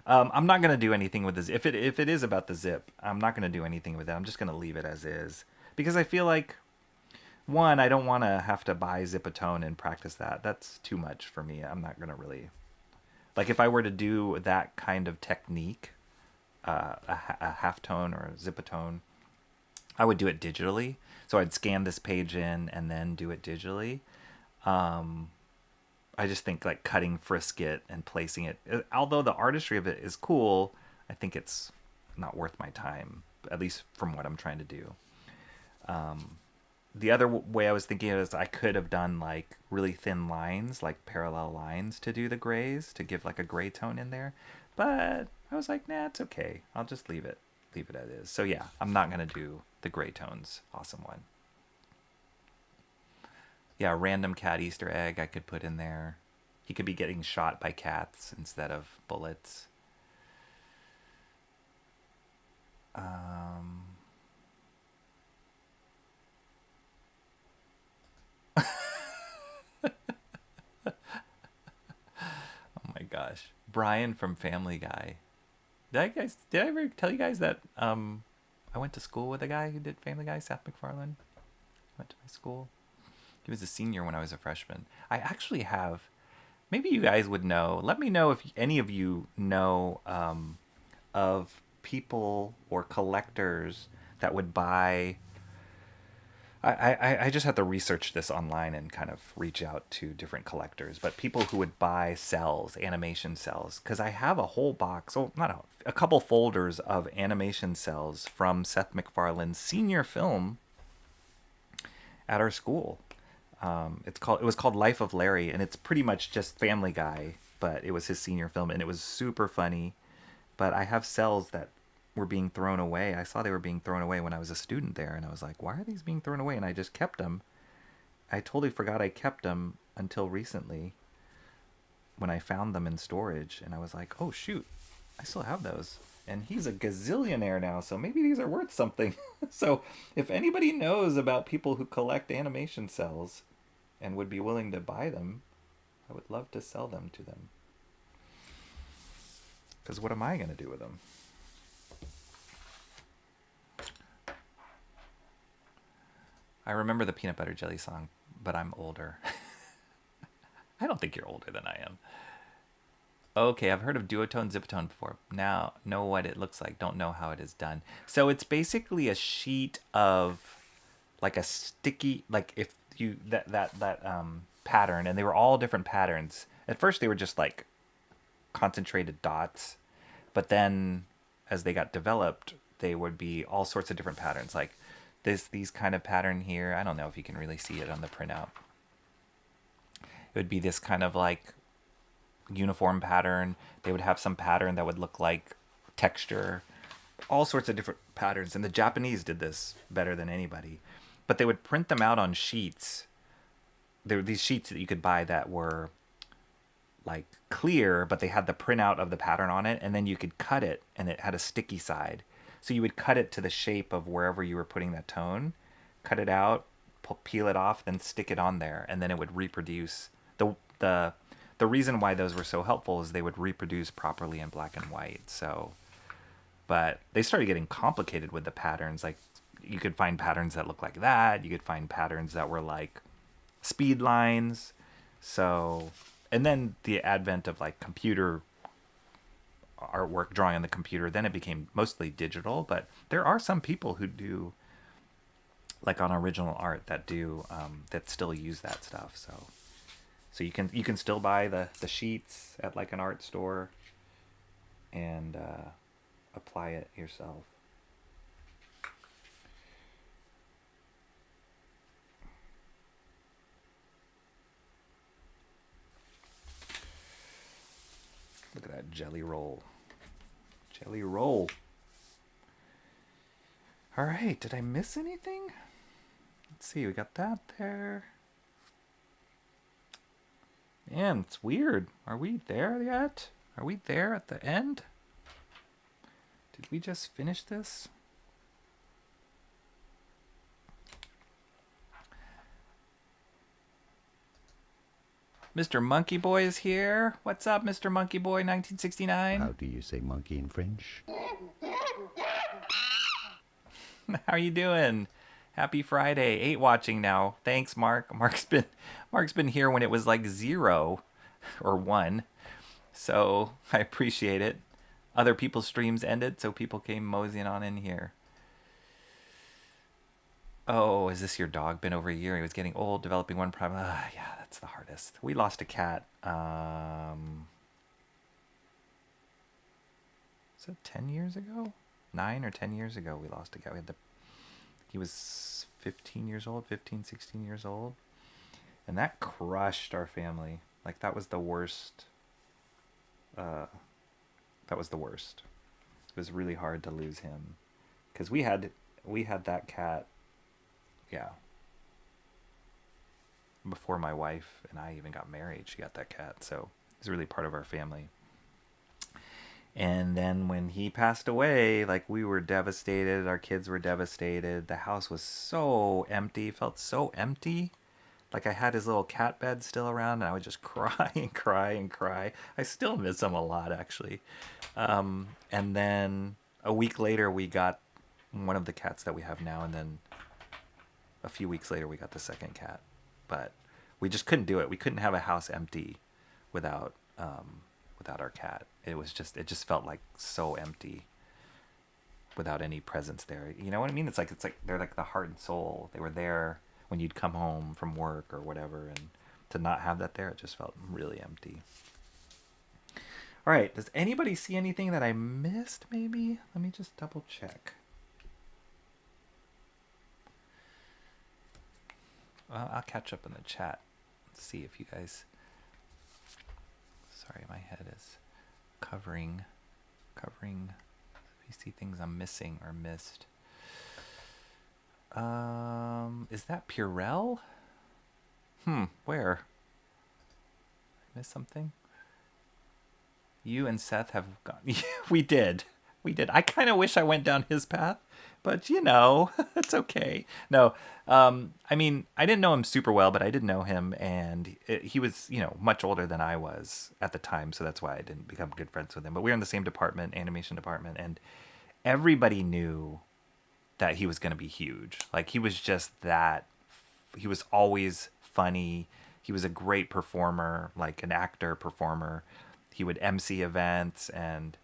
I'm not going to do anything with this. If it is about the zip, I'm not going to do anything with it. I'm just going to leave it as is. Because I feel like, one, I don't want to have to buy Zipatone and practice that. That's too much for me. I'm not going to really... Like, if I were to do that kind of technique, a halftone or a Zipatone, I would do it digitally. So I'd scan this page in and then do it digitally. I I just think like cutting Frisket and placing it, although the artistry of it is cool, I think it's not worth my time, at least from what I'm trying to do. The other way I was thinking is I could have done like really thin lines, like parallel lines to do the grays, to give like a gray tone in there. But I was like, nah, it's okay. I'll just leave it as is. So yeah, I'm not going to do the gray tones. Awesome one. Yeah, random cat Easter egg I could put in there. He could be getting shot by cats instead of bullets. Oh my gosh. Brian from Family Guy. Did I ever tell you guys that I went to school with a guy who did Family Guy, Seth MacFarlane? Went to my school. He was a senior when I was a freshman. I actually have, maybe you guys would know. Let me know if any of you know of people or collectors that would buy. I just have to research this online and kind of reach out to different collectors, but people who would buy cells, animation cells, because I have a whole box, not a couple folders of animation cells from Seth MacFarlane's senior film at our school. It was called Life of Larry, and it's pretty much just Family Guy, but it was his senior film, and it was super funny. But I have cells that were being thrown away. I saw they were being thrown away when I was a student there, and I was like, why are these being thrown away? And I just kept them. I totally forgot I kept them until recently when I found them in storage, and I was like, oh shoot, I still have those. And he's a gazillionaire now, so maybe these are worth something. So if anybody knows about people who collect animation cells and would be willing to buy them, I would love to sell them to them. Because what am I going to do with them? I remember the peanut butter jelly song, but I'm older. I don't think you're older than I am. Okay, I've heard of duotone, zipatone before. Now know what it looks like. Don't know how it is done. So it's basically a sheet of like a sticky, like if you that pattern, and they were all different patterns. At first they were just like concentrated dots, but then as they got developed, they would be all sorts of different patterns, like these kind of pattern here. I don't know if you can really see it on the printout. It would be this kind of like uniform pattern. They would have some pattern that would look like texture, all sorts of different patterns. And the Japanese did this better than anybody. But they would print them out on sheets. There were these sheets that you could buy that were like clear, but they had the printout of the pattern on it, and then you could cut it, and it had a sticky side. So you would cut it to the shape of wherever you were putting that tone, cut it out, peel it off, then stick it on there, and then it would reproduce. The reason why those were so helpful is they would reproduce properly in black and white. So, but they started getting complicated with the patterns. Like you could find patterns that look like that. You could find patterns that were like speed lines. So, and then the advent of like computer artwork, drawing on the computer, then it became mostly digital. But there are some people who do, like on original art, that do that still use that stuff. So you can still buy the sheets at like an art store and apply it yourself. Look at that jelly roll. Jelly roll. All right, did I miss anything? Let's see, we got that there. Man, it's weird. Are we there yet? Are we there at the end? Did we just finish this? Mr. Monkey Boy is here. What's up, Mr. Monkey Boy 1969? How do you say monkey in French? How are you doing? Happy Friday. 8 watching now. Thanks, Mark. Mark's been here when it was like 0 or 1. So I appreciate it. Other people's streams ended, so people came moseying on in here. Oh, is this your dog? Been over a year. He was getting old, developing one problem. Yeah, That's the hardest. We lost a cat. Is it 10 years ago? 9 or 10 years ago we lost a cat. He was 15 years old, 15, 16 years old. And that crushed our family. Like, that was the worst. That was the worst. It was really hard to lose him. Because we had that cat, yeah. Before my wife and I even got married, she got that cat. So it was really part of our family. And then when he passed away, like, we were devastated. Our kids were devastated. The house was so empty, felt so empty. Like, I had his little cat bed still around, and I would just cry and cry and cry. I still miss him a lot, actually. And then a week later, we got one of the cats that we have now, and then a few weeks later, we got the second cat. But we just couldn't do it. We couldn't have a house empty without our cat. It just felt like so empty without any presence there. You know what I mean? It's like they're like the heart and soul. They were there when you'd come home from work or whatever, and to not have that there, it just felt really empty. All right, does anybody see anything that I missed, maybe? Let me just double check. Well, I'll catch up in the chat. Let's see if you guys... Sorry, my head is covering. If you see things I'm missing or missed. Is that Purell? Where? I missed something? You and Seth have gone... We did. I kind of wish I went down his path, but you know, it's okay. No, I mean, I didn't know him super well, but I did know him, and he was, you know, much older than I was at the time, so that's why I didn't become good friends with him. But we were in the same department, animation department, and everybody knew that he was going to be huge. Like, he was just that. He was always funny. He was a great performer, like an actor performer. He would MC events, and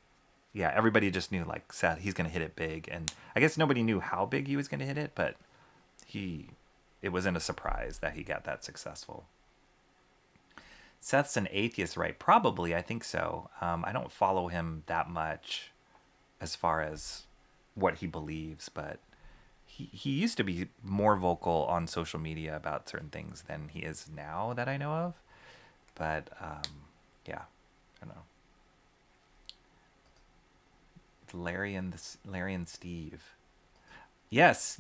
yeah, everybody just knew, like, Seth, he's going to hit it big. And I guess nobody knew how big he was going to hit it, but it wasn't a surprise that he got that successful. Seth's an atheist, right? Probably, I think so. I don't follow him that much as far as what he believes, but he used to be more vocal on social media about certain things than he is now that I know of. But yeah, I don't know. Larry and Steve. Yes.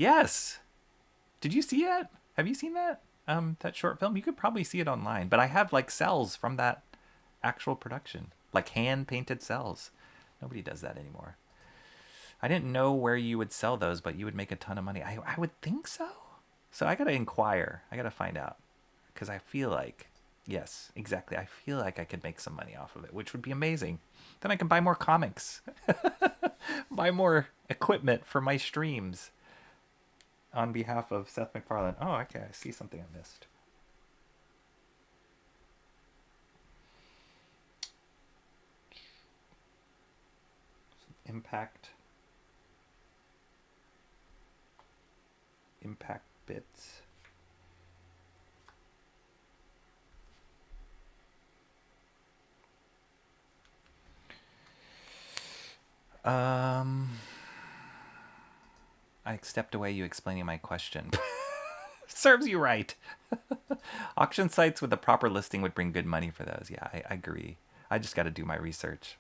Did you see it? Have you seen that? That short film? You could probably see it online, but I have like cells from that actual production, like hand painted cells. Nobody does that anymore. I didn't know where you would sell those, but you would make a ton of money. I would think so. So I got to inquire. I got to find out, because I feel like, yes, exactly. I feel like I could make some money off of it, which would be amazing. Then I can buy more comics, buy more equipment for my streams on behalf of Seth MacFarlane. Oh, okay. I see something I missed. Impact bits. I stepped away you explaining my question. Serves you right. Auction sites with the proper listing would bring good money for those. Yeah, I agree. I just got to do my research.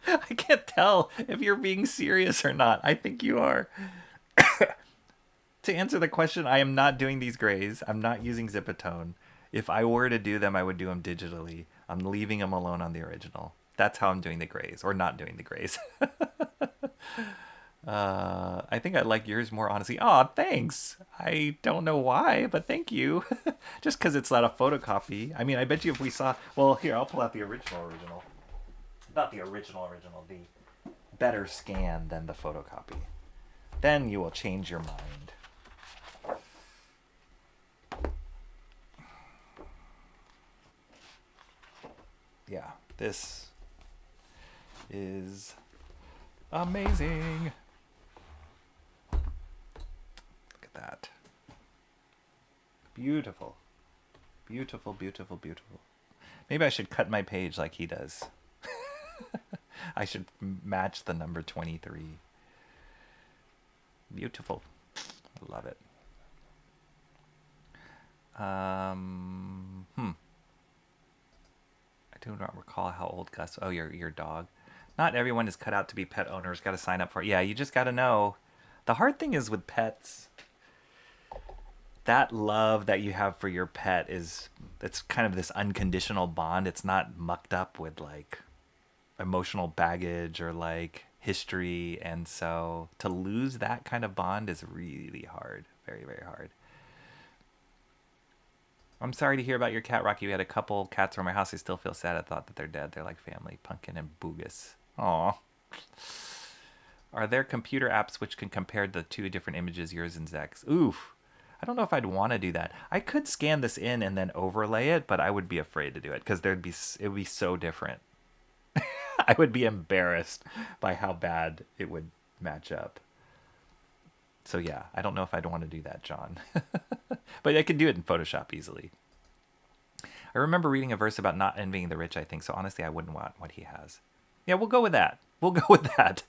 I can't tell if you're being serious or not. I think you are. To answer the question, I am not doing these grays. I'm not using Zipatone. If I were to do them, I would do them digitally. I'm leaving them alone on the original. That's how I'm doing the grays, or not doing the grays. I think I like yours more, honestly. Aw, thanks. I don't know why, but thank you. Just because it's not a photocopy. I mean, I bet you if we saw... Well, here, I'll pull out the original. Not the original, the better scan than the photocopy. Then you will change your mind. Yeah, this is amazing. that. Beautiful. Beautiful, beautiful, beautiful. Maybe I should cut my page like he does. I should match the number 23. Beautiful. I love it. I do not recall how old Gus. Oh, your dog. Not everyone is cut out to be pet owners. Got to sign up for it. Yeah, you just got to know. The hard thing is with pets, that love that you have for your pet it's kind of this unconditional bond. It's not mucked up with like emotional baggage or like history, and so to lose that kind of bond is really hard. Very, very hard. I'm sorry to hear about your cat, Rocky. We had a couple cats from my house. I still feel sad. I thought that they're dead. They're like family, Pumpkin and Boogus. Aw. Are there computer apps which can compare the two different images, yours and ZECK's? Oof. I don't know if I'd want to do that. I could scan this in and then overlay it, but I would be afraid to do it because it would be so different. I would be embarrassed by how bad it would match up. So yeah, I don't know if I'd want to do that, John. But I could do it in Photoshop easily. I remember reading a verse about not envying the rich, I think. So honestly, I wouldn't want what he has. Yeah, we'll go with that. We'll go with that.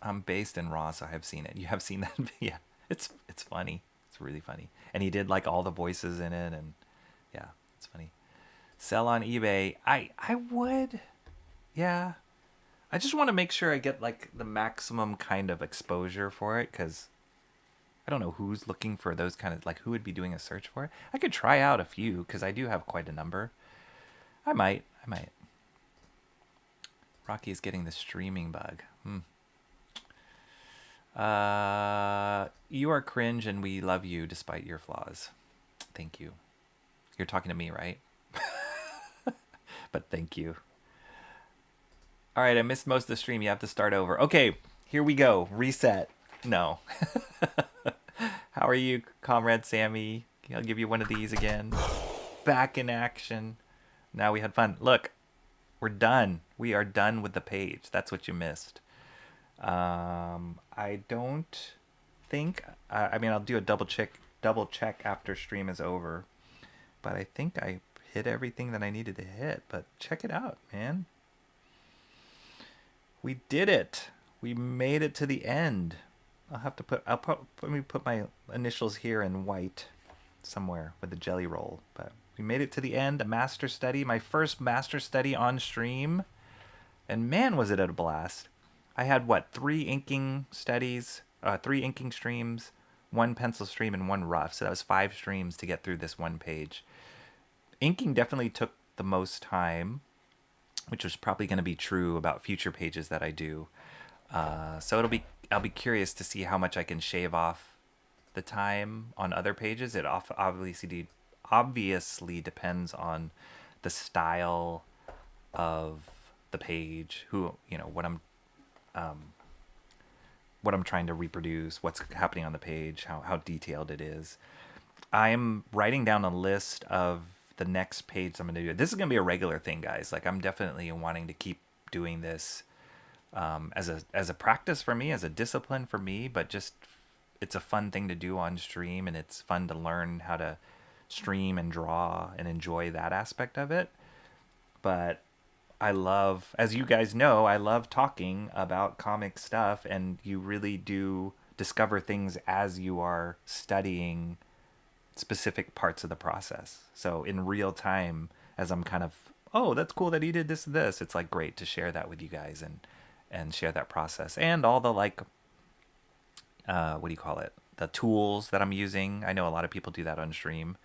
I'm based in Raw, so I have seen it. You have seen that? Yeah, it's funny. It's really funny. And he did like all the voices in it, and yeah, it's funny. Sell on eBay. I would. Yeah. I just want to make sure I get like the maximum kind of exposure for it, because I don't know who's looking for those kind of, like, who would be doing a search for it. I could try out a few because I do have quite a number. I might. Rocky is getting the streaming bug. You are cringe and we love you despite your flaws. Thank you. You're talking to me, right? But thank you. All right, I missed most of the stream. You have to start over. Okay, here we go. Reset. No. How are you, Comrade Sammy? I'll give you one of these again. Back in action. Now we had fun. Look, we're done. We are done with the page. That's what you missed. I don't think... I mean, I'll do a double check after stream is over. But I think I hit everything that I needed to hit. But check it out, man. We did it. We made it to the end. Let me put my initials here in white somewhere with the jelly roll. But we made it to the end. A master study. My first master study on stream. And man, was it a blast. I had, what, 3 inking studies, 3 inking streams, 1 pencil stream, and 1 rough. So that was 5 streams to get through this one page. Inking definitely took the most time, which was probably going to be true about future pages that I do. So I'll be curious to see how much I can shave off the time on other pages. It obviously depends on the style of the page, what I'm trying to reproduce, what's happening on the page, how detailed it is. I'm writing down a list of the next page I'm going to do. This is going to be a regular thing, guys. Like, I'm definitely wanting to keep doing this as a practice for me, as a discipline for me, but just it's a fun thing to do on stream, and it's fun to learn how to stream and draw and enjoy that aspect of it. But I love, as you guys know, I love talking about comic stuff, and you really do discover things as you are studying specific parts of the process. So in real time, as I'm kind of, oh, that's cool that he did this, it's like great to share that with you guys and share that process and all the, like, what do you call it? The tools that I'm using. I know a lot of people do that on stream.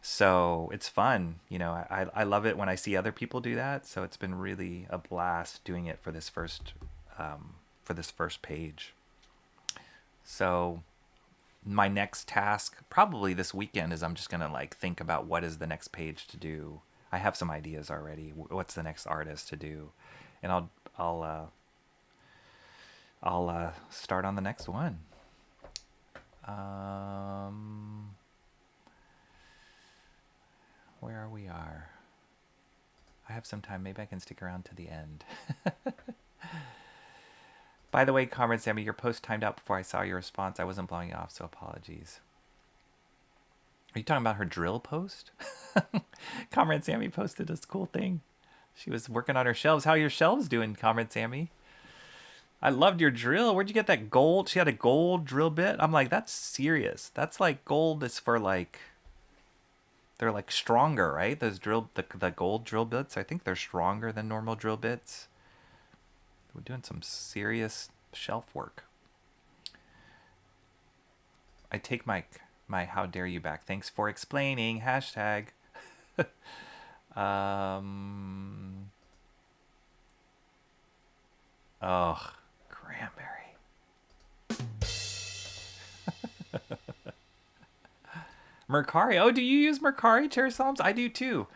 So it's fun. I love it when I see other people do that. So it's been really a blast doing it for this first page. So my next task probably this weekend is I'm just going to like think about what is the next page to do. I have some ideas already. What's the next artist to do? And I'll start on the next one. Where we are. I have some time. Maybe I can stick around to the end. By the way, Comrade Sammy, your post timed out before I saw your response. I wasn't blowing you off, so apologies. Are you talking about her drill post? Comrade Sammy posted this cool thing. She was working on her shelves. How are your shelves doing, Comrade Sammy? I loved your drill. Where'd you get that gold? She had a gold drill bit. I'm like, that's serious. That's like gold is for like, they're like stronger, right? Those the gold drill bits. I think they're stronger than normal drill bits. We're doing some serious shelf work. I take my how dare you back. Thanks for explaining. Hashtag. Oh, cranberry. Mercari. Oh, do you use Mercari, Cherisams? I do too.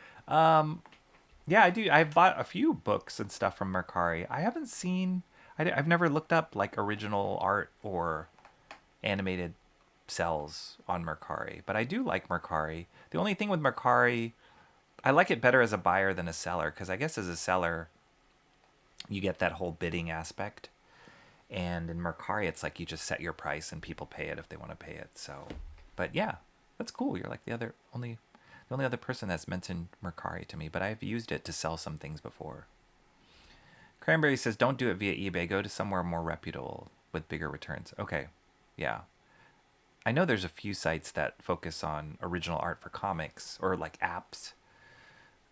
Yeah, I do. I've bought a few books and stuff from Mercari. I haven't seen... I've never looked up like original art or animated sells on Mercari. But I do like Mercari. The only thing with Mercari... I like it better as a buyer than a seller. Because I guess as a seller, you get that whole bidding aspect. And in Mercari, it's like you just set your price and people pay it if they want to pay it. So, but yeah, that's cool. You're like the only other person that's mentioned Mercari to me, but I've used it to sell some things before. Cranberry says, don't do it via eBay. Go to somewhere more reputable with bigger returns. Okay, yeah. I know there's a few sites that focus on original art for comics or like apps.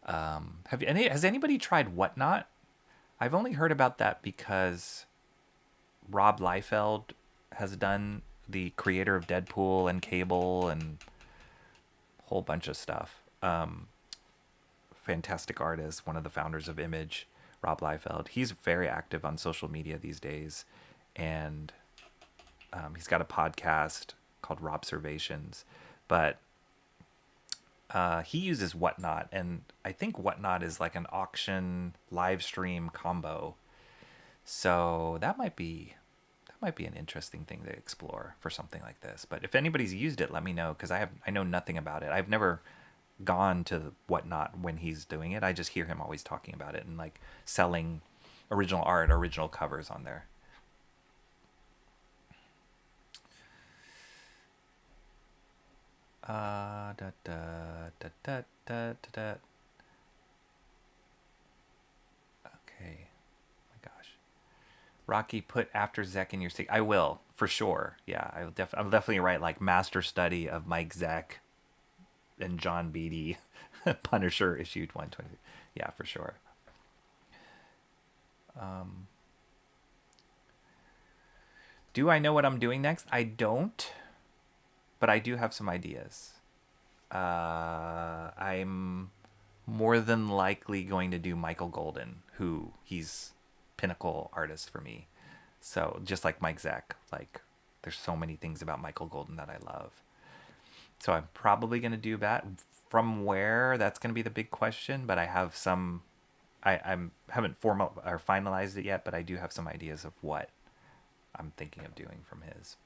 Has anybody tried Whatnot? I've only heard about that because Rob Liefeld has done, the creator of Deadpool and Cable and whole bunch of stuff. Fantastic artist, one of the founders of Image, Rob Liefeld. He's very active on social media these days, and he's got a podcast called Robservations. But he uses Whatnot, and I think Whatnot is like an auction live stream combo. So that might be an interesting thing to explore for something like this. But if anybody's used it, let me know, because I know nothing about it. I've never gone to Whatnot when he's doing it. I just hear him always talking about it and like selling original art, original covers on there. Okay. Rocky, put after ZECK in your stick. I will, for sure. Yeah, I'll definitely write like master study of Mike ZECK and John Beatty, Punisher issue 120. Yeah, for sure. Do I know what I'm doing next? I don't, but I do have some ideas. I'm more than likely going to do Michael Golden, who he's pinnacle artist for me. So just like Mike ZECK, like there's so many things about Michael Golden that I love. So I'm probably going to do that. From where, that's going to be the big question, but I have some, I haven't formal or finalized it yet, but I do have some ideas of what I'm thinking of doing from his.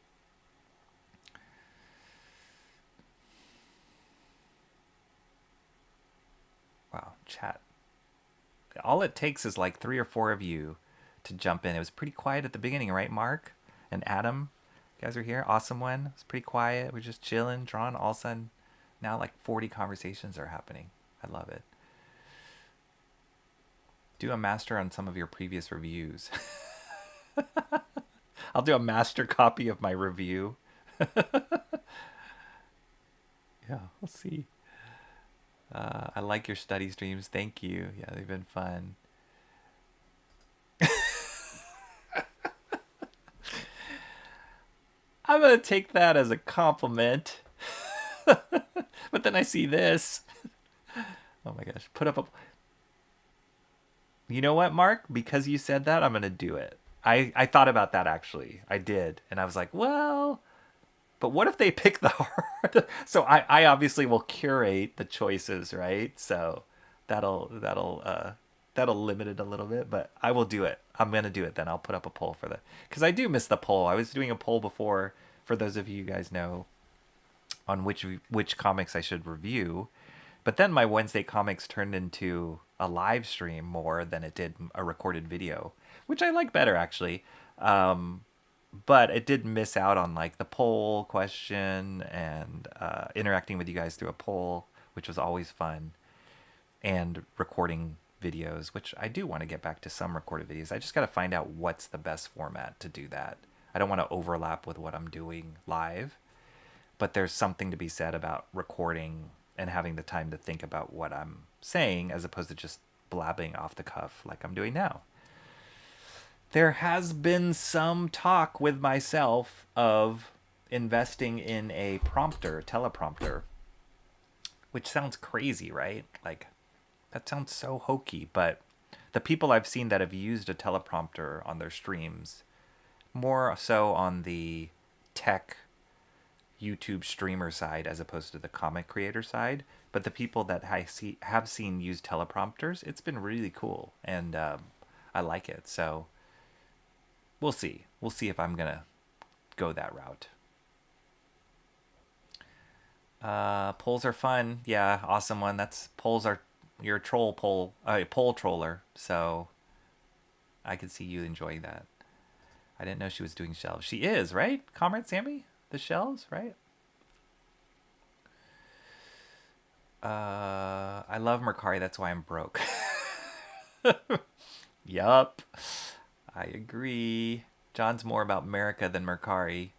Wow, chat. All it takes is like 3 or 4 of you to jump in. It was pretty quiet at the beginning, right, Mark? And Adam, you guys are here. Awesome one. It was pretty quiet. We're just chilling, drawing. All of a sudden, now like 40 conversations are happening. I love it. Do a master on some of your previous reviews. I'll do a master copy of my review. Yeah, we'll see. I like your study streams. Thank you. Yeah, they've been fun. I'm going to take that as a compliment. But then I see this. Oh my gosh. Put up a... You know what, Mark? Because you said that, I'm going to do it. I thought about that, actually. I did. And I was like, well... But what if they pick the hard? So I obviously will curate the choices, right? So that'll limit it a little bit, but I will do it. I'm gonna do it then. I'll put up a poll for that, because I do miss the poll. I was doing a poll before, for those of you guys know, on which comics I should review, but then my Wednesday comics turned into a live stream more than it did a recorded video, which I like better actually. But it did miss out on like the poll question and interacting with you guys through a poll, which was always fun, and recording videos, which I do want to get back to some recorded videos. I just got to find out what's the best format to do that. I don't want to overlap with what I'm doing live, but there's something to be said about recording and having the time to think about what I'm saying as opposed to just blabbing off the cuff like I'm doing now. There has been some talk with myself of investing in a prompter, teleprompter, which sounds crazy, right? Like, that sounds so hokey, but the people I've seen that have used a teleprompter on their streams, more so on the tech YouTube streamer side as opposed to the comic creator side, but the people that I have seen use teleprompters, it's been really cool, and I like it. So we'll see. We'll see if I'm going to go that route. Polls are fun. Yeah, awesome one. Polls are your poll troller, so I could see you enjoying that. I didn't know she was doing shelves. She is, right? Comrade Sammy? The shelves, right? I love Mercari, that's why I'm broke. Yup. I agree. John's more about America than Mercari.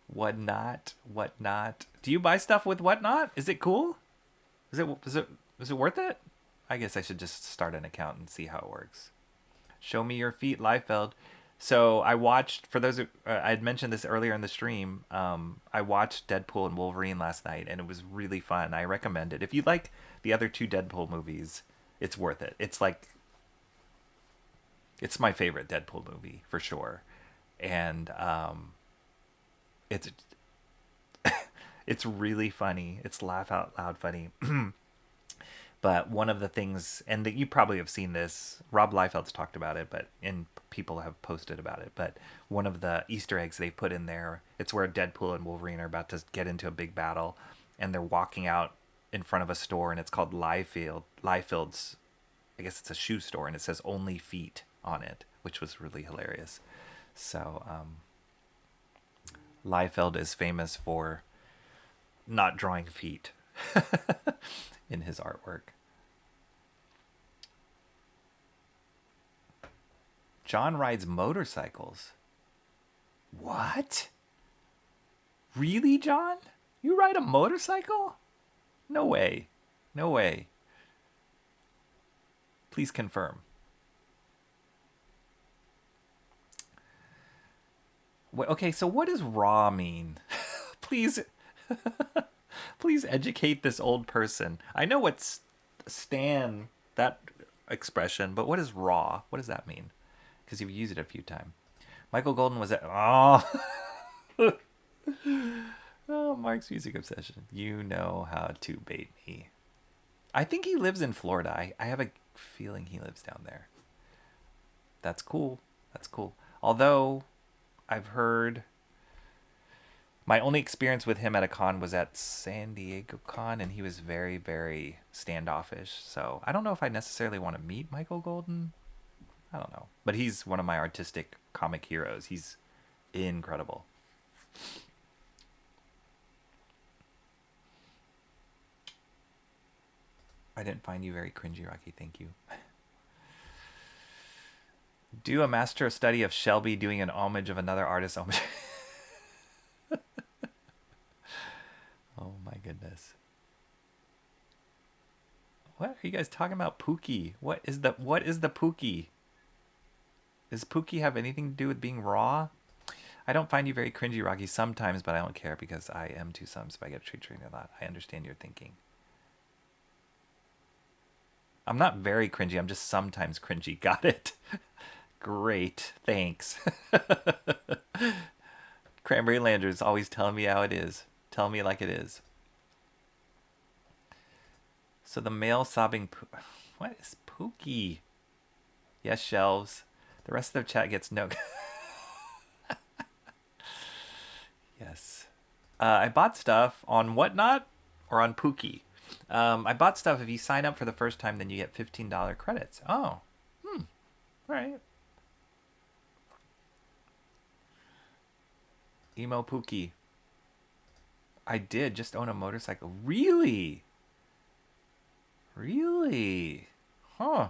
Whatnot. Do you buy stuff with Whatnot? Is it cool? Is it worth it? I guess I should just start an account and see how it works. Show me your feet, Liefeld. So I watched, for those who, I had mentioned this earlier in the stream, I watched Deadpool and Wolverine last night, and it was really fun. I recommend it. If you like the other two Deadpool movies, it's worth it. It's my favorite Deadpool movie, for sure. And it's really funny. It's laugh out loud funny. But one of the things, and you probably have seen this, Rob Liefeld's talked about it, and people have posted about it, but one of the Easter eggs they put in there, it's where Deadpool and Wolverine are about to get into a big battle, and they're walking out in front of a store, and it's called Liefeld's, I guess it's a shoe store, and it says "Only Feet" on it, which was really hilarious. So, Liefeld is famous for not drawing feet in his artwork. John rides motorcycles. What? Really, John? You ride a motorcycle? No way. No way. Please confirm. Okay, so what does raw mean? Please educate this old person. I know what's stan, that expression, but what is raw? What does that mean? Because you've used it a few times. Michael Golden was at... Oh, Mark's music obsession. You know how to bait me. I think he lives in Florida. I have a feeling he lives down there. That's cool. That's cool. Although, I've heard... My only experience with him at a con was at San Diego Con, and he was very, very standoffish. So I don't know if I necessarily want to meet Michael Golden. I don't know. But he's one of my artistic comic heroes. He's incredible. I didn't find you very cringy, Rocky. Thank you. Do a master study of Shelby doing an homage of another artist's homage. Oh my goodness. What are you guys talking about? Pookie. What is the Pookie? Does Pookie have anything to do with being raw? I don't find you very cringy, Rocky, sometimes, but I don't care because I am too some, so I get treated a lot. I understand your thinking. I'm not very cringy, I'm just sometimes cringy. Got it. Great. Thanks. Cranberry Landers always telling me how it is. Tell me like it is. So the male sobbing... What is Pookie? Yes, shelves. The rest of the chat gets no... Yes. I bought stuff on Whatnot or on Pookie. I bought stuff. If you sign up for the first time, then you get $15 credits. Oh. All right. Emo Pookie. I did just own a motorcycle. Really? Really? Huh.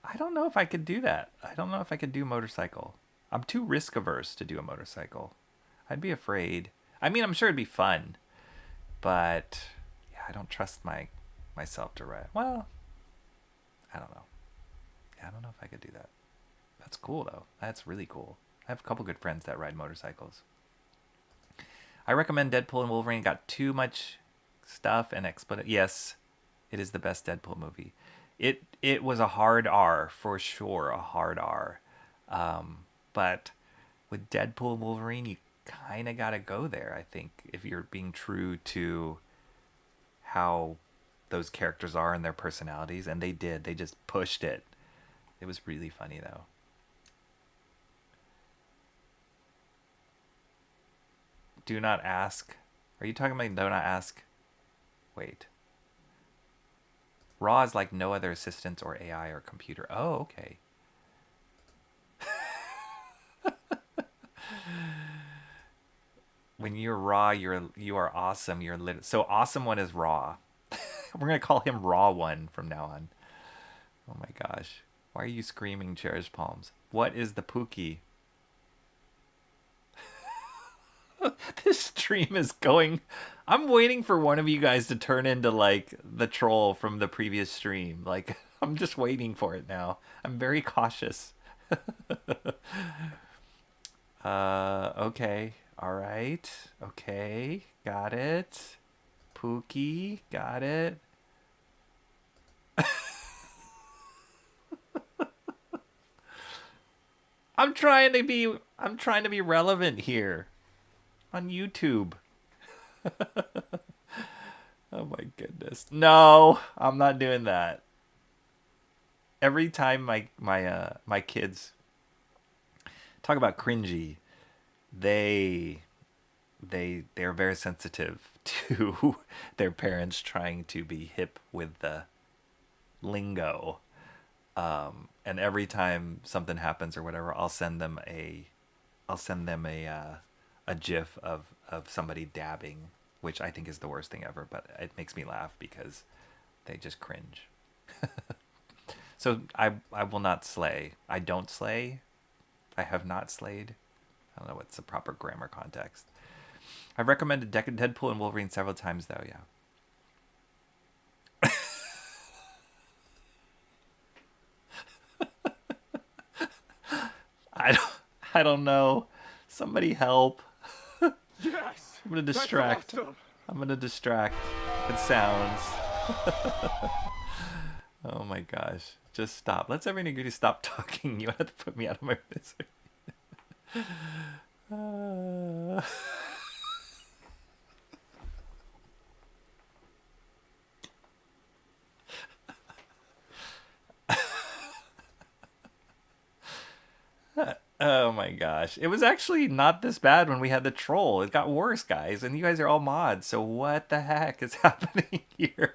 I don't know if I could do that. I don't know if I could do motorcycle. I'm too risk averse to do a motorcycle. I'd be afraid. I mean, I'm sure it'd be fun, but yeah, I don't trust myself to ride. Well, I don't know. Yeah, I don't know if I could do that. That's cool though. That's really cool. I have a couple good friends that ride motorcycles. I recommend Deadpool and Wolverine. Got too much stuff and explanation. Yes, it is the best Deadpool movie. It was a hard R for sure, a hard R. But with Deadpool and Wolverine, you kind of got to go there, I think, if you're being true to how those characters are and their personalities. And they did. They just pushed it. It was really funny, though. Do not ask. Are you talking about do not ask? Wait. Raw is like no other assistant or AI or computer. Oh, okay. When you're raw, you are awesome. You're so awesome one is raw. We're gonna call him Raw One from now on. Oh my gosh. Why are you screaming, Cherish Palms? What is the Pookie? This stream is going... I'm waiting for one of you guys to turn into, like, the troll from the previous stream. Like, I'm just waiting for it now. I'm very cautious. Okay. All right. Okay. Got it. Pookie. Got it. I'm trying to be relevant here. On YouTube. Oh my goodness. No, I'm not doing that. Every time my kids talk about cringy, they're very sensitive to their parents trying to be hip with the lingo. And every time something happens or whatever, I'll send them a GIF of somebody dabbing, which I think is the worst thing ever, but it makes me laugh because they just cringe. So I will not slay. I don't slay. I have not slayed. I don't know what's the proper grammar context. I've recommended Deadpool and Wolverine several times though, yeah. I don't know. Somebody help. Yes. I'm gonna distract. That's awesome. I'm gonna distract. It sounds. Oh my gosh. Just stop. Let's everybody stop talking. You have to put me out of my misery. Oh my gosh. It was actually not this bad when we had the troll. It got worse, guys. And you guys are all mods. So what the heck is happening here?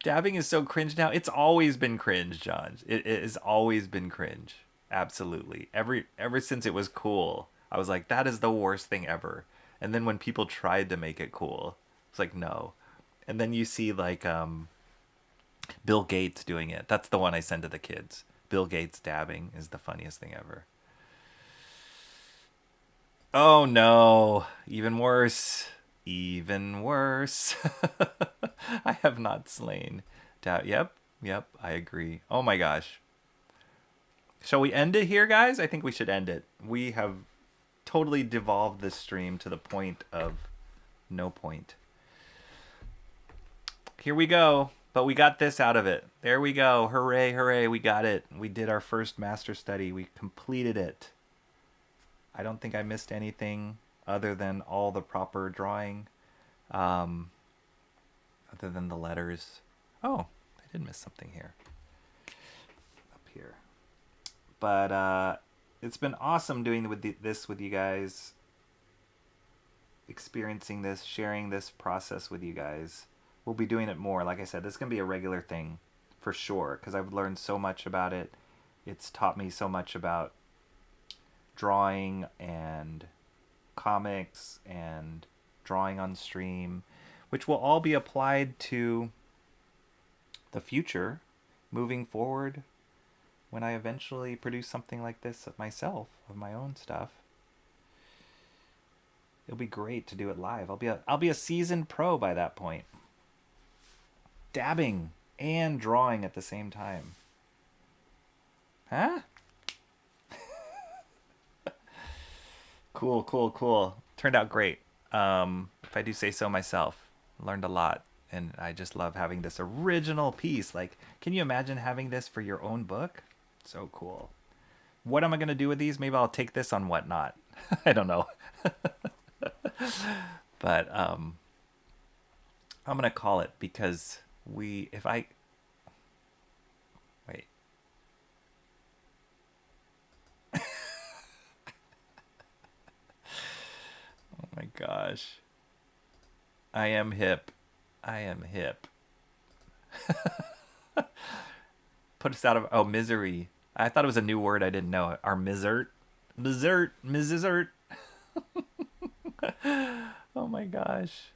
Dabbing is so cringe now. It's always been cringe, John. It has always been cringe. Absolutely. Ever since it was cool, I was like, that is the worst thing ever. And then when people tried to make it cool, it's like, no. And then you see like Bill Gates doing it. That's the one I send to the kids. Bill Gates dabbing is the funniest thing ever. Oh no, even worse. Even worse. I have not slain. Yep, I agree. Oh my gosh. Shall we end it here, guys? I think we should end it. We have totally devolved this stream to the point of no point. Here we go. But we got this out of it. There we go. Hooray, hooray. We got it. We did our first master study. We completed it. I don't think I missed anything other than all the proper drawing. Other than the letters. Oh, I did miss something here. Up here. But it's been awesome doing this with you guys. Experiencing this, sharing this process with you guys. we'll be doing it more. Like I said, this is going to be a regular thing for sure, because I've learned so much about it. It's taught me so much about drawing and comics and drawing on stream, which will all be applied to the future moving forward when I eventually produce something like this myself, of my own stuff. It'll be great to do it live. I'll be a seasoned pro by that point. Dabbing and drawing at the same time. Huh? Cool. Turned out great. If I do say so myself. Learned a lot. And I just love having this original piece. Like, can you imagine having this for your own book? So cool. What am I going to do with these? Maybe I'll take this on Whatnot. I don't know. But I'm going to call it, because wait. Oh my gosh. I am hip. Put us out of misery. I thought it was a new word. I didn't know it. Our misert. Oh my gosh.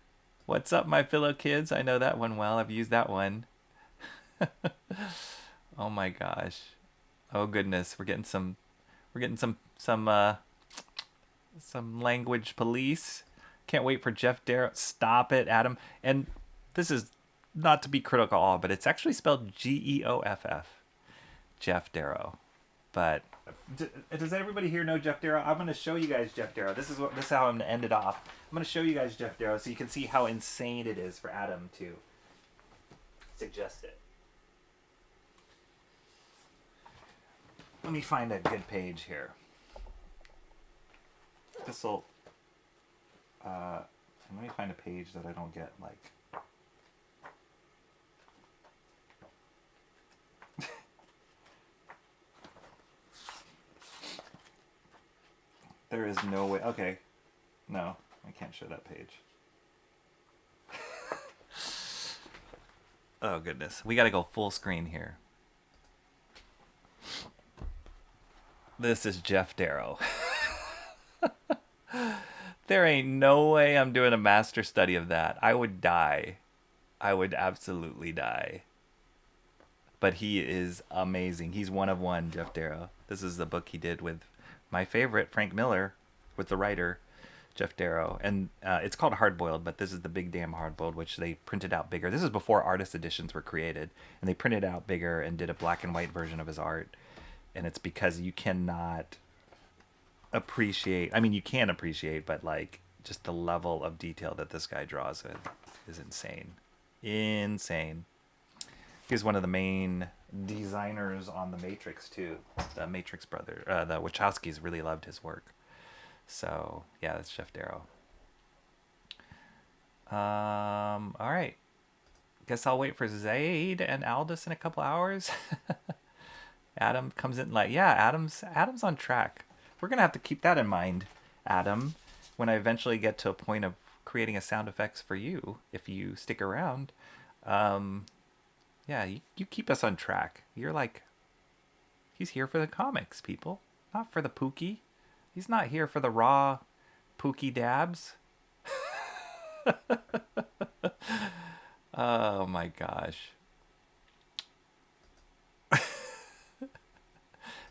What's up, my fellow kids? I know that one well. I've used that one. Oh my gosh. Oh goodness. We're getting some language police. Can't wait for Jeff Darrow. Stop it, Adam. And this is not to be critical at all, but it's actually spelled Geoff. Jeff Darrow. But does everybody here know Jeff Darrow? I'm going to show you guys Jeff Darrow. This is how I'm going to end it off. I'm going to show you guys Jeff Darrow so you can see how insane it is for Adam to suggest it. Let me find a good page here. This'll let me find a page that I don't get like. There is no way. Okay. No, I can't show that page. Oh, goodness. We got to go full screen here. This is Jeff Darrow. There ain't no way I'm doing a master study of that. I would die. I would absolutely die. But he is amazing. He's one of one, Jeff Darrow. This is the book he did with my favorite, Frank Miller, with the writer, Jeff Darrow. And it's called Hardboiled, but this is the Big Damn Hardboiled, which they printed out bigger. This is before artist editions were created. And they printed out bigger and did a black and white version of his art. And it's because you cannot appreciate, I mean, you can appreciate, but like just the level of detail that this guy draws with is insane. Insane. He was one of the main designers on The Matrix too. The Matrix brother, the Wachowskis really loved his work. So yeah, that's Jeff Darrow. All right. Guess I'll wait for Zaid and Aldous in a couple hours. Adam comes in like, yeah, Adam's on track. We're gonna have to keep that in mind, Adam, when I eventually get to a point of creating a sound effects for you, if you stick around. Yeah, you keep us on track. You're like, he's here for the comics, people, not for the Pookie. He's not here for the raw Pookie dabs. Oh my gosh.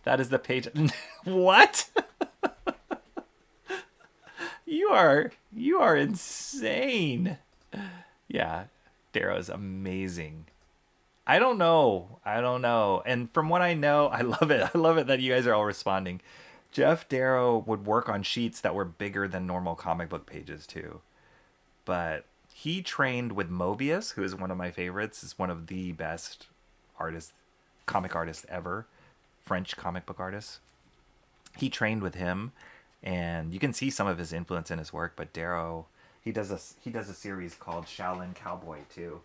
That is the page. What? You are insane. Yeah, Darrow's amazing. I don't know. And from what I know, I love it. I love it that you guys are all responding. Jeff Darrow would work on sheets that were bigger than normal comic book pages too. But he trained with Mobius, who is one of my favorites. Is one of the best comic artists ever. French comic book artists. He trained with him, and you can see some of his influence in his work. But Darrow, he does a series called Shaolin Cowboy too,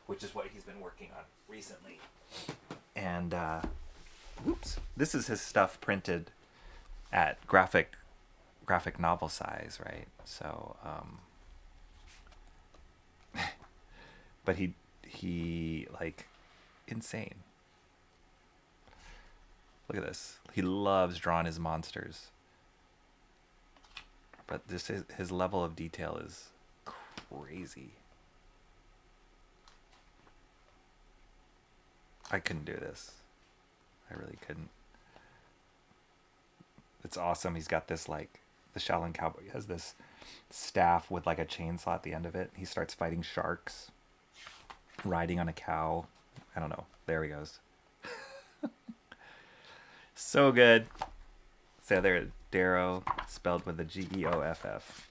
which is what he's been working on recently. And this is his stuff printed at graphic novel size, right? So but he like insane. Look at this. He loves drawing his monsters. But this is, his level of detail is crazy. I couldn't do this. I really couldn't. It's awesome. He's got this, like, the Shaolin cowboy has this staff with like a chainsaw at the end of it. He starts fighting sharks, riding on a cow. I don't know. There he goes. So good. So there, Darrow, spelled with a Geoff.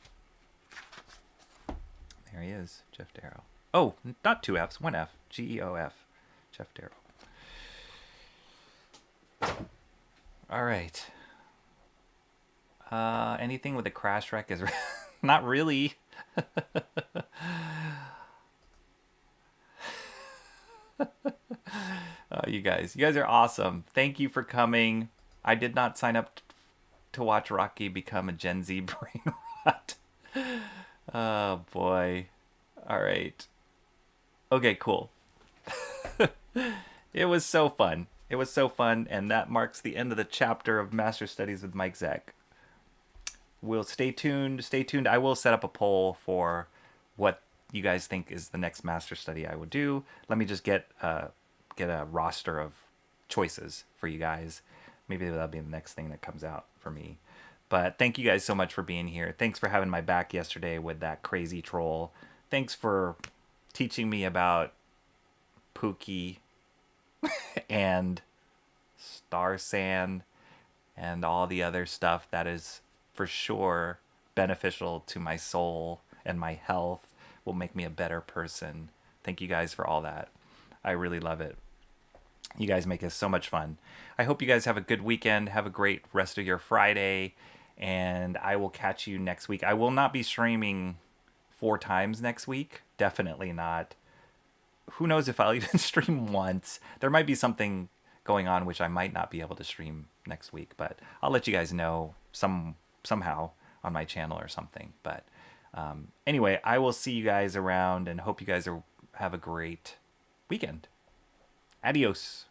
There he is, Jeff Darrow. Oh, not two F's, one F. Geof. Jeff Darrow. All right. Anything with a crash wreck is not really. You guys are awesome. Thank you for coming. I did not sign up to watch Rocky become a Gen Z brain rot. Oh boy. All right. Okay, cool. It was so fun. It was so fun, and that marks the end of the chapter of Master Studies with Mike Zeck. We'll stay tuned. Stay tuned. I will set up a poll for what you guys think is the next Master Study I will do. Let me just get a roster of choices for you guys. Maybe that'll be the next thing that comes out for me. But thank you guys so much for being here. Thanks for having my back yesterday with that crazy troll. Thanks for teaching me about Pookie and Star Sand and all the other stuff that is for sure beneficial to my soul and my health, will make me a better person. Thank you guys for all that. I really love it. You guys make it so much fun. I hope you guys have a good weekend. Have a great rest of your Friday. And I will catch you next week. I will not be streaming 4 times next week. Definitely not. Who knows if I'll even stream once. There might be something going on which I might not be able to stream next week. But I'll let you guys know somehow on my channel or something. But anyway, I will see you guys around and hope you guys have a great weekend. Adios.